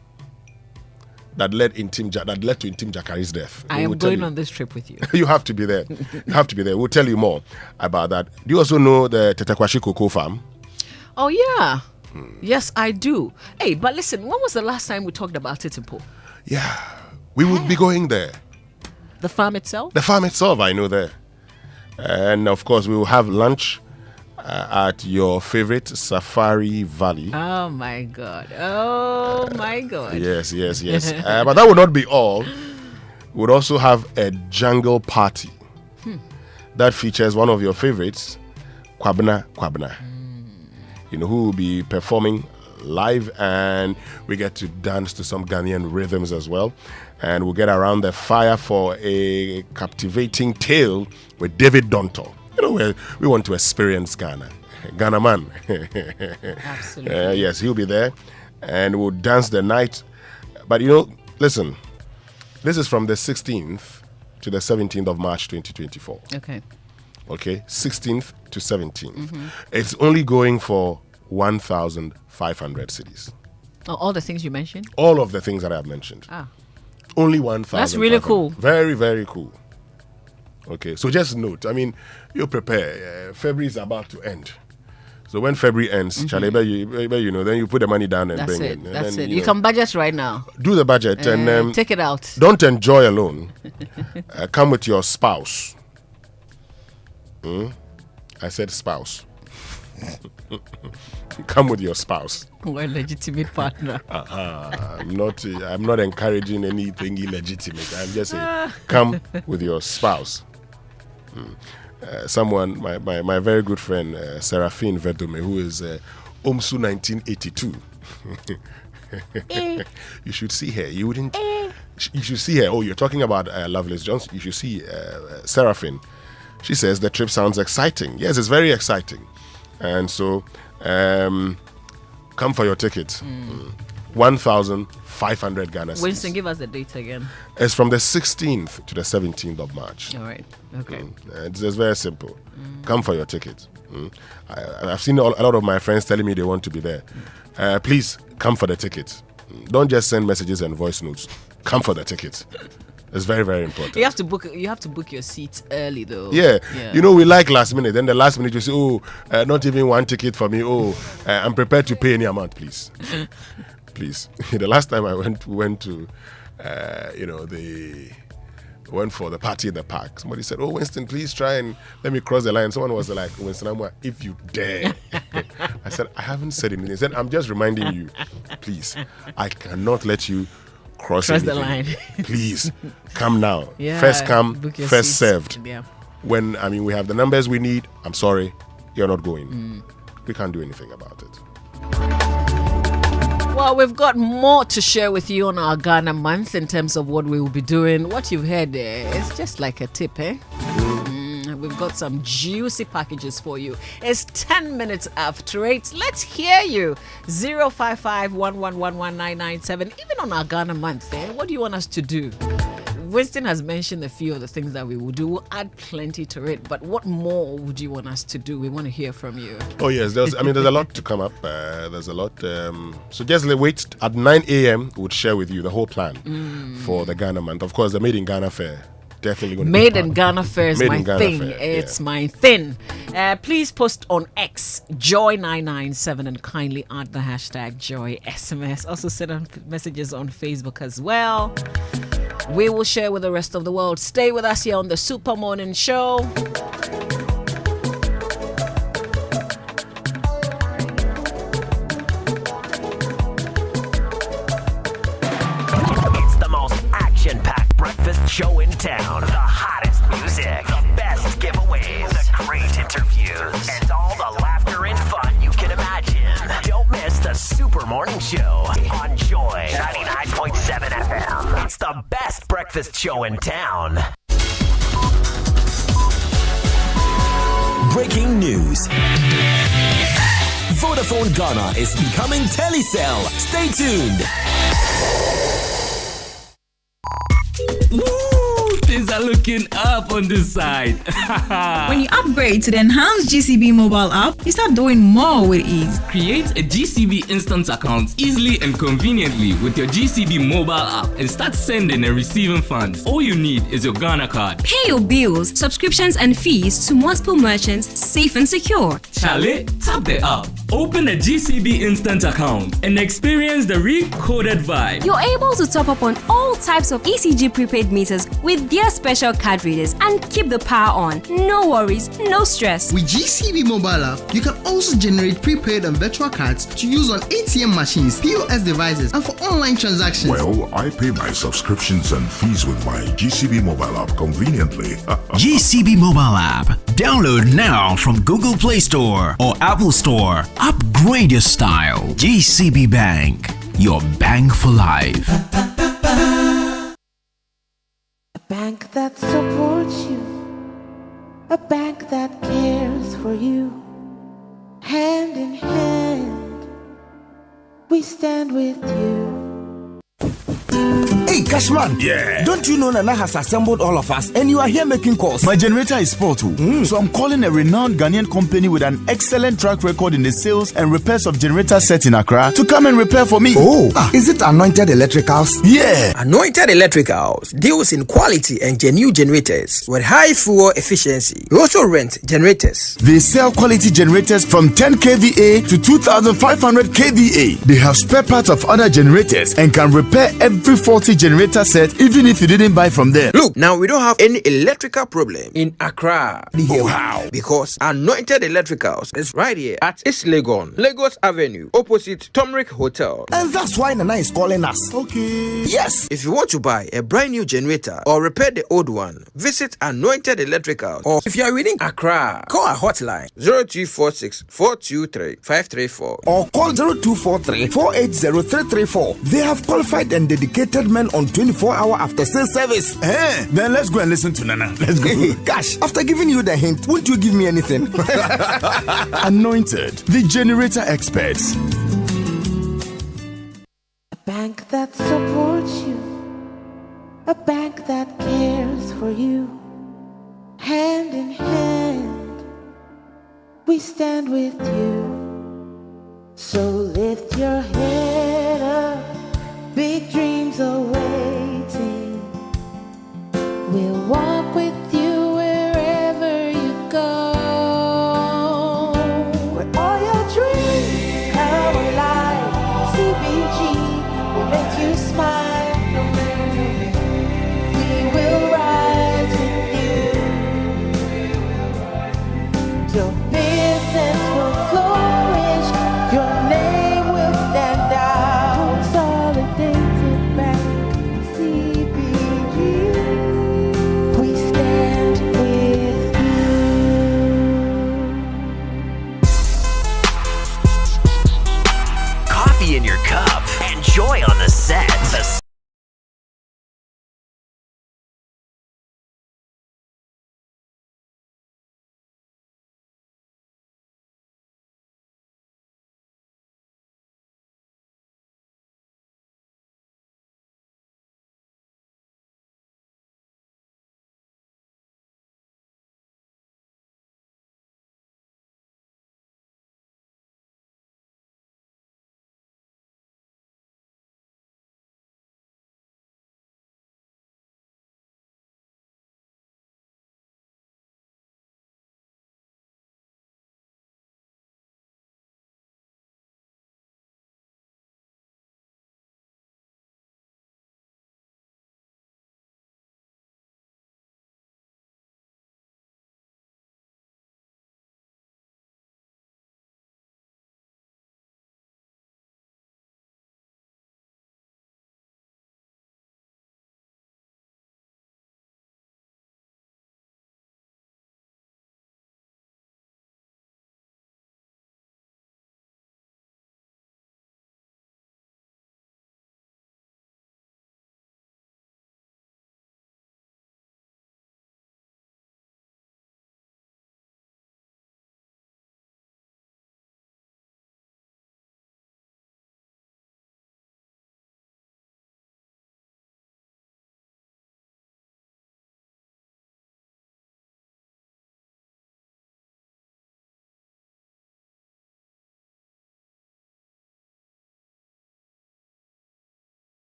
that led to Intim Jakari's death? I am going on this trip with you. You have to be there. You have to be there. We'll tell you more about that. Do you also know the Tetekwashi Cocoa Farm? Oh yeah. Yes, I do. Hey, but listen, when was the last time we talked about it in Po? Yeah, we would be going there. The farm itself? The farm itself, I know there. And of course, we will have lunch at your favorite Safari Valley. Oh my God. Oh my God. Yes. But that would not be all. We would also have a jungle party that features one of your favorites, Kwabena. Who will be performing live, and we get to dance to some Ghanaian rhythms as well. And we'll get around the fire for a captivating tale with David Donto. We want to experience Ghana. Ghana man. Absolutely. Yes, he'll be there. And we'll dance the night. But listen, this is from the 16th to the 17th of March 2024. Okay, 16th to 17th. It's only going for 1,500 cities. Oh, all the things you mentioned? All of the things that I have mentioned. Only 1,000. That's really cool. Very, very cool. Okay, so just note, you prepare. February is about to end. So when February ends, then you put the money down and bring it. That's it. You can budget right now. Do the budget and take it out. Don't enjoy alone. Come with your spouse. I said spouse. Come with your spouse. Or legitimate partner. I'm not encouraging anything illegitimate. I'm just saying, come with your spouse. Someone, my very good friend, Seraphine Vedome, who is OMSU 1982. You should see her. You wouldn't. You should see her. Oh, you're talking about Lovelace Johnson. You should see Seraphine. She says the trip sounds exciting. Yes, it's very exciting. And so, come for your ticket. 1,500 Ghana cedis. Winston, give us the date again. It's from the 16th to the 17th of March. All right. Okay. It's very simple. Come for your ticket. I've seen a lot of my friends telling me they want to be there. Please come for the ticket. Don't just send messages and voice notes. Come for the ticket. It's very, very important. You have to book your seats early, though. Yeah. You know, we like last minute. Then the last minute you say, "Oh, not even one ticket for me. Oh, I'm prepared to pay any amount, please." Please. The last time I went to, went for the party in the park. Somebody said, "Oh, Winston, please try and let me cross the line." Someone was like, "Winston, if you dare." I said, "I haven't said anything." He said, "I'm just reminding you, please. I cannot let you cross the line. Please, come now. Yeah, first come, first seats. served." Yeah. When we have the numbers we need, I'm sorry, you're not going. We can't do anything about it. Well, we've got more to share with you on our Ghana month in terms of what we will be doing. What you've heard there is just like a tip, eh? We've got some juicy packages for you. It's 10 minutes after 8. Let's hear you. 055-111-1997. Even on our Ghana month, what do you want us to do? Winston has mentioned a few of the things that we will do. We'll add plenty to it. But what more would you want us to do? We want to hear from you. Oh, yes. There's a lot to come up. There's a lot. So just wait. At 9 a.m., we'll share with you the whole plan for the Ghana month. Of course, the Made in Ghana Fair. Definitely going to be Made in Ghana Fair is my thing. It's my thing. Please post on X Joy997 and kindly add the hashtag Joy SMS. Also send on messages on Facebook as well. We will share with the rest of the world. Stay with us here on the Super Morning Show. It's the most action-packed breakfast show in town. The hottest music, the best giveaways, the great interviews, and all the laughter and fun you can imagine. Don't miss the Super Morning Show on Joy 99.7 FM. It's the best breakfast show in town. Breaking news. Vodafone Ghana is becoming Telecel. Stay tuned. Things are looking up on this side. When you upgrade to the enhanced GCB mobile app, you start doing more with ease. Create a GCB instant account easily and conveniently with your GCB mobile app and start sending and receiving funds. All you need is your Ghana card. Pay your bills, subscriptions, and fees to multiple merchants safe and secure. Charlie, tap the app. Open a GCB instant account and experience the recoded vibe. You're able to top up on all types of ECG prepaid meters with their special card readers and keep the power on. No worries, no stress. With GCB mobile app, you can also generate prepaid and virtual cards to use on ATM machines, POS devices, and for online transactions. Well, I pay my subscriptions and fees with my GCB mobile app conveniently. GCB mobile app. Download now from Google Play Store or Apple Store. Upgrade your style. GCB Bank. Your bank for life. A bank that supports you. A bank that cares for you. Hand in hand, we stand with you. Hey, Cashman. Yeah. Don't you know Nana has assembled all of us and you are here making calls? My generator is Porto. So I'm calling a renowned Ghanaian company with an excellent track record in the sales and repairs of generator sets in Accra to come and repair for me. Oh, is it Anointed Electricals? Yeah. Anointed Electricals deals in quality and genuine generators with high fuel efficiency. We also rent generators. They sell quality generators from 10 kVA to 2,500 kVA. They have spare parts of other generators and can repair every faulty generator set even if you didn't buy from them. Look, now we don't have any electrical problem in Accra. Oh, how? Because Anointed Electricals is right here at East Legon, Lagos Avenue, opposite Tomric Hotel. And that's why Nana is calling us. Okay. Yes. If you want to buy a brand new generator or repair the old one, visit Anointed Electricals. Or if you are within Accra, call our hotline 0246 423 534 or call 0243 480 334. They have qualified and dedicated men on 24-hour after sales service. Then let's go and listen to Nana. Let's go. Gosh, after giving you the hint, won't you give me anything? Anointed, the generator experts. A bank that supports you, a bank that cares for you. Hand in hand, we stand with you. So lift your head up, big dreams are waiting. We'll walk with you wherever you go. Where all your dreams come alive, CBG will make you smile. We will rise with you. Your business will flourish, your name will stand out. Consolidated Bank, CBG. We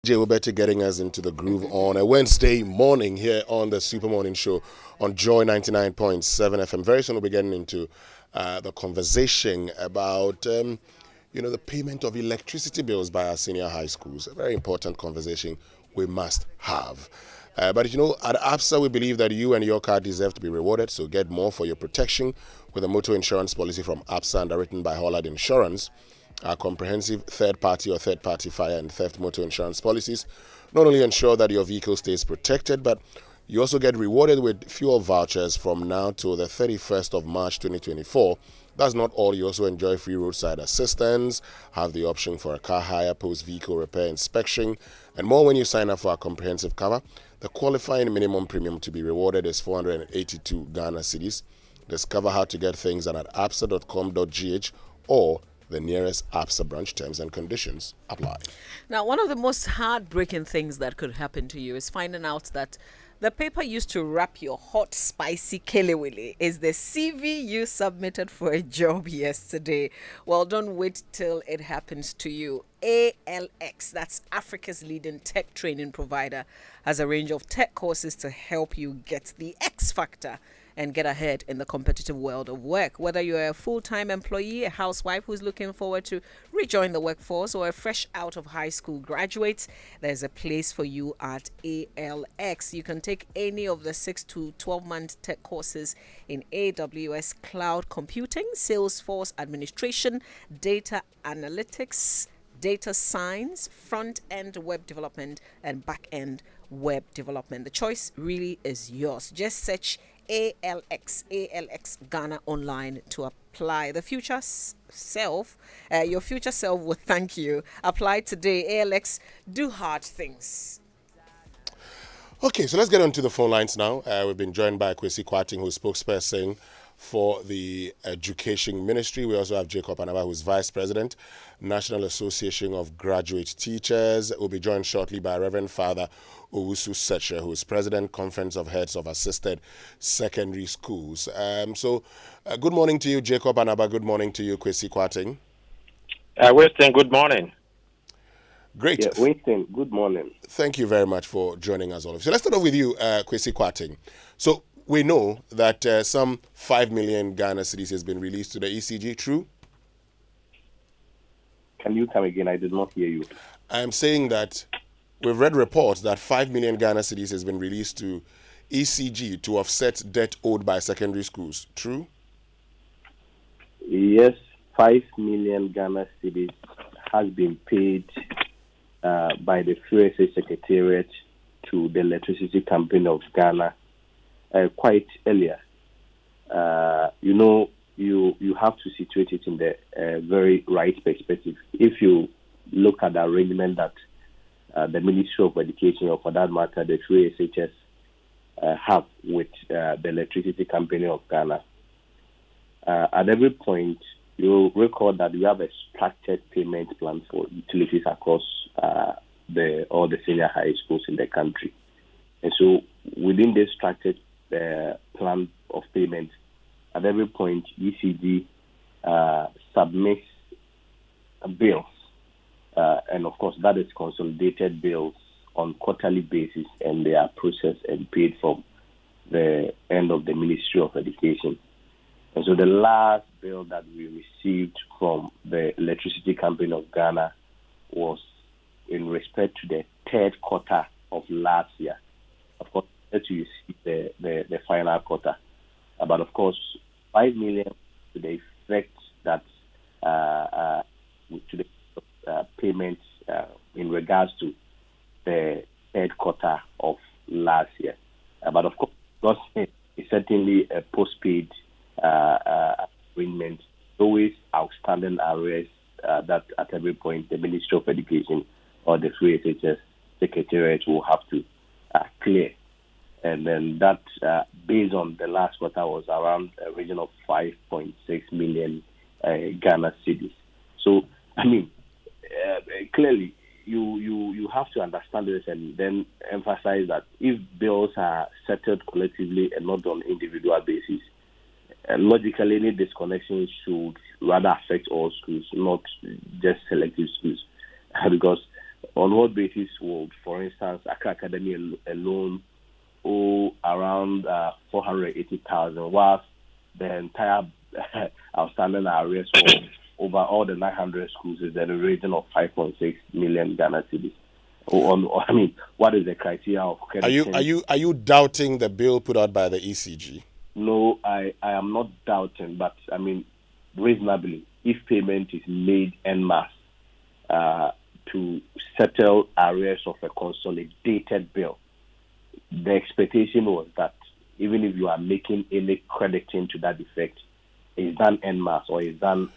Jay Roberti getting us into the groove on a Wednesday morning here on the Super Morning Show on Joy 99.7 FM. Very soon we'll be getting into the conversation about the payment of electricity bills by our senior high schools. A very important conversation we must have. But at ABSA, we believe that you and your car deserve to be rewarded, so get more for your protection with a motor insurance policy from ABSA underwritten by Hollard Insurance. Our comprehensive third-party or third-party fire and theft motor insurance policies not only ensure that your vehicle stays protected, but you also get rewarded with fuel vouchers from now till the 31st of March 2024. That's not all. You also enjoy free roadside assistance, have the option for a car hire, post-vehicle repair inspection, and more when you sign up for our comprehensive cover. The qualifying minimum premium to be rewarded is 482 Ghana cedis. Discover how to get things at absa.com.gh or the nearest ABSA branch. Terms and conditions apply. Now, one of the most heartbreaking things that could happen to you is finding out that the paper used to wrap your hot, spicy kelewele is the CV you submitted for a job yesterday. Well, don't wait till it happens to you. ALX, that's Africa's leading tech training provider, has a range of tech courses to help you get the X factor and get ahead in the competitive world of work. Whether you're a full-time employee, a housewife who's looking forward to rejoin the workforce, or a fresh out of high school graduate, there's a place for you at ALX. You can take any of the 6 to 12-month tech courses in AWS cloud computing, Salesforce administration, data analytics, data science, front-end web development, and back-end web development. The choice really is yours. Just search ALX Ghana online to apply. The future self, your future self will thank you. Apply today. ALX, do hard things. Okay, so let's get on to the phone lines now. We've been joined by Kwesi Kwarteng, who's spokesperson for the Education Ministry. We also have Jacob Anaba, who's Vice President, National Association of Graduate Teachers. We'll be joined shortly by Reverend Father Owusu Seche, who is President, Conference of Heads of Assisted Secondary Schools. Good morning to you, Jacob Anaba. Good morning to you, Kwesi Kwarteng. Winston, good morning. Great. Yeah, Winston, good morning. Thank you very much for joining us all. So let's start off with you, Kwesi Kwarteng. So we know that some 5 million Ghana cedis has been released to the ECG, true? Can you come again? I did not hear you. I'm saying that we've read reports that 5 million Ghana cedis has been released to ECG to offset debt owed by secondary schools, true? Yes, 5 million Ghana cedis has been paid by the FUSA Secretariat to the Electricity Company of Ghana quite earlier. You have to situate it in the very right perspective. If you look at the arrangement that the Ministry of Education, or for that matter, the three SHS have with the Electricity Company of Ghana, at every point, you record that we have a structured payment plan for utilities across all the senior high schools in the country. And so within this structured plan of payment, at every point, ECG submits bills. And of course, that is consolidated bills on quarterly basis, and they are processed and paid from the end of the Ministry of Education. And so the last bill that we received from the Electricity Company of Ghana was in respect to the third quarter of last year. Of course, you see the final quarter. But of course, 5 million to the effect that to the payments in regards to the third quarter of last year. But of course, because it's certainly a postpaid arrangement, always outstanding arrears that at every point the Ministry of Education or the free SHS Secretariat will have to clear. And then that, based on the last quarter, was around a region of 5.6 million Ghana cedis. So, I mean, clearly, you have to understand this and then emphasize that if bills are settled collectively and not on individual basis, logically, any disconnection should rather affect all schools, not just selective schools, because On what basis would, for instance, Accra Academy alone owe around 480,000, whilst the entire outstanding arrears for over all the 900 schools is in the region of 5.6 million Ghana cedis? I mean, what is the criteria of crediting? Are you doubting the bill put out by the ECG? No, I am not doubting, but I mean, reasonably, if payment is made en masse to settle arrears of a consolidated bill, the expectation was that even if you are making any crediting to that effect, it's done en masse or it's done.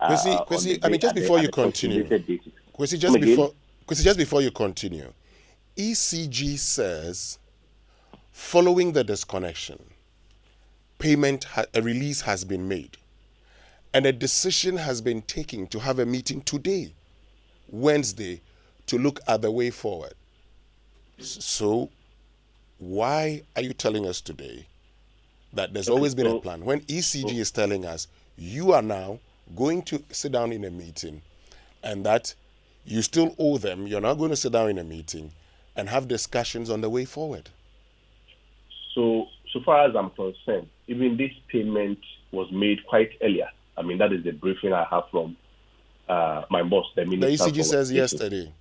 Kwesi, I mean, just before you continue, Kwesi, just before you continue, ECG says, following the disconnection, a release has been made, and a decision has been taken to have a meeting today, Wednesday, to look at the way forward. So, why are you telling us today that there's always been a plan when ECG is telling us you are now going to sit down in a meeting and that you still owe them, you're not going to sit down in a meeting and have discussions on the way forward? So far as I'm concerned, even this payment was made quite earlier. I mean, that is the briefing I have from my boss, the minister. The ECG says yesterday.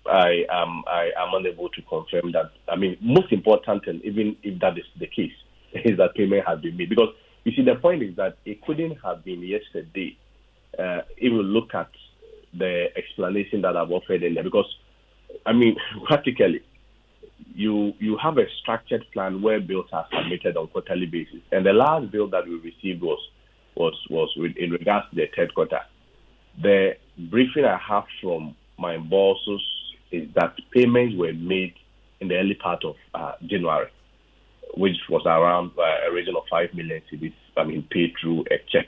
I am unable to confirm that. I mean, most important, and even if that is the case, is that payment has been made. Because, you see, the point is that it couldn't have been yesterday if you look at the explanation that I've offered earlier. Because, I mean, practically, you have a structured plan where bills are submitted on quarterly basis. And the last bill that we received was in regards to the third quarter. The briefing I have from my bosses is that payments were made in the early part of January, which was around a region of 5 million cedis, paid through a check.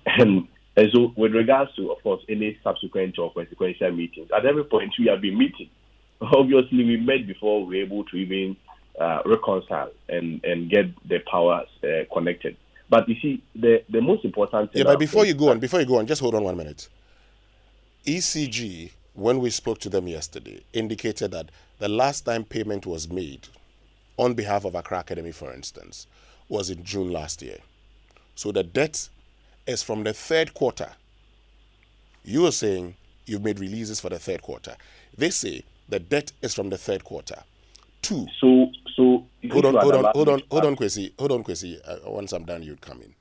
And so with regards to, of course, any subsequent or consequential meetings, at every point we have been meeting. Obviously, we met before we were able to even reconcile and get the powers connected. But you see, the most important thing... Yeah, but before you go on, just hold on 1 minute. ECG, when we spoke to them yesterday, indicated that the last time payment was made on behalf of Accra Academy, for instance, was in June last year. So the debt is from the third quarter. You are saying you've made releases for the third quarter. They say the debt is from the third quarter. Two. So hold on, Kwesi. Once I'm done, you'd come in.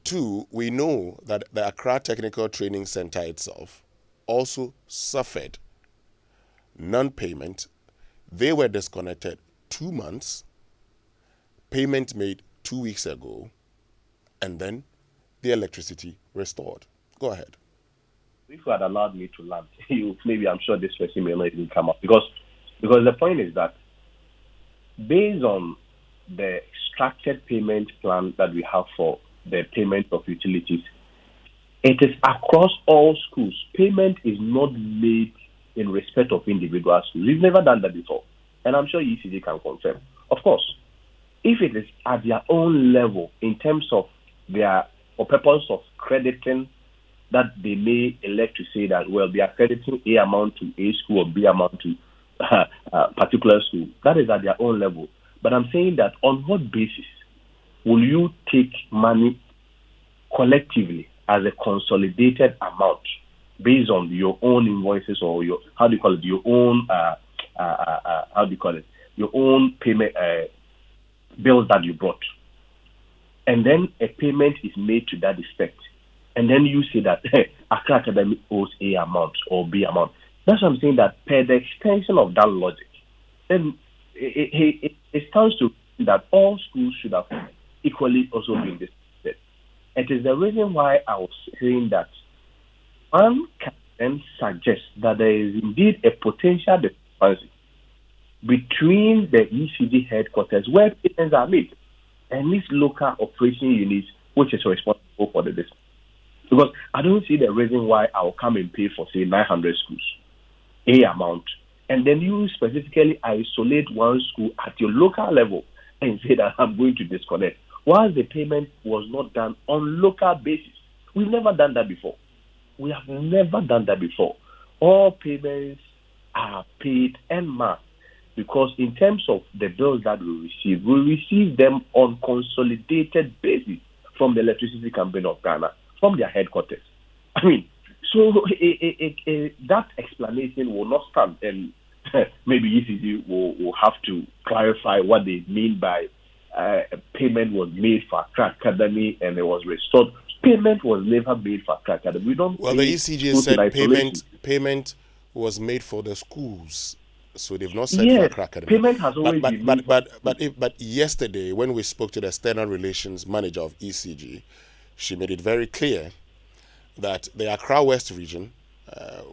Two, we know that the Accra Technical Training Center itself also suffered non-payment. They were disconnected 2 months, payment made 2 weeks ago, and then the electricity restored. Go ahead. If you had allowed me to land, maybe I'm sure this question may not even come up. Because the point is that based on the structured payment plan that we have for the payment of utilities, it is across all schools. Payment is not made in respect of individual schools. We've never done that before. And I'm sure ECG can confirm. Of course, if it is at their own level in terms of their purpose of crediting, that they may elect to say that, well, they are crediting A amount to A school or B amount to a particular school. That is at their own level. But I'm saying that on what basis will you take money collectively as a consolidated amount based on your own invoices or your your own payment bills that you brought, and then a payment is made to that effect, and then you say that Accra Academy owes A amount or B amount. That's what I'm saying, that per the extension of that logic, then it stands to that all schools should have equally also been distributed. It is the reason why I was saying that one can then suggest that there is indeed a potential discrepancy between the ECD headquarters where payments are made and these local operation units which is responsible for the district. Because I don't see the reason why I will come and pay for, say, 900 schools, A amount, and then you specifically isolate one school at your local level and say that I'm going to disconnect, while the payment was not done on local basis. We've never done that before. We have never done that before. all payments are paid en masse, because in terms of the bills that we receive them on consolidated basis from the Electricity Company of Ghana, from their headquarters. I mean, so that explanation will not stand, and maybe ECG will have to clarify what they mean by payment was made for Accra Academy and it was restored. Payment was never made for Accra Academy. We don't. Well, the ECG said payment was made for the schools, so they've not said for Accra Academy. Payment has always been made. But yesterday, when we spoke to the external relations manager of ECG, she made it very clear that the Accra West region,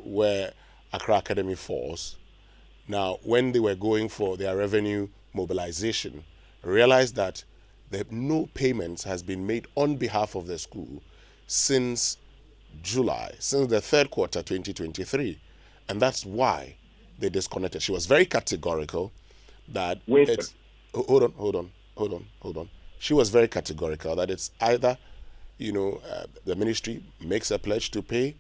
where Accra Academy falls, now when they were going for their revenue mobilization, realized that no payments has been made on behalf of the school since July, since the third quarter 2023, and that's why they disconnected. She was very categorical that it's hold on. She was very categorical that it's either the ministry makes a pledge to pay,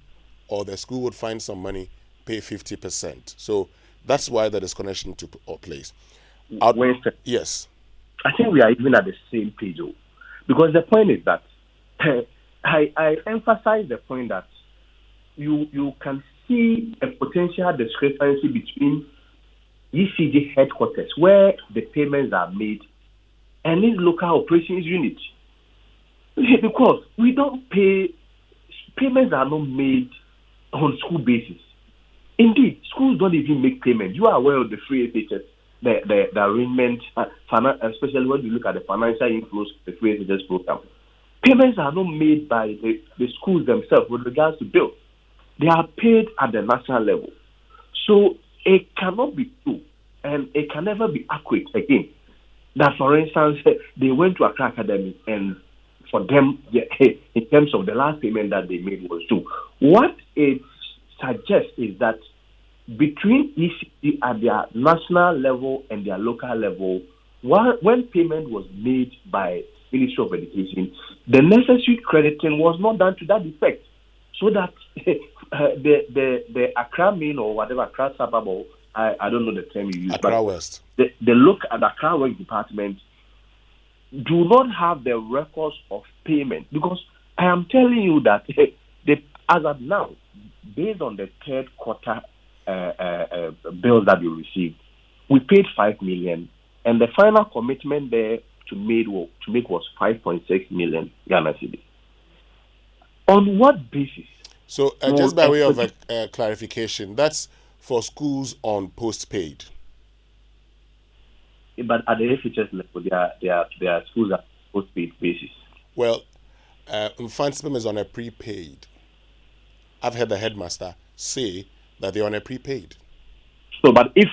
or the school would find some money, pay 50%. So that's why the disconnection took place. Yes. I think we are even at the same page, because the point is that I emphasize the point that you can see a potential discrepancy between ECG headquarters, where the payments are made, and its local operations unit. Because we don't pay, payments are not made on school basis. Indeed, schools don't even make payments. You are aware of the free SHS, the arrangement, especially when you look at the financial inflows, the free SHS program. Payments are not made by the schools themselves with regards to bills. They are paid at the national level. So it cannot be true, and it can never be accurate again, that, for instance, they went to Accra Academy and for them, in terms of the last payment that they made was due. What it suggests is that between ECG at their national level and their local level, when payment was made by Ministry of Education, the necessary crediting was not done to that effect, so that the Accra main or whatever Accra suburb, or I don't know the term you use, Accra West. The look at the Accra West department do not have the records of payment, because I am telling you that as of now, based on the third quarter bills that we received, we paid 5 million, and the final commitment there to make was 5.6 million Ghana cedis. On what basis? So just by way of clarification, that's for schools on postpaid. But at the FHS level, their schools are postpaid basis. Well, funds is on a prepaid. I've heard the headmaster say that they're on a prepaid. So, but if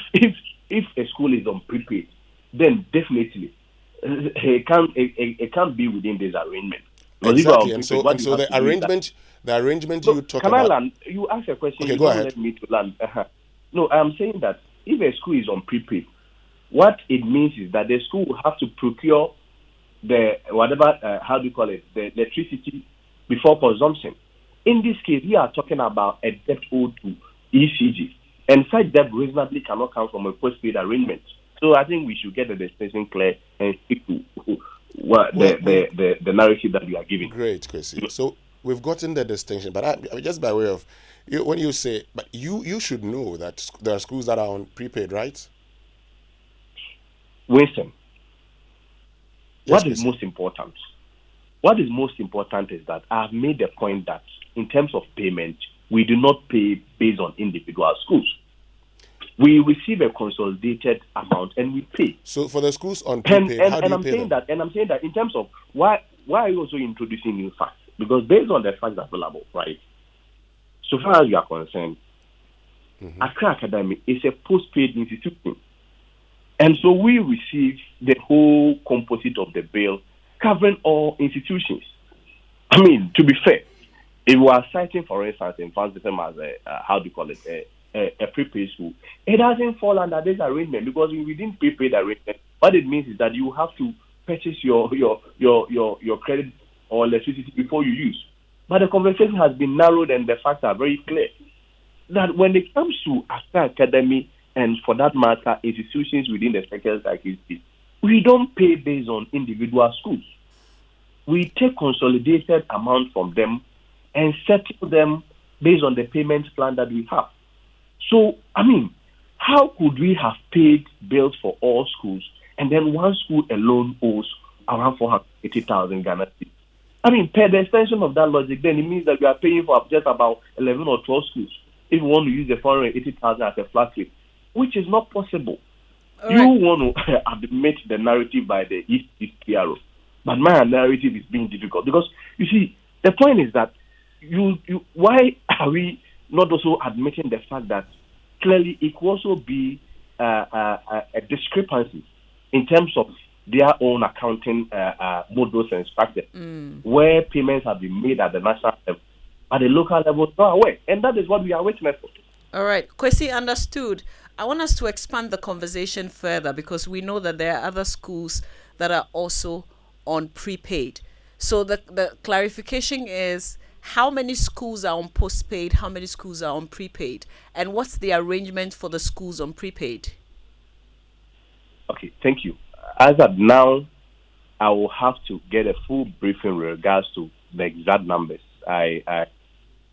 a school is on prepaid, then definitely it can't be within this arrangement. Exactly, and so the arrangement you talk about. Can I land? You ask a question. Okay, you go don't ahead. Let me to land. No, I am saying that if a school is on prepaid, what it means is that the school will have to procure the whatever how do you call it, the electricity before consumption. In this case, we are talking about a debt owed to ECG, and such debt reasonably cannot come from a postpaid arrangement. So I think we should get the distinction clear and stick to the narrative that we are giving. Great, Kwesi. So we've gotten the distinction, but just by way of when you say, but you should know that there are schools that are on prepaid, right? Winston, yes, what is most important? What is most important is that I have made the point that in terms of payment, we do not pay based on individual schools. We receive a consolidated amount and we pay. So for the schools on prepaid, how do you pay them? And I'm saying that in terms of why are you also introducing new facts? Because based on the facts available, right? So far as you are concerned, Accra Academy is a post-paid institution. And so we receive the whole composite of the bill covering all institutions. I mean, to be fair, if we are citing, for instance, in France, as a prepaid school, it doesn't fall under this arrangement, because within prepaid arrangement, what it means is that you have to purchase your credit or electricity before you use. But the conversation has been narrowed and the facts are very clear. that when it comes to Accra Academy and for that matter institutions within the sectors like this, we don't pay based on individual schools. We take consolidated amount from them and settle them based on the payment plan that we have. So, I mean, how could we have paid bills for all schools and then one school alone owes around 480,000 Ghana cedis? I mean, per the extension of that logic, then it means that we are paying for just about 11 or 12 schools if we want to use the 480,000 as a flat rate, which is not possible. You want to admit the narrative by the East PRO, but my narrative is being difficult because, you see, the point is that why are we not also admitting the fact that clearly it could also be a discrepancy in terms of their own accounting models and structures, where payments have been made at the national level, at the local level, no aware. And that is what we are witnessing. All right. Kwesi, understood. I want us to expand the conversation further because we know that there are other schools that are also on prepaid. So the clarification is how many schools are on postpaid, how many schools are on prepaid, and what's the arrangement for the schools on prepaid? Okay, thank you. As of now, I will have to get a full briefing with regards to the exact numbers. I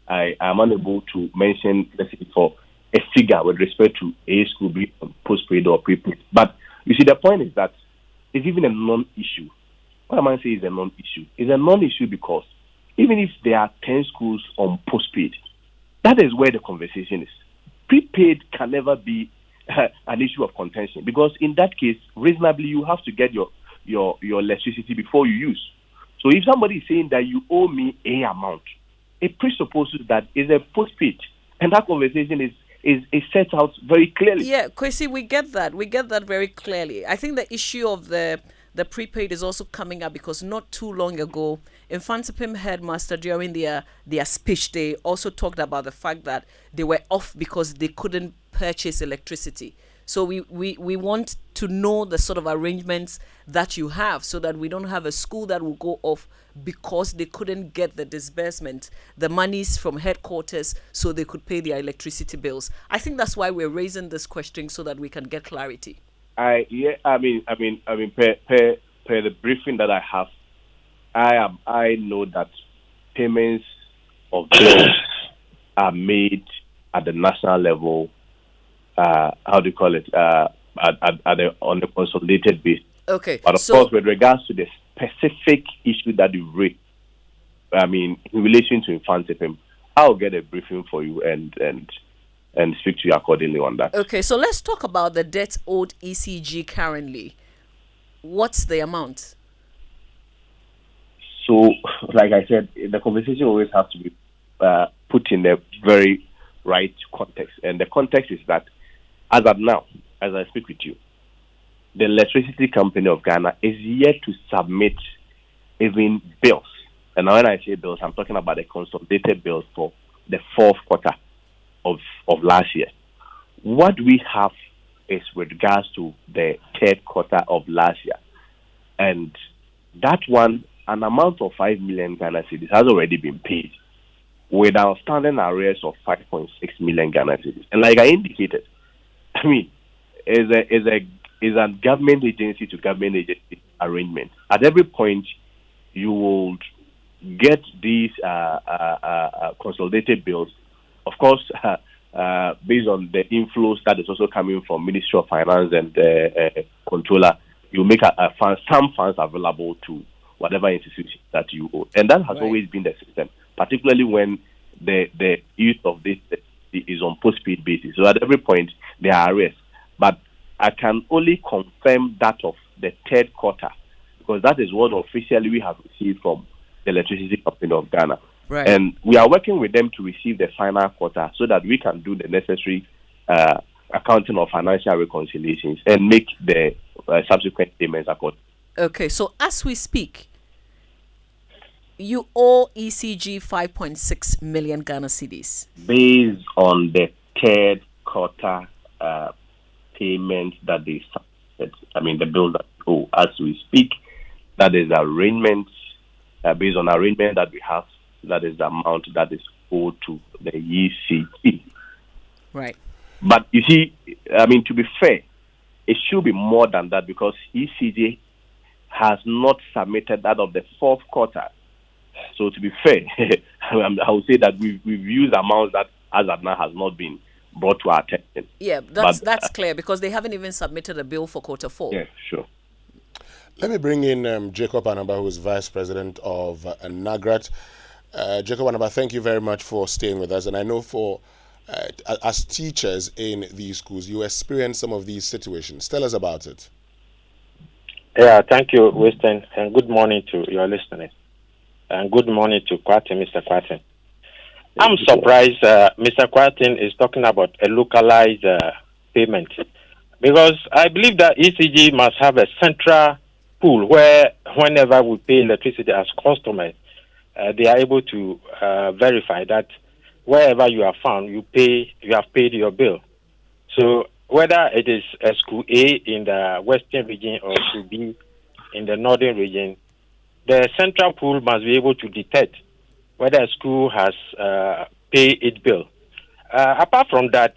am unable to mention, let's say, for a figure with respect to a school being postpaid or prepaid. But you see, the point is that it's even a non-issue. What am I saying is a non-issue? It's a non-issue because even if there are 10 schools on postpaid, that is where the conversation is. Prepaid can never be an issue of contention because in that case, reasonably, you have to get your electricity before you use. So if somebody is saying that you owe me a amount, it presupposes that it's a postpaid, and that conversation is set out very clearly. Yeah, Kwesi, we get that. We get that very clearly. I think the issue of the prepaid is also coming up because not too long ago, Infantipim headmaster during their speech, they also talked about the fact that they were off because they couldn't purchase electricity. So we want to know the sort of arrangements that you have so that we don't have a school that will go off because they couldn't get the disbursement, the monies from headquarters so they could pay their electricity bills. I think that's why we're raising this question so that we can get clarity. Per the briefing that I have, I know that payments of bills are made at the national level. How do you call it? On the consolidated basis. Okay. But of course, with regards to the specific issue that you raised, in relation to Infantipim, I'll get a briefing for you and speak to you accordingly on that. Okay, so let's talk about the debt owed ECG currently. What's the amount? So, like I said, the conversation always has to be put in a very right context. And the context is that, as of now, as I speak with you, the Electricity Company of Ghana is yet to submit even bills. And when I say bills, I'm talking about the consolidated bills for the fourth quarter of last year. What we have is with regards to the third quarter of last year. And that one, an amount of 5 million Ghana cedis has already been paid with outstanding arrears of 5.6 million Ghana cedis. And like I indicated, is a government agency to government agency arrangement. At every point, you will get these consolidated bills, of course, based on the inflows that is also coming from Ministry of Finance and Controller. You make some funds available to whatever institution that you owe, and that has always been the system, particularly when the use of this is on postpaid basis. So at every point there are arrears, but I can only confirm that of the third quarter because that is what officially we have received from the Electricity Company of Ghana. Right. And we are working with them to receive the final quarter so that we can do the necessary accounting of financial reconciliations and make the subsequent payments accordingly. Okay, so as we speak, you owe ECG 5.6 million Ghana cedis. Based on the third quarter payment that they submitted, the bill that we owe as we speak, that is arrangements, based on arrangement that we have, that is the amount that is owed to the ECG. Right. But you see, I mean, to be fair, it should be more than that because ECG has not submitted that of the fourth quarter. So to be fair, I would say that we've used amounts that as of now has not been brought to our attention. Yeah, that's clear because they haven't even submitted a bill for quarter 4. Yeah, sure. Let me bring in Jacob Anaba, who is Vice President of NAGRAT. Jacob Anaba, thank you very much for staying with us. And I know for as teachers in these schools, you experience some of these situations. Tell us about it. Yeah, thank you, Winston, and good morning to your listeners. And good morning to Mr. Kwatin. I'm surprised Mr. Kwatin is talking about a localized payment because I believe that ECG must have a central pool where whenever we pay electricity as customers, they are able to verify that wherever you are found, you have paid your bill. So whether it is a school A in the western region or school B in the northern region, the central pool must be able to detect whether a school has paid its bill. Apart from that,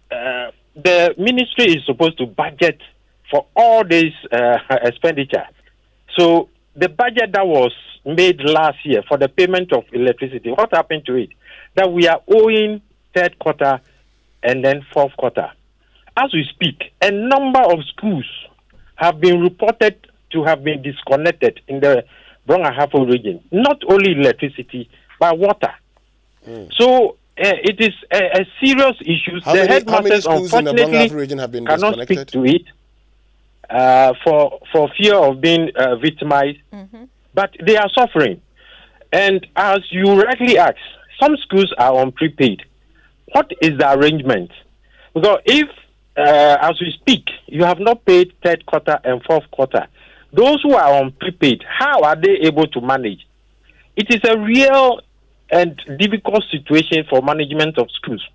the ministry is supposed to budget for all this expenditure. So the budget that was made last year for the payment of electricity, what happened to it? That we are owing third quarter and then fourth quarter. As we speak, a number of schools have been reported to have been disconnected in the Brong-Ahafo region. Not only electricity, but water. So it is a serious issue. How many schools in the Brong-Ahafo region have been cannot disconnected? Speak to it for fear of being victimized. But they are suffering. And as you rightly asked, some schools are on prepaid. What is the arrangement? Because if, as we speak, you have not paid third quarter and fourth quarter, those who are on prepaid, how are they able to manage? It is a real and difficult situation for management of schools.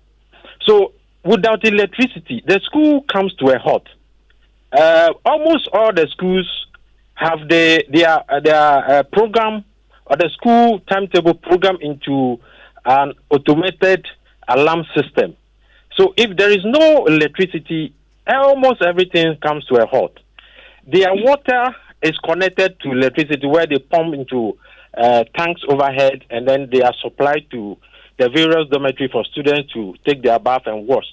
So without electricity, the school comes to a halt. Almost all the schools have their program or the school timetable program into an automated alarm system. So if there is no electricity, almost everything comes to a halt. Their water is connected to electricity where they pump into tanks overhead and then they are supplied to the various dormitory for students to take their bath and wash.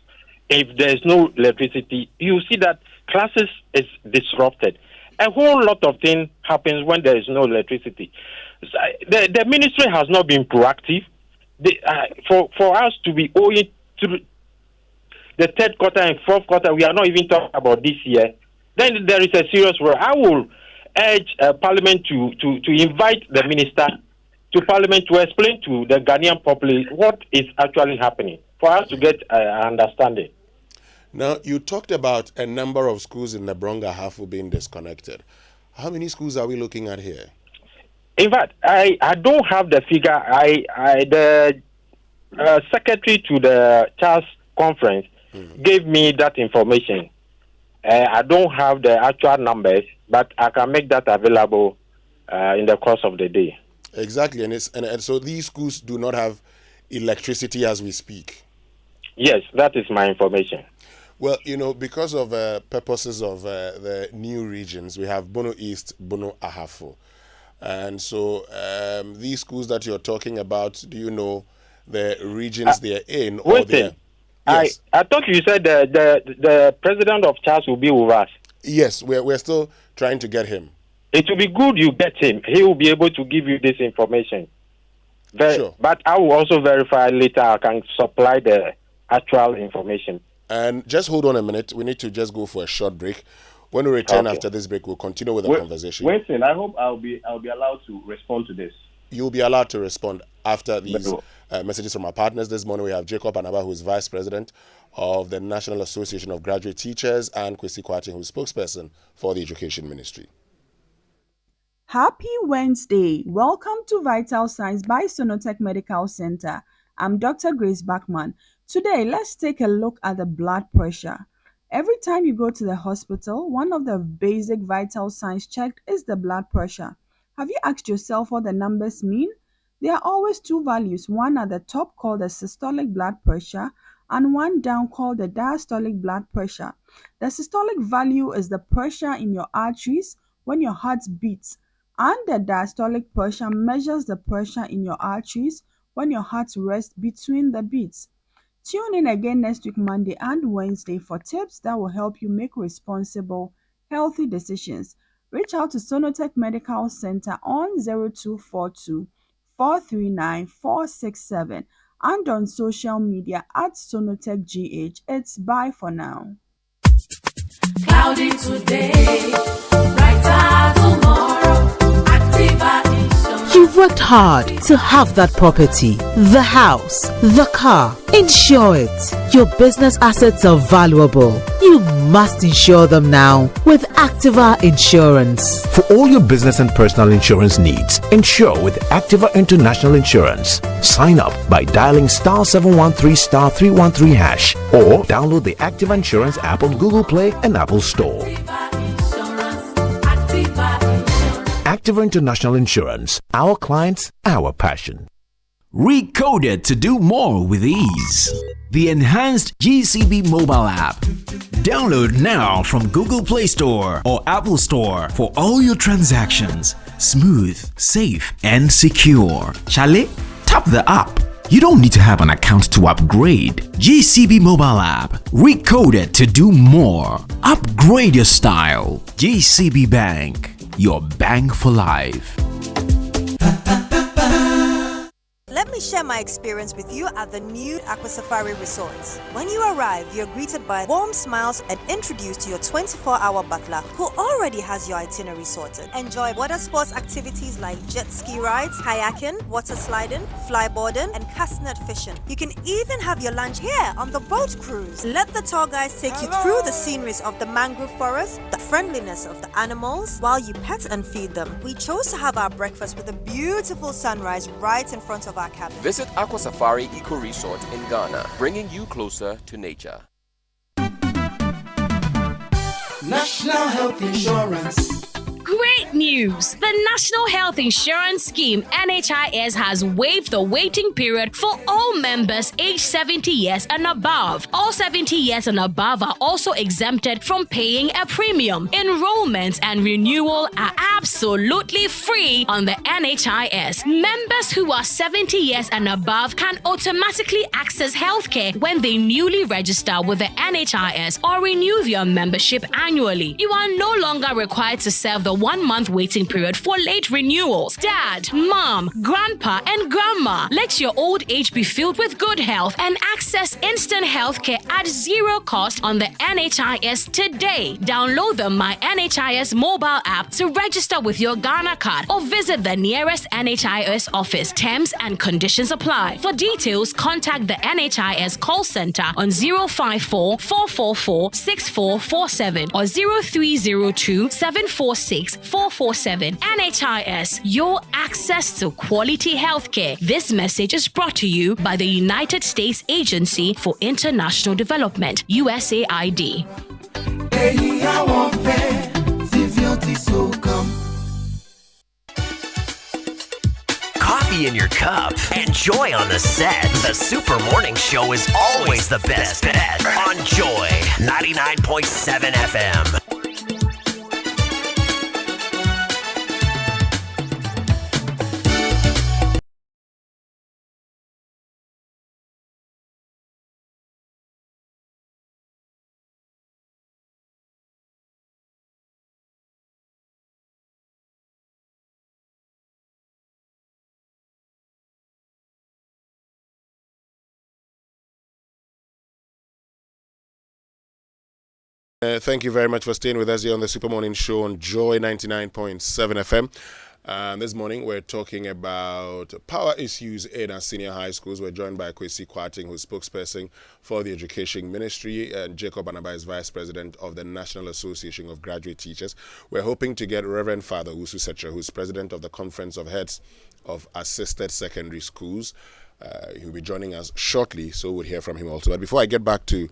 If there is no electricity, you see that classes is disrupted. A whole lot of things happens when there is no electricity. The ministry has not been proactive. For us to be owing to the third quarter and fourth quarter, we are not even talking about this year. Then there is a serious work. I will urge Parliament to invite the minister to Parliament to explain to the Ghanaian populace what is actually happening for us to get understanding. Now, you talked about a number of schools in the Brong-Ahafo being disconnected. How many schools are we looking at here? In fact, I don't have the figure. The secretary to the CHAS conference gave me that information. I don't have the actual numbers, but I can make that available in the course of the day. Exactly, and so these schools do not have electricity as we speak. Yes, that is my information. Well, because of purposes of the new regions, we have Bono East, Bono Ahafo. And so these schools that you're talking about, do you know the regions they're in? Or they're... Yes. I thought you said the president of CHAS will be with us. Yes, we're still trying to get him. It will be good you get him. He will be able to give you this information. Sure. But I will also verify later. I can supply the actual information. And just hold on a minute. We need to just go for a short break. When we return after this break, we'll continue with the conversation. Winston, I hope I'll be allowed to respond to this. You'll be allowed to respond after these messages from our partners. This morning we have Jacob Anaba, who is Vice President of the National Association of Graduate Teachers, and Kwesi Kwatin, who is spokesperson for the Education Ministry. Happy Wednesday. Welcome to Vital Signs by Sonotech Medical Center. I'm Dr. Grace Bachman. Today, let's take a look at the blood pressure. Every time you go to the hospital, one of the basic vital signs checked is the blood pressure. Have you asked yourself what the numbers mean? There are always two values, one at the top called the systolic blood pressure and one down called the diastolic blood pressure. The systolic value is the pressure in your arteries when your heart beats, and the diastolic pressure measures the pressure in your arteries when your heart rests between the beats. Tune in again next week, Monday and Wednesday, for tips that will help you make responsible, healthy decisions. Reach out to Sonotech Medical Center on 0242 439 467 and on social media at Sonotech GH. It's bye for now. Cloudy today, brighter tomorrow. Activa Insurance. You've worked hard to have that property, the house, the car. Insure it. Your business assets are valuable. You must insure them now with Activa Insurance. For all your business and personal insurance needs, insure with Activa International Insurance. Sign up by dialing *713*313# or download the Activa Insurance app on Google Play and Apple Store. Activa International Insurance. Our clients, our passion. Recoded to do more with ease. The enhanced GCB mobile app. Download now from Google Play Store or Apple Store for all your transactions. Smooth, safe, and secure. Chale, tap the app. You don't need to have an account to upgrade. GCB mobile app. Recoded to do more. Upgrade your style. GCB Bank. Your bank for life. Let me share my experience with you at the new Aqua Safari Resorts. When you arrive, you're greeted by warm smiles and introduced to your 24-hour butler who already has your itinerary sorted. Enjoy water sports activities like jet ski rides, kayaking, water sliding, flyboarding, and castanet fishing. You can even have your lunch here on the boat cruise. Let the tour guides take you through the sceneries of the mangrove forest, the friendliness of the animals, while you pet and feed them. We chose to have our breakfast with a beautiful sunrise right in front of our cabin. Visit Aqua Safari Eco Resort in Ghana, bringing you closer to nature. National Health Insurance. Great news! The National Health Insurance Scheme (NHIS) has waived the waiting period for all members aged 70 years and above. All 70 years and above are also exempted from paying a premium. Enrollment and renewal are absolutely free on the NHIS. Members who are 70 years and above can automatically access healthcare when they newly register with the NHIS or renew their membership annually. You are no longer required to serve the 1-month waiting period for late renewals. Dad, mom, grandpa, and grandma, let your old age be filled with good health and access instant healthcare at zero cost on the NHIS today. Download the My NHIS mobile app to register with your Ghana card or visit the nearest NHIS office. Terms and conditions apply. For details, contact the NHIS call center on 054 444 6447 or 0302 746 447. NHIS, your access to quality healthcare. This message is brought to you by the United States Agency for International Development, USAID. Coffee in your cup and joy on the set. The Super Morning Show is always the best on Joy 99.7 FM. Thank you very much for staying with us here on the Super Morning Show on Joy 99.7 FM. This morning we're talking about power issues in our senior high schools. We're joined by Kwesi Kwarteng, who's spokesperson for the Education Ministry, and Jacob Anaba is Vice President of the National Association of Graduate Teachers. We're hoping to get Reverend Father Usu Setra, who's President of the Conference of Heads of Assisted Secondary Schools. He'll be joining us shortly, so we'll hear from him also. But before I get back to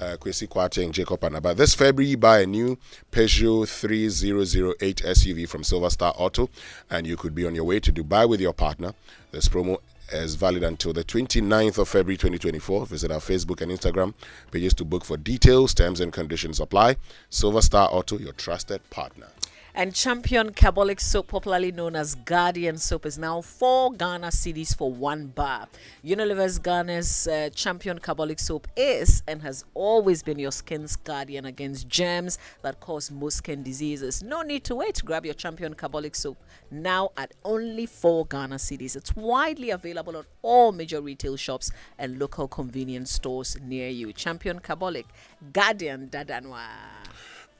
Kwesi Kwarteng and Jacob Anaba, this February, buy a new Peugeot 3008 SUV from Silver Star Auto, and you could be on your way to Dubai with your partner. This promo is valid until the 29th of February 2024. Visit our Facebook and Instagram pages to book for details. Terms and conditions apply. Silver Star Auto, your trusted partner. And Champion Carbolic Soap, popularly known as Guardian Soap, is now 4 Ghana cedis for 1 bar. Unilever's Ghana's Champion Carbolic Soap is and has always been your skin's guardian against germs that cause most skin diseases. No need to wait. Grab your Champion Carbolic Soap now at only 4 Ghana cedis. It's widely available at all major retail shops and local convenience stores near you. Champion Carbolic, Guardian Dadanwa.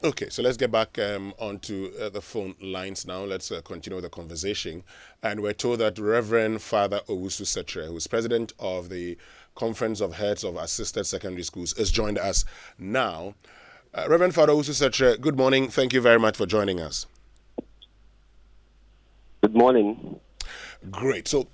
Okay, so let's get back onto the phone lines now. Let's continue the conversation. And we're told that Reverend Father Owusu Setre, who is president of the Conference of Heads of Assisted Secondary Schools, has joined us now. Reverend Father Owusu Setre, good morning. Thank you very much for joining us. Good morning. Great. So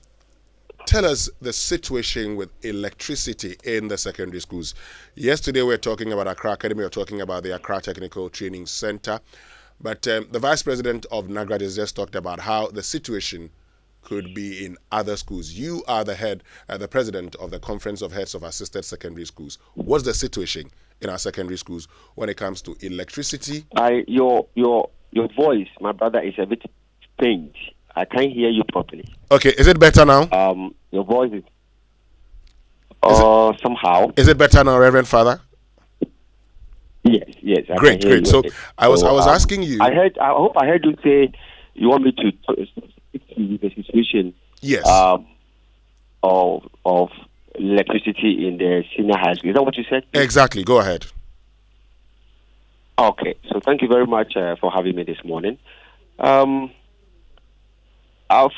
tell us the situation with electricity in the secondary schools. Yesterday we were talking about Accra Academy, we were talking about the Accra Technical Training Center. But the Vice President of NAGRAD has just talked about how the situation could be in other schools. You are the President of the Conference of Heads of Assisted Secondary Schools. What's the situation in our secondary schools when it comes to electricity? Your voice, my brother, is a bit faint. I can't hear you properly. Okay, is it better now? Your voice is somehow. Is it better now, Reverend Father? Yes. Great. So I was asking you. I hope I heard you say you want me to speak to the situation. Yes. Of electricity in the senior high school. Is that what you said? Exactly. Go ahead. Okay. So thank you very much for having me this morning.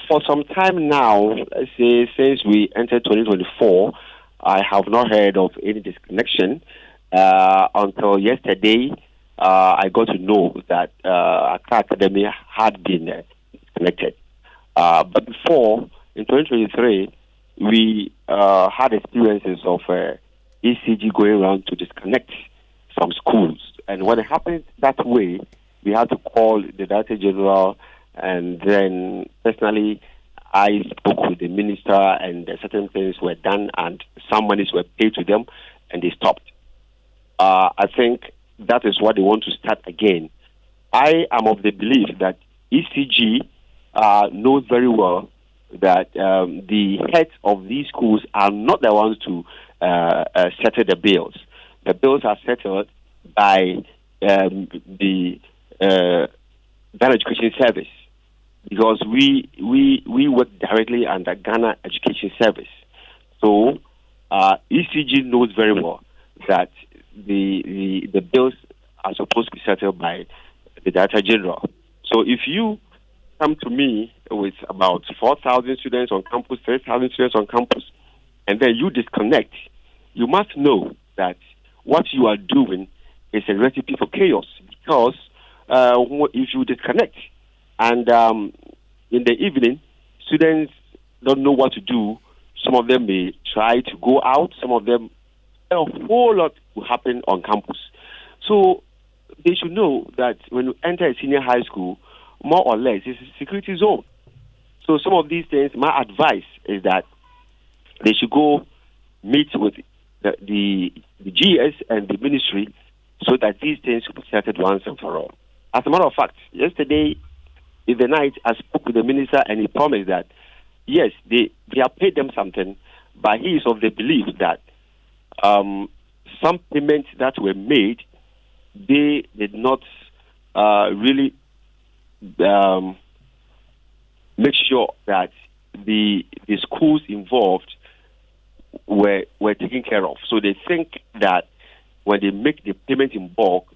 For some time now, let's say since we entered 2024, I have not heard of any disconnection until yesterday. I got to know that Accra Academy had been disconnected. But before, in 2023, we had experiences of ECG going around to disconnect some schools. And when it happened that way, we had to call the Director General. And then, personally, I spoke with the minister, and certain things were done, and some monies were paid to them, and they stopped. I think that is what they want to start again. I am of the belief that ECG knows very well that the heads of these schools are not the ones to settle the bills. The bills are settled by the Ghana Education Service, because we work directly under Ghana Education Service. So ECG knows very well that the bills are supposed to be settled by the Director General. So if you come to me with about 4,000 students on campus, 3,000 students on campus, and then you disconnect, you must know that what you are doing is a recipe for chaos, because if you disconnect and in the evening, students don't know what to do. Some of them may try to go out. Some of them, a whole lot will happen on campus. So they should know that when you enter a senior high school, more or less, it's a security zone. So some of these things, my advice is that they should go meet with the GS and the ministry so that these things will be settled once and for all. As a matter of fact, yesterday in the night, I spoke with the minister, and he promised that, yes, they have paid them something, but he is of the belief that some payments that were made, they did not really make sure that the schools involved were taken care of. So they think that when they make the payment in bulk,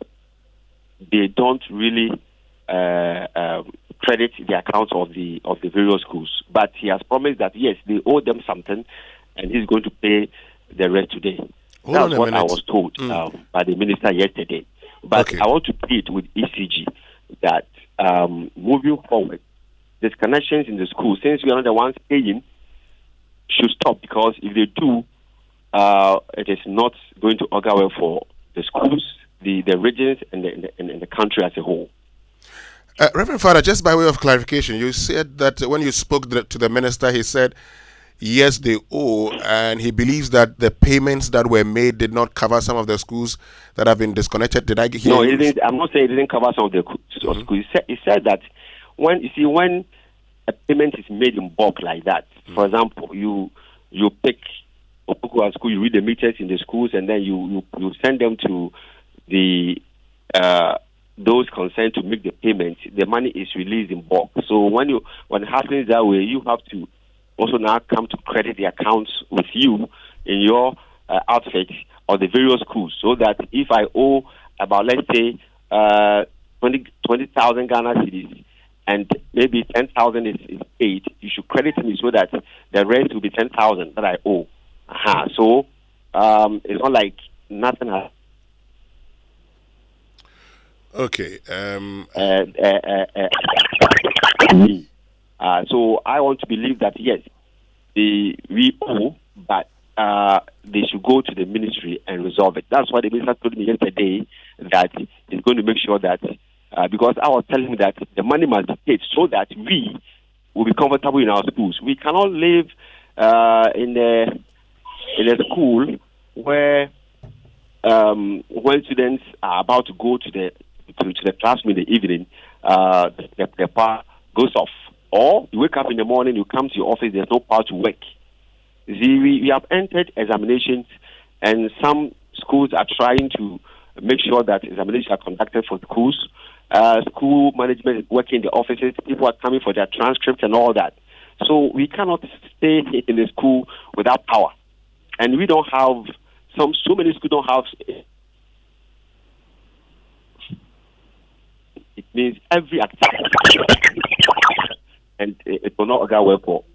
they don't really credit the accounts of the various schools. But he has promised that, yes, they owe them something, and he's going to pay the rest today. That's what I was told by the minister yesterday. But I want to plead with ECG that moving forward, disconnections in the school, since we are not the ones paying, should stop, because if they do, it is not going to augur well for the schools, the regions, and the country as a whole. Reverend Father, just by way of clarification, you said that when you spoke to the minister, he said yes, they owe, and he believes that the payments that were made did not cover some of the schools that have been disconnected. Did I hear No, you? it didn't, I'm not saying it didn't cover some of the schools. He said that when a payment is made in bulk like that, for example, you pick Opoku school, you read the meters in the schools, and then you send them to the those concerned to make the payment. The money is released in bulk. So when it happens that way, you have to also now come to credit the accounts with you in your outfit or the various schools, so that if I owe about, let's say, 20,000 Ghana cedis, and maybe 10,000 is paid, you should credit me so that the rest will be 10,000 that I owe. So it's not like nothing has. Okay. So I want to believe that yes, we owe, but they should go to the ministry and resolve it. That's why the minister told me yesterday that he's going to make sure that because I was telling him that the money must be paid so that we will be comfortable in our schools. We cannot live in a school where when students are about to go to the classroom in the evening, the power goes off. Or you wake up in the morning, you come to your office, there's no power to work. You see, we have entered examinations, and some schools are trying to make sure that examinations are conducted for schools. School management is working in the offices. People are coming for their transcripts and all that. So we cannot stay in the school without power. And we don't have, so many schools don't have. It means every activity, and it will not go well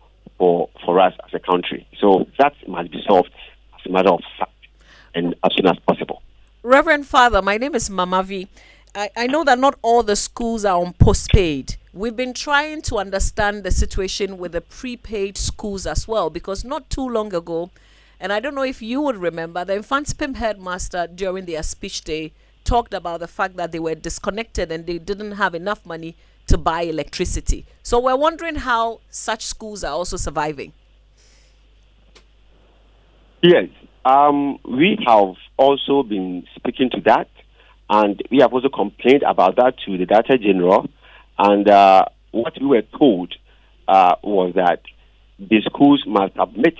for us as a country. So that must be solved as a matter of fact and as soon as possible. Reverend Father, my name is Mama V. I know that not all the schools are on postpaid. We've been trying to understand the situation with the prepaid schools as well, because not too long ago, and I don't know if you would remember, the Infantsipim headmaster during their speech day talked about the fact that they were disconnected and they didn't have enough money to buy electricity. So we're wondering how such schools are also surviving. Yes, we have also been speaking to that, and we have also complained about that to the Director General. And what we were told was that the schools must admit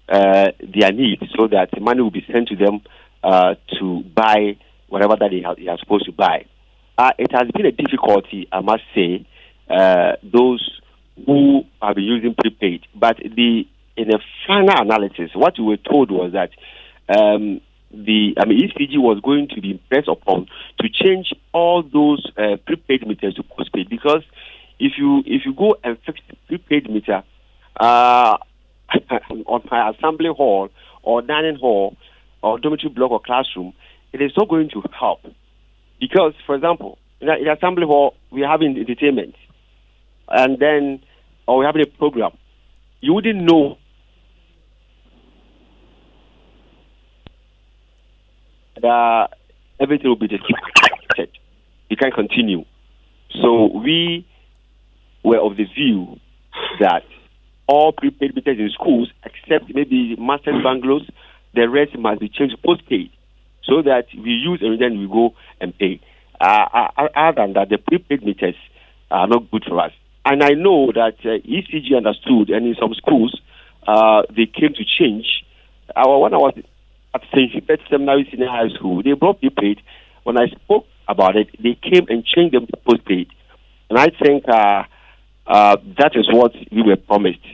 their needs so that the money will be sent to them to buy whatever that they are supposed to buy. It has been a difficulty, I must say, those who have been using prepaid. But in a final analysis, what we were told was that ECG was going to be impressed upon to change all those prepaid meters to postpaid, because if you go and fix the prepaid meter on my assembly hall or dining hall or dormitory block or classroom, it is not going to help. Because, for example, in the assembly hall, we're having entertainment, and then, or we're having a program. You wouldn't know that everything will be disconnected. You can't continue. So we were of the view that all prepaid meters in schools, except maybe master's bungalows, the rest must be changed to postpaid, so that we use and then we go and pay. Other than that, the prepaid meters are not good for us. And I know that ECG understood, and in some schools, they came to change. When I was at St. Hubert Seminary Senior High School, they brought prepaid. When I spoke about it, they came and changed them to postpaid. And I think that is what we were promised.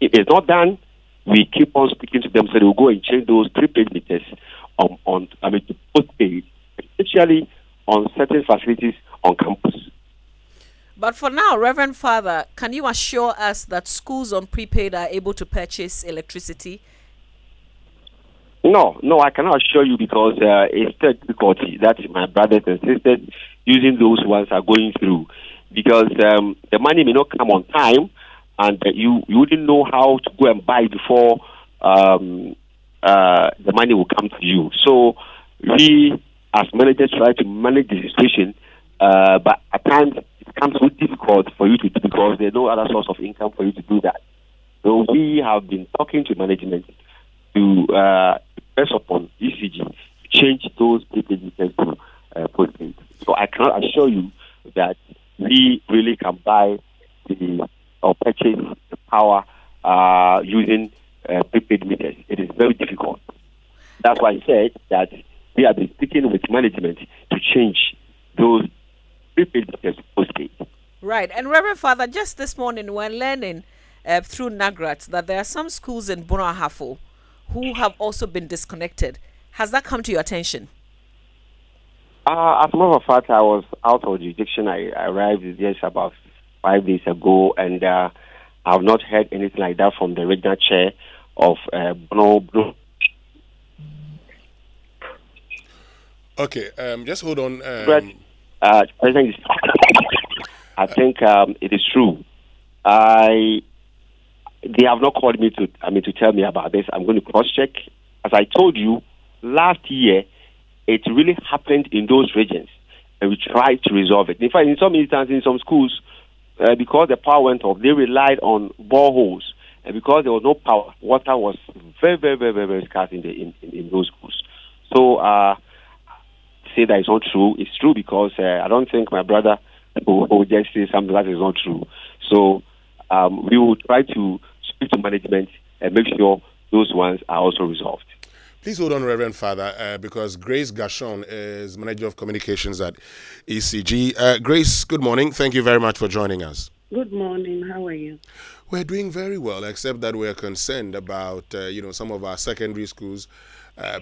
If it's not done, we keep on speaking to them, so they'll go and change those prepaid meters to postpaid, especially on certain facilities on campus. But for now, Reverend Father, can you assure us that schools on prepaid are able to purchase electricity? No, I cannot assure you, because it's a difficulty that my brothers and sisters using those ones are going through, because the money may not come on time, and you wouldn't know how to go and buy before the money will come to you. So we, as managers, try to manage the situation, but at times it becomes so difficult for you to do, because there's no other source of income for you to do that. So we have been talking to management to press upon ECG, change those prepaid meters to postpaid. So I cannot assure you that we really can buy or purchase the power using prepaid meters. It is very difficult. That's why I said that we have been speaking with management to change those prepaid meters to postpaid. Right. And Reverend Father, just this morning we're learning through NAGRAT that there are some schools in Bono Ahafo who have also been disconnected. Has that come to your attention? As a matter of fact, I was out of jurisdiction. I arrived just about 5 days ago, and I have not heard anything like that from the regional chair of Bono. Okay, just hold on. President, I think it is true. They have not called me to tell me about this. I'm going to cross-check. As I told you, last year, it really happened in those regions, and we tried to resolve it. In fact, in some instances, in some schools, because the power went off, they relied on boreholes, and because there was no power, water was very, very, very, very, very scarce in those schools. So, say that it's not true. It's true because I don't think my brother will just say something that is not true. So, we will try to speak to management and make sure those ones are also resolved. Please hold on, Reverend Father, because Grace Gashon is Manager of Communications at ECG. Grace, good morning. Thank you very much for joining us. Good morning. How are you? We're doing very well, except that we're concerned about, some of our secondary schools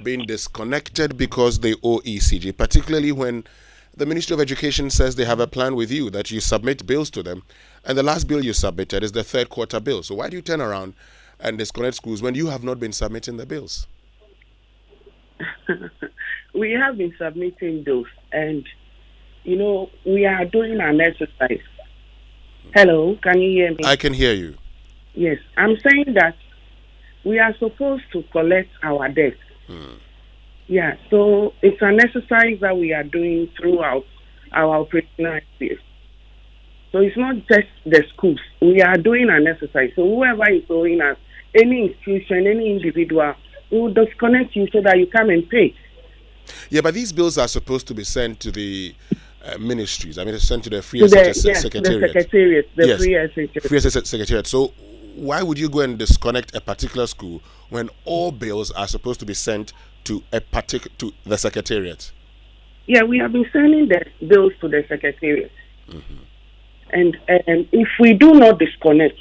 being disconnected because they owe ECG, particularly when the Ministry of Education says they have a plan with you, that you submit bills to them, and the last bill you submitted is the third quarter bill. So why do you turn around and disconnect schools when you have not been submitting the bills? We have been submitting those, and we are doing an exercise. Hello, can you hear me? I can hear you. Yes, I'm saying that we are supposed to collect our debt. Yeah, so it's an exercise that we are doing throughout our operational years. So it's not just the schools. We are doing an exercise. So whoever is owing us, any institution, any individual, we will disconnect you so that you come and pay. Yeah, but these bills are supposed to be sent to the ministries. I mean, it's sent to the Free Secretariat. The Free Secretariat. So why would you go and disconnect a particular school when all bills are supposed to be sent to to the Secretariat? Yeah, we have been sending the bills to the Secretariat. And if we do not disconnect,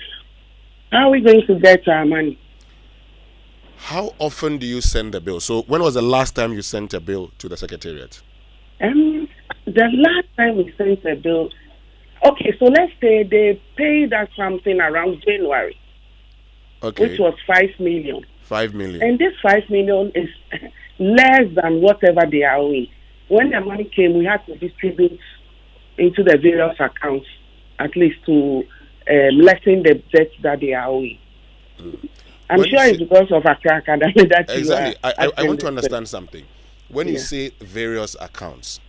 how are we going to get our money? How often do you send the bill? So when was the last time you sent a bill to the Secretariat? The last time we sent a bill, okay, so let's say they paid us something around January, which was 5 million. 5 million. And this 5 million is less than whatever they are owing. When the money came, we had to distribute into the various accounts, at least to lessen the debt that they are owing. I'm sure it's because of Accra Academy that exactly. You I want to understand something. When you say various accounts,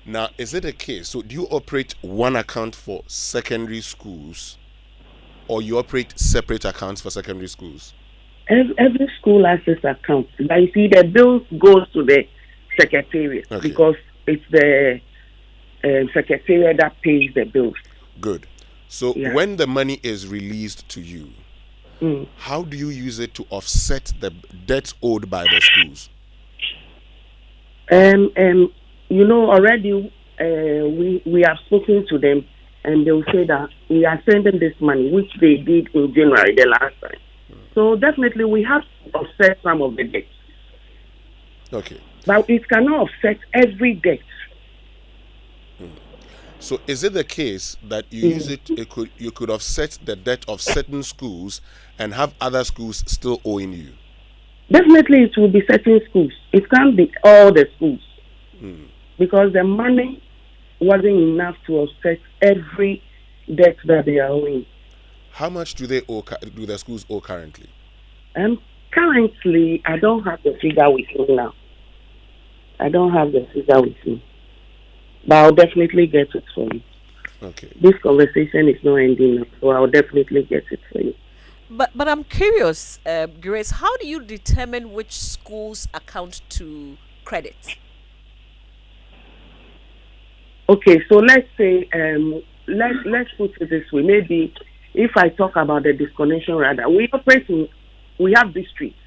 now is it a case? So do you operate one account for secondary schools, or you operate separate accounts for secondary schools? Every school has its account. But you see, the bill goes to the Secretariat because it's the Secretariat that pays the bills. Good. So when the money is released to you, how do you use it to offset the debts owed by the schools? Already we have spoken to them, and they will say that we are sending this money, which they did in January the last time. So definitely we have to offset some of the debts. Okay. But it cannot offset every debt. So is it the case that you use you could offset the debt of certain schools and have other schools still owing you? Definitely it will be certain schools. It can't be all the schools. Because the money wasn't enough to offset every debt that they are owing. How much do they owe? Do the schools owe currently? Currently, I don't have the figure with me now. I don't have the figure with me. But I'll definitely get it for you. Okay. This conversation is not ending now, so I'll definitely get it for you. But I'm curious, Grace, how do you determine which schools account to credit? Okay, so let's say let's put it this way. Maybe if I talk about the disconnection radar, we have districts.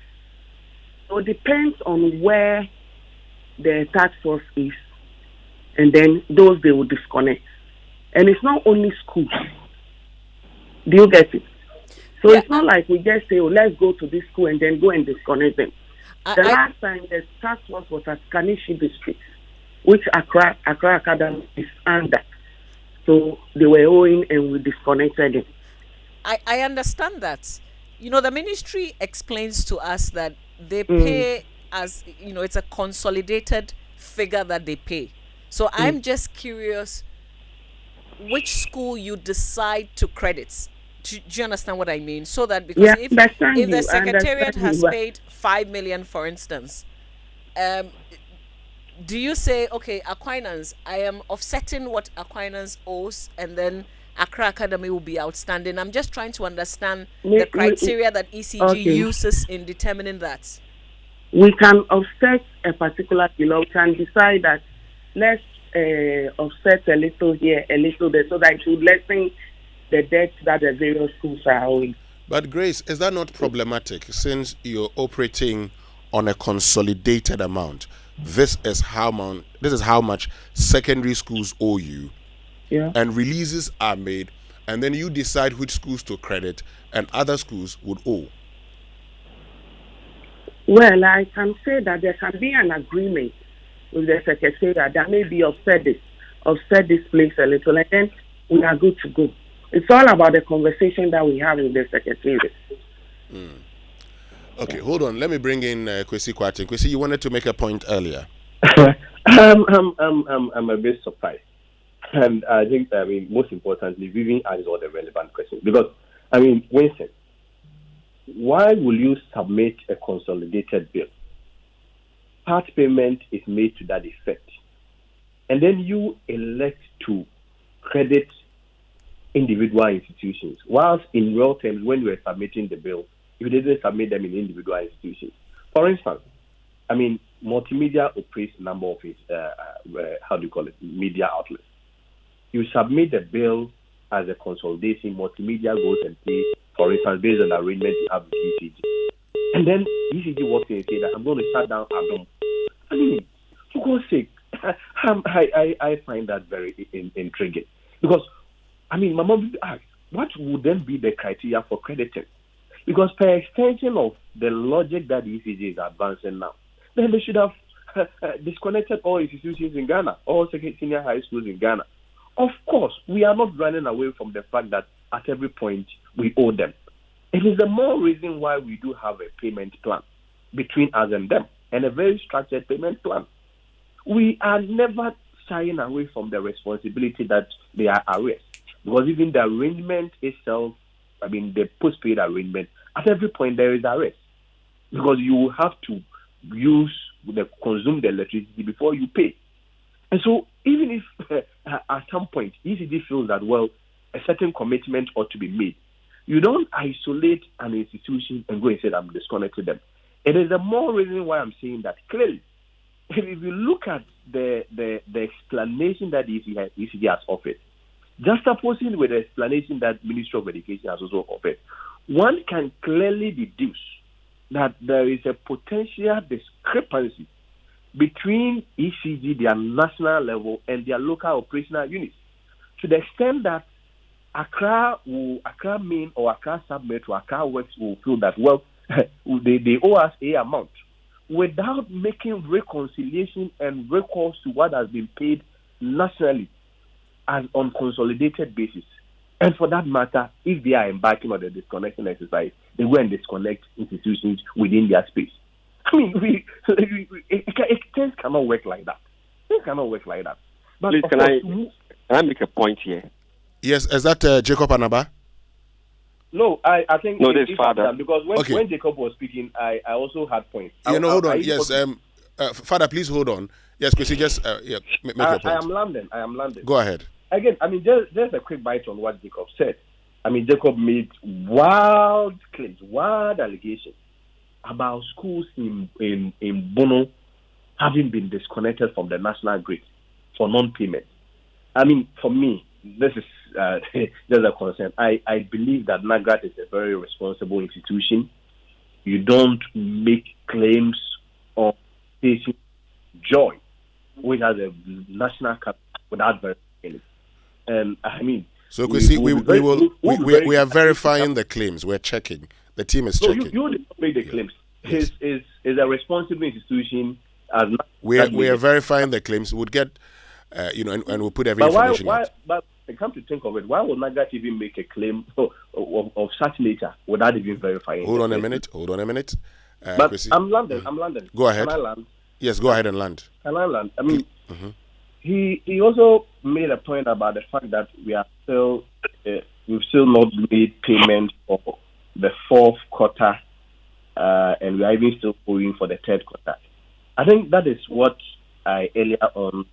So it depends on where the task force is, and then those they will disconnect. And it's not only schools. Do you get it? So it's not like we just say, oh, let's go to this school and then go and disconnect them. The last time the task force was at Kanishi district, which Accra Academy is under. So they were owing and we disconnected them. I understand that. The ministry explains to us that they pay as, it's a consolidated figure that they pay. So I'm just curious which school you decide to credit. Do you understand what I mean? So that because if the secretariat has paid 5 million, for instance, do you say, okay, Aquinas, I am offsetting what Aquinas owes, and then Accra Academy will be outstanding? I'm just trying to understand the criteria that ECG uses in determining that. We can offset a particular below, can decide that let's offset a little here, a little there, so that it will lessen the debt that the various schools are owing. But Grace, is that not problematic since you're operating on a consolidated amount? This is how much secondary schools owe you, and releases are made, and then you decide which schools to credit and other schools would owe. Well, I can say that there can be an agreement with the secretariat that maybe offset this place a little, and then we are good to go. It's all about the conversation that we have with the secretariat. Okay, hold on. Let me bring in Kwesi Kwarteng. Kwesi, you wanted to make a point earlier. I'm a bit surprised. And I think, most importantly, Vivian asked all the relevant questions. Because, Winston, why will you submit a consolidated bill? Part payment is made to that effect. And then you elect to credit individual institutions. Whilst in real terms, when you were submitting the bill, you didn't submit them in individual institutions. For instance, multimedia operates a number of its, media outlets. You submit the bill as a consolidation, multimedia goes and pays, for instance, based on the arrangement you have with ECG. And then ECG walks in and says that I'm going to shut down Adam. For God's sake, I find that very intriguing. Because, my mom asked, what would then be the criteria for crediting? Because per extension of the logic that the ECG is advancing now, then they should have disconnected all institutions in Ghana, all senior high schools in Ghana. Of course, we are not running away from the fact that at every point we owe them. It is the more reason why we do have a payment plan between us and them, and a very structured payment plan. We are never shying away from the responsibility that they are arrears. Because even the arrangement itself, the postpaid arrangement, at every point there is arrest. Because you have to consume the electricity before you pay. And so even if at some point ECD feels that, a certain commitment ought to be made, you don't isolate an institution and go and say that I'm disconnecting them. It is the more reason why I'm saying that clearly. If you look at the explanation that the ECD has offered, just opposing with the explanation that Ministry of Education has also offered, one can clearly deduce that there is a potential discrepancy between ECG, their national level, and their local operational units, to the extent that Accra Main or Accra Sub-Metro, Accra Works will feel that, they owe us a amount, without making reconciliation and recourse to what has been paid nationally as on consolidated basis. And for that matter, if they are embarking on the disconnection exercise, they go and disconnect institutions within their space. Things cannot work like that. Things cannot work like that. But please, can I make a point here? Yes, is that Jacob Anaba? No, I think no, this Father. Because when Jacob was speaking, I also had points. Hold on. Yes, Father, please hold on. Yes, Chrissy, just make your point. I am landing. Go ahead. Again, just a quick bite on what Jacob said. Jacob made wild claims, wild allegations about schools in Bono having been disconnected from the national grid for non-payment. For me, this is just a concern. I believe that NAGRAT is a very responsible institution. You don't make claims on station Joy, which has a national cap without verifying it. So, we are verifying the claims. We're checking. The team is checking. You did not make the claims. Yes. Is a responsible institution. We are verifying the claims. We'll get, and we'll put every information out. But come to think of it, why would NAGRAT even make a claim of such nature without even verifying? Hold on a minute. But I'm London. Go ahead. Can I land? Yes, go ahead and land. Can I land? He also made a point about the fact that we've still not made payment for the fourth quarter, and we are even still owing for the third quarter. I think that is what I earlier on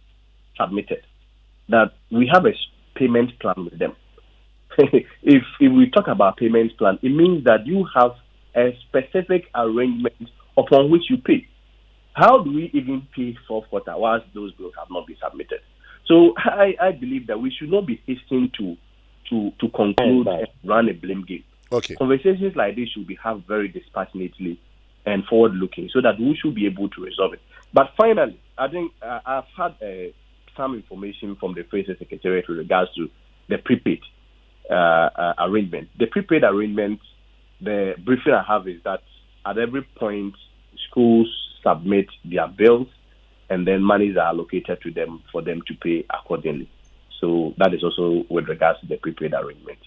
submitted, that we have a payment plan with them. If we talk about payment plan, it means that you have a specific arrangement upon which you pay. How do we even pay fourth quarter whilst those bills have not been submitted? So I believe that we should not be hastening to conclude and run a blame game. Okay. Conversations like this should be had very dispassionately and forward-looking so that we should be able to resolve it. But finally, I think I've had some information from the Fraser Secretariat with regards to the prepaid arrangement. The prepaid arrangement, the briefing I have is that at every point, schools submit their bills and then monies are allocated to them for them to pay accordingly. So that is also with regards to the prepaid arrangement.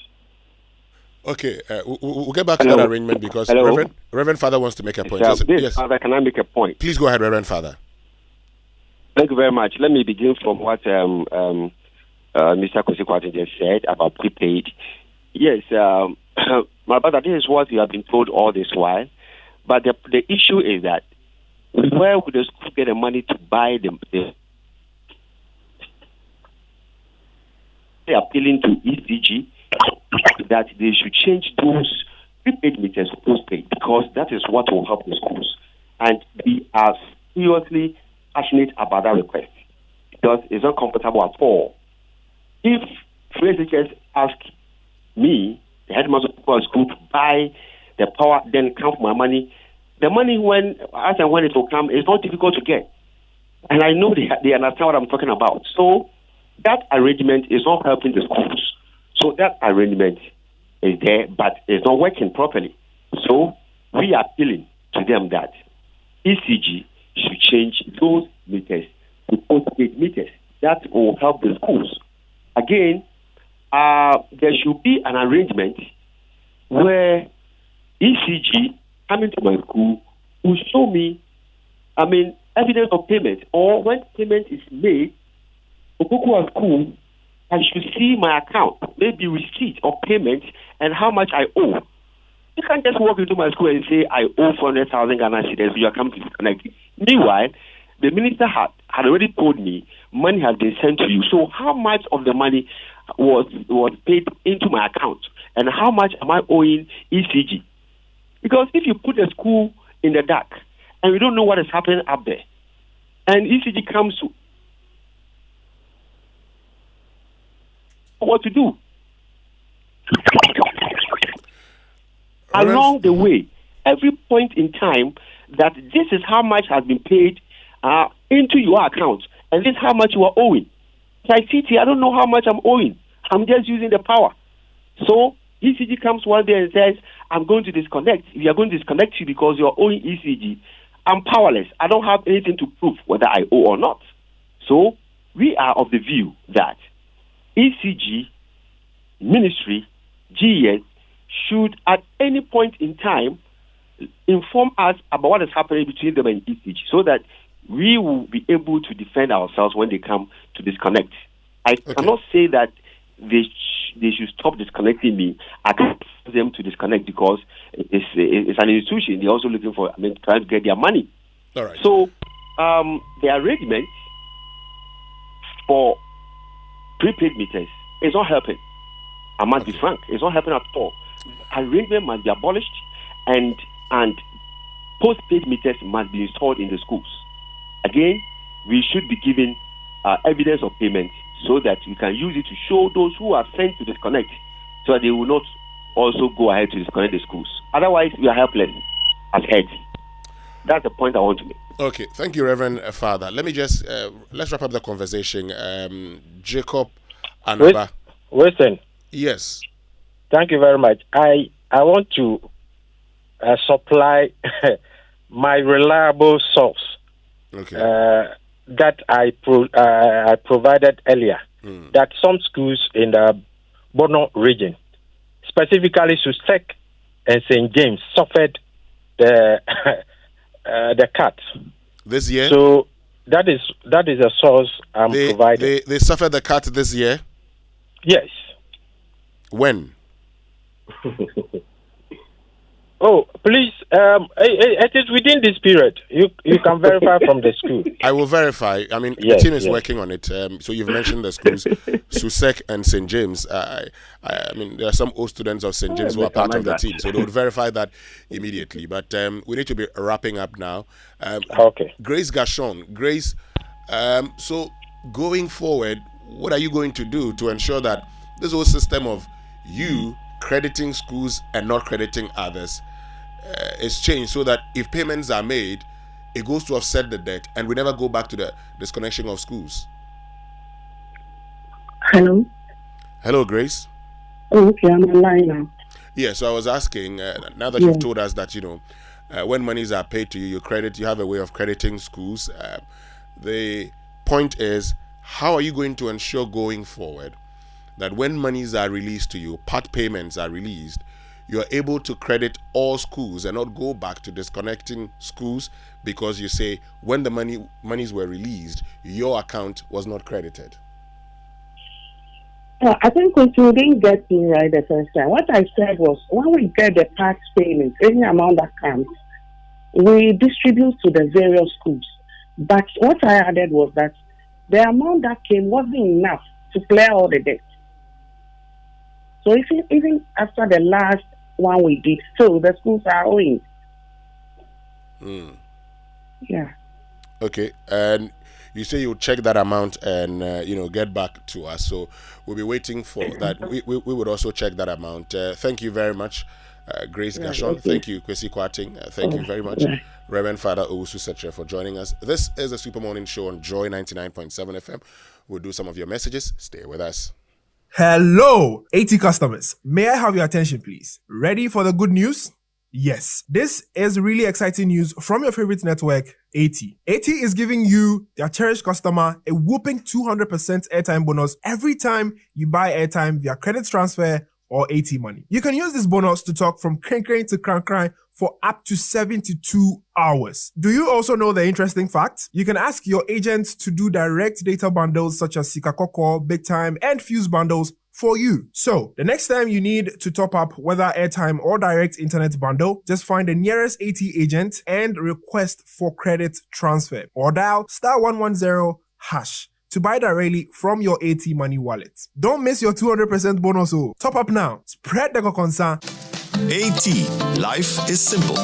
Okay, we'll get back to that arrangement because Reverend Father wants to make a point. Yes, Father, can I make a point? Please go ahead, Reverend Father. Thank you very much. Let me begin from what Mr. Kosikwati just said about prepaid. Yes, my brother, this is what you have been told all this while. But the issue is that where would the school get the money to buy them? They are appealing to ECG that they should change those prepaid meters to postpaid because that is what will help the schools. And we are seriously passionate about that request because it's not comfortable at all. If Fraser ask me, the headmaster of school, to buy the power, then count my money, the money when it will come is not difficult to get. And I know they understand what I'm talking about. So that arrangement is not helping the schools. So that arrangement is there, but it's not working properly. So we are appealing to them that ECG should change those meters to postpaid meters. That will help the schools. Again, there should be an arrangement where ECG coming to my school will show me, evidence of payment, or when payment is made, Okuku school, I should see my account, maybe receipt of payment and how much I owe. You can't just walk into my school and say, I owe 400,000 Ghana cedis, you are coming to connect. Meanwhile, the minister had already told me money has been sent to you. So how much of the money was paid into my account? And how much am I owing ECG? Because if you put a school in the dark and we don't know what is happening up there, and ECG comes to what to do. Along the way, every point in time that this is how much has been paid into your account, and this is how much you are owing. So I sit here, I don't know how much I'm owing. I'm just using the power. So ECG comes one day and says, I'm going to disconnect. We are going to disconnect you because you're owing ECG. I'm powerless. I don't have anything to prove whether I owe or not. So we are of the view that ECG, ministry, GES should at any point in time inform us about what is happening between them and ECG so that we will be able to defend ourselves when they come to disconnect. I cannot say that they should stop disconnecting me. I can't force them to disconnect because it's an institution. They're also looking for, trying to get their money. All right. So the arrangement for prepaid meters is not helping. I must be frank. It's not happening at all. Arrangement must be abolished, and postpaid meters must be installed in the schools. Again, we should be given evidence of payment so that we can use it to show those who are sent to disconnect, so that they will not also go ahead to disconnect the schools. Otherwise, we are helpless as heads. That's the point I want to make. Okay, thank you, Reverend Father. Let me just let's wrap up the conversation. Jacob Anaba. Listen. Yes. Thank you very much. I want to supply my reliable source that I provided earlier. That some schools in the Bono region, specifically Sussex and St. James, suffered the cut this year. So that is a source I'm providing. They suffered the cut this year. Yes. When? Oh, please. It is within this period. You can verify from the school. I will verify. I mean, Yes, the team is yes. working on it. So you've mentioned the schools, Sussex and St. James. I mean, there are some old students of St. James who are part of the team, so they would verify that immediately. But we need to be wrapping up now. Okay. Grace Gashon. Grace, so going forward, what are you going to do to ensure that this whole system of you crediting schools and not crediting others is changed, so that if payments are made, it goes to offset the debt and we never go back to the disconnection of schools? Hello. Hello, Grace. Oh, okay, I'm online now. Yeah, so I was asking, now that you've told us that, when monies are paid to you, you have a way of crediting schools. The point is, how are you going to ensure going forward that when monies are released to you, part payments are released, you're able to credit all schools and not go back to disconnecting schools because you say when the monies were released, your account was not credited? I think you didn't get me right the first time. What I said was, when we get the tax payment, any amount that comes, we distribute to the various schools. But what I added was that the amount that came wasn't enough to clear all the debt. So even after the last one we did, still the schools are owing. Yeah. Okay, and you say you'll check that amount and get back to us. So we'll be waiting for that. We would also check that amount. Thank you very much, Grace Gashon. okay. Thank you, Kwesi Kwarteng. Thank you very much, Reverend Father Owusu Setre, for joining us. This is the Super Morning Show on Joy 99.7 FM. We'll do some of your messages. Stay with us. Hello, 80 customers. May I have your attention, please? Ready for the good news? Yes, this is really exciting news from your favorite network, 80. 80 is giving you, their cherished customer, a whopping 200% airtime bonus every time you buy airtime via credit transfer or 80 money. You can use this bonus to talk from crank to crank for up to 72 hours. Do you also know the interesting fact? You can ask your agent to do direct data bundles such as Sika Koko, Big Time, and Fuse bundles for you. So, the next time you need to top up whether airtime or direct internet bundle, just find the nearest 80 agent and request for credit transfer or dial *110# to buy directly from your 80 money wallet. Don't miss your 200% bonus. Top up now. Spread the concern. 80. Life is simple.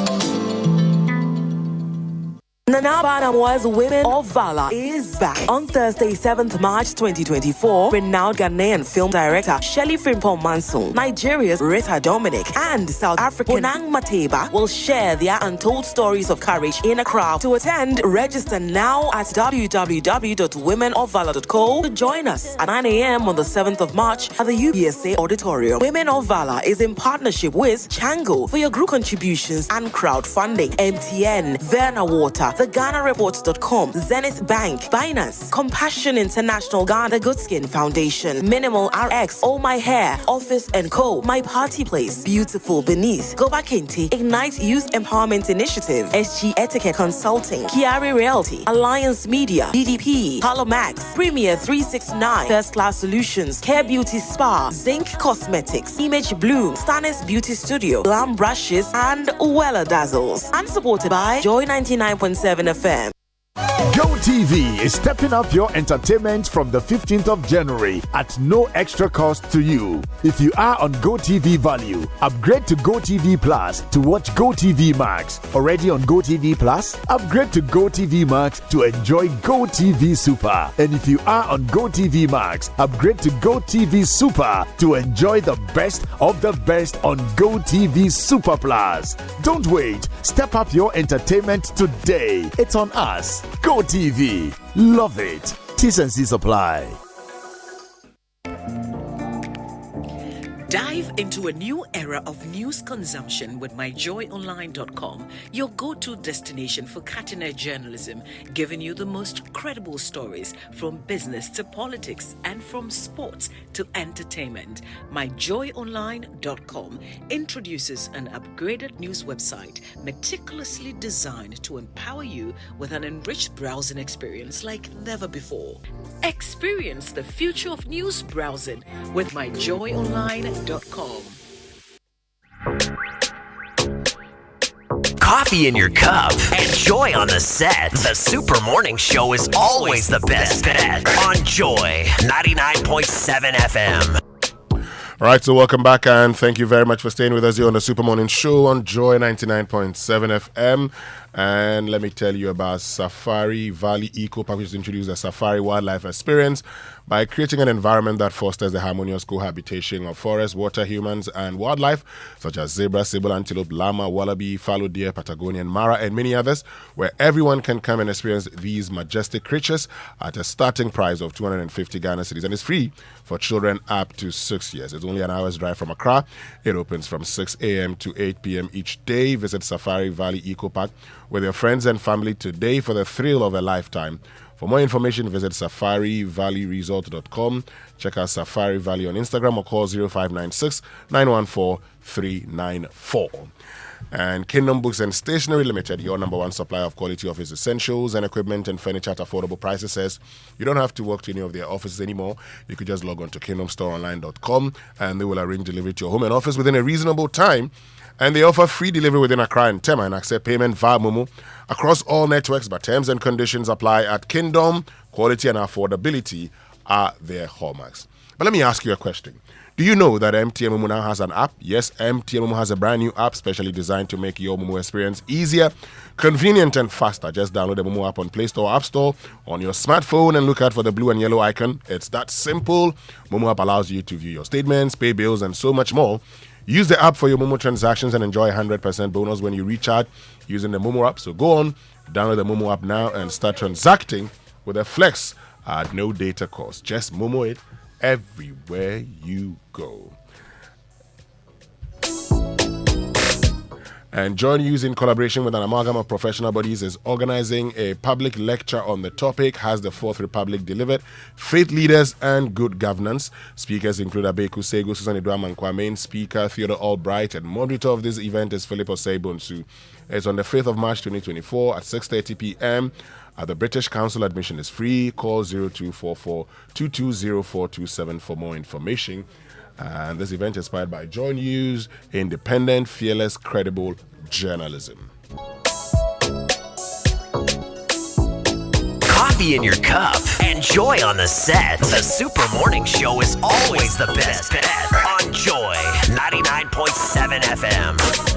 Nana Banamoa's Women of Valor is back on Thursday, 7th March 2024. Renowned Ghanaian film director Shelley Frimpong Manson, Nigeria's Rita Dominic, and South African Bonang Mateba will share their untold stories of courage in a crowd. To attend, register now at www.womenofvalor.co to join us at 9 a.m. on the 7th of March at the UBSA Auditorium. Women of Valor is in partnership with Chango for your group contributions and crowdfunding. MTN, Verna Water, TheGhanaReport.com, Zenith Bank, Binance, Compassion International, Ghana Good Skin Foundation, Minimal RX, All My Hair, Office & Co, My Party Place, Beautiful Beneath, Goba Kinti, Ignite Youth Empowerment Initiative, SG Etiquette Consulting, Kiari Realty, Alliance Media, DDP, Max, Premier 369, First Class Solutions, Care Beauty Spa, Zinc Cosmetics, Image Bloom, Stannis Beauty Studio, Glam Brushes, and Wella Dazzles. And supported by Joy 99.7 FM. GoTV is stepping up your entertainment from the 15th of January at no extra cost to you. If you are on GoTV Value, upgrade to GoTV Plus to watch GoTV Max. Already on GoTV Plus? Upgrade to GoTV Max to enjoy GoTV Super. And if you are on GoTV Max, upgrade to GoTV Super to enjoy the best of the best on GoTV Super Plus. Don't wait. Step up your entertainment today. It's on us. GoTV. Love it. T&Cs apply. Dive into a new era of news consumption with myjoyonline.com, your go-to destination for cutting-edge journalism, giving you the most credible stories from business to politics and from sports to entertainment. Myjoyonline.com introduces an upgraded news website meticulously designed to empower you with an enriched browsing experience like never before. Experience the future of news browsing with myjoyonline.com. Coffee in your cup and joy on the set. The Super Morning Show is always the best bet on Joy 99.7 FM. All right, so welcome back and thank you very much for staying with us here on the Super Morning Show on Joy 99.7 FM. And let me tell you about Safari Valley Eco Park, which has introduced a safari wildlife experience by creating an environment that fosters the harmonious cohabitation of forest, water, humans, and wildlife, such as zebra, sable antelope, llama, wallaby, fallow deer, Patagonian mara, and many others, where everyone can come and experience these majestic creatures at a starting price of 250 Ghana cedis, and it's free for children up to 6 years. It's only an hour's drive from Accra. It opens from 6 a.m. to 8 p.m. each day. Visit Safari Valley Eco Park with your friends and family today for the thrill of a lifetime. For more information, visit safarivalleyresort.com. Check out Safari Valley on Instagram or call 0596 914 394. And Kingdom Books and Stationery Limited, your number one supplier of quality office essentials and equipment and furniture at affordable prices, says you don't have to walk to any of their offices anymore. You could just log on to kingdomstoreonline.com and they will arrange delivery to your home and office within a reasonable time. And they offer free delivery within Accra and Tema and accept payment via Momo across all networks, but terms and conditions apply at Kingdom. Quality and affordability are their hallmarks. But let me ask you a question. Do you know that MTN Momo now has an app? Yes, MTN Momo has a brand new app specially designed to make your Momo experience easier, convenient, and faster. Just download the Momo app on Play Store or App Store on your smartphone and look out for the blue and yellow icon. It's that simple. Momo app allows you to view your statements, pay bills, and so much more. Use the app for your Momo transactions and enjoy 100% bonus when you recharge using the Momo app. So go on, download the Momo app now and start transacting with a flex at no data cost. Just Momo it everywhere you go. And Join News, in collaboration with an amalgam of professional bodies, is organizing a public lecture on the topic, Has the Fourth Republic Delivered? Faith Leaders and Good Governance. Speakers include Abeku Sego, Susan Edouard main speaker Theodore Albright, and moderator of this event is Philip Osei-Bonsu. It's on the 5th of March 2024 at 6:30 p.m. At the British Council. Admission is free. Call 0244 220427 for more information. And this event is inspired by Joy News, independent, fearless, credible journalism. Coffee in your cup and joy on the set. The Super Morning Show is always the best bet on Joy 99.7 FM.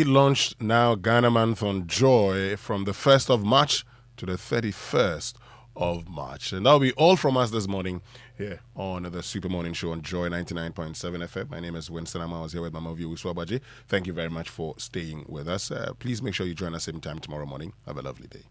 It launched now Ghana Month on Joy from the 1st of March to the 31st of March. And that'll be all from us this morning here on the Super Morning Show on Joy 99.7 FM. My name is Winston Amma. I was here with Mama View Uswabaji. Thank you very much for staying with us. Please make sure you join us same time tomorrow morning. Have a lovely day.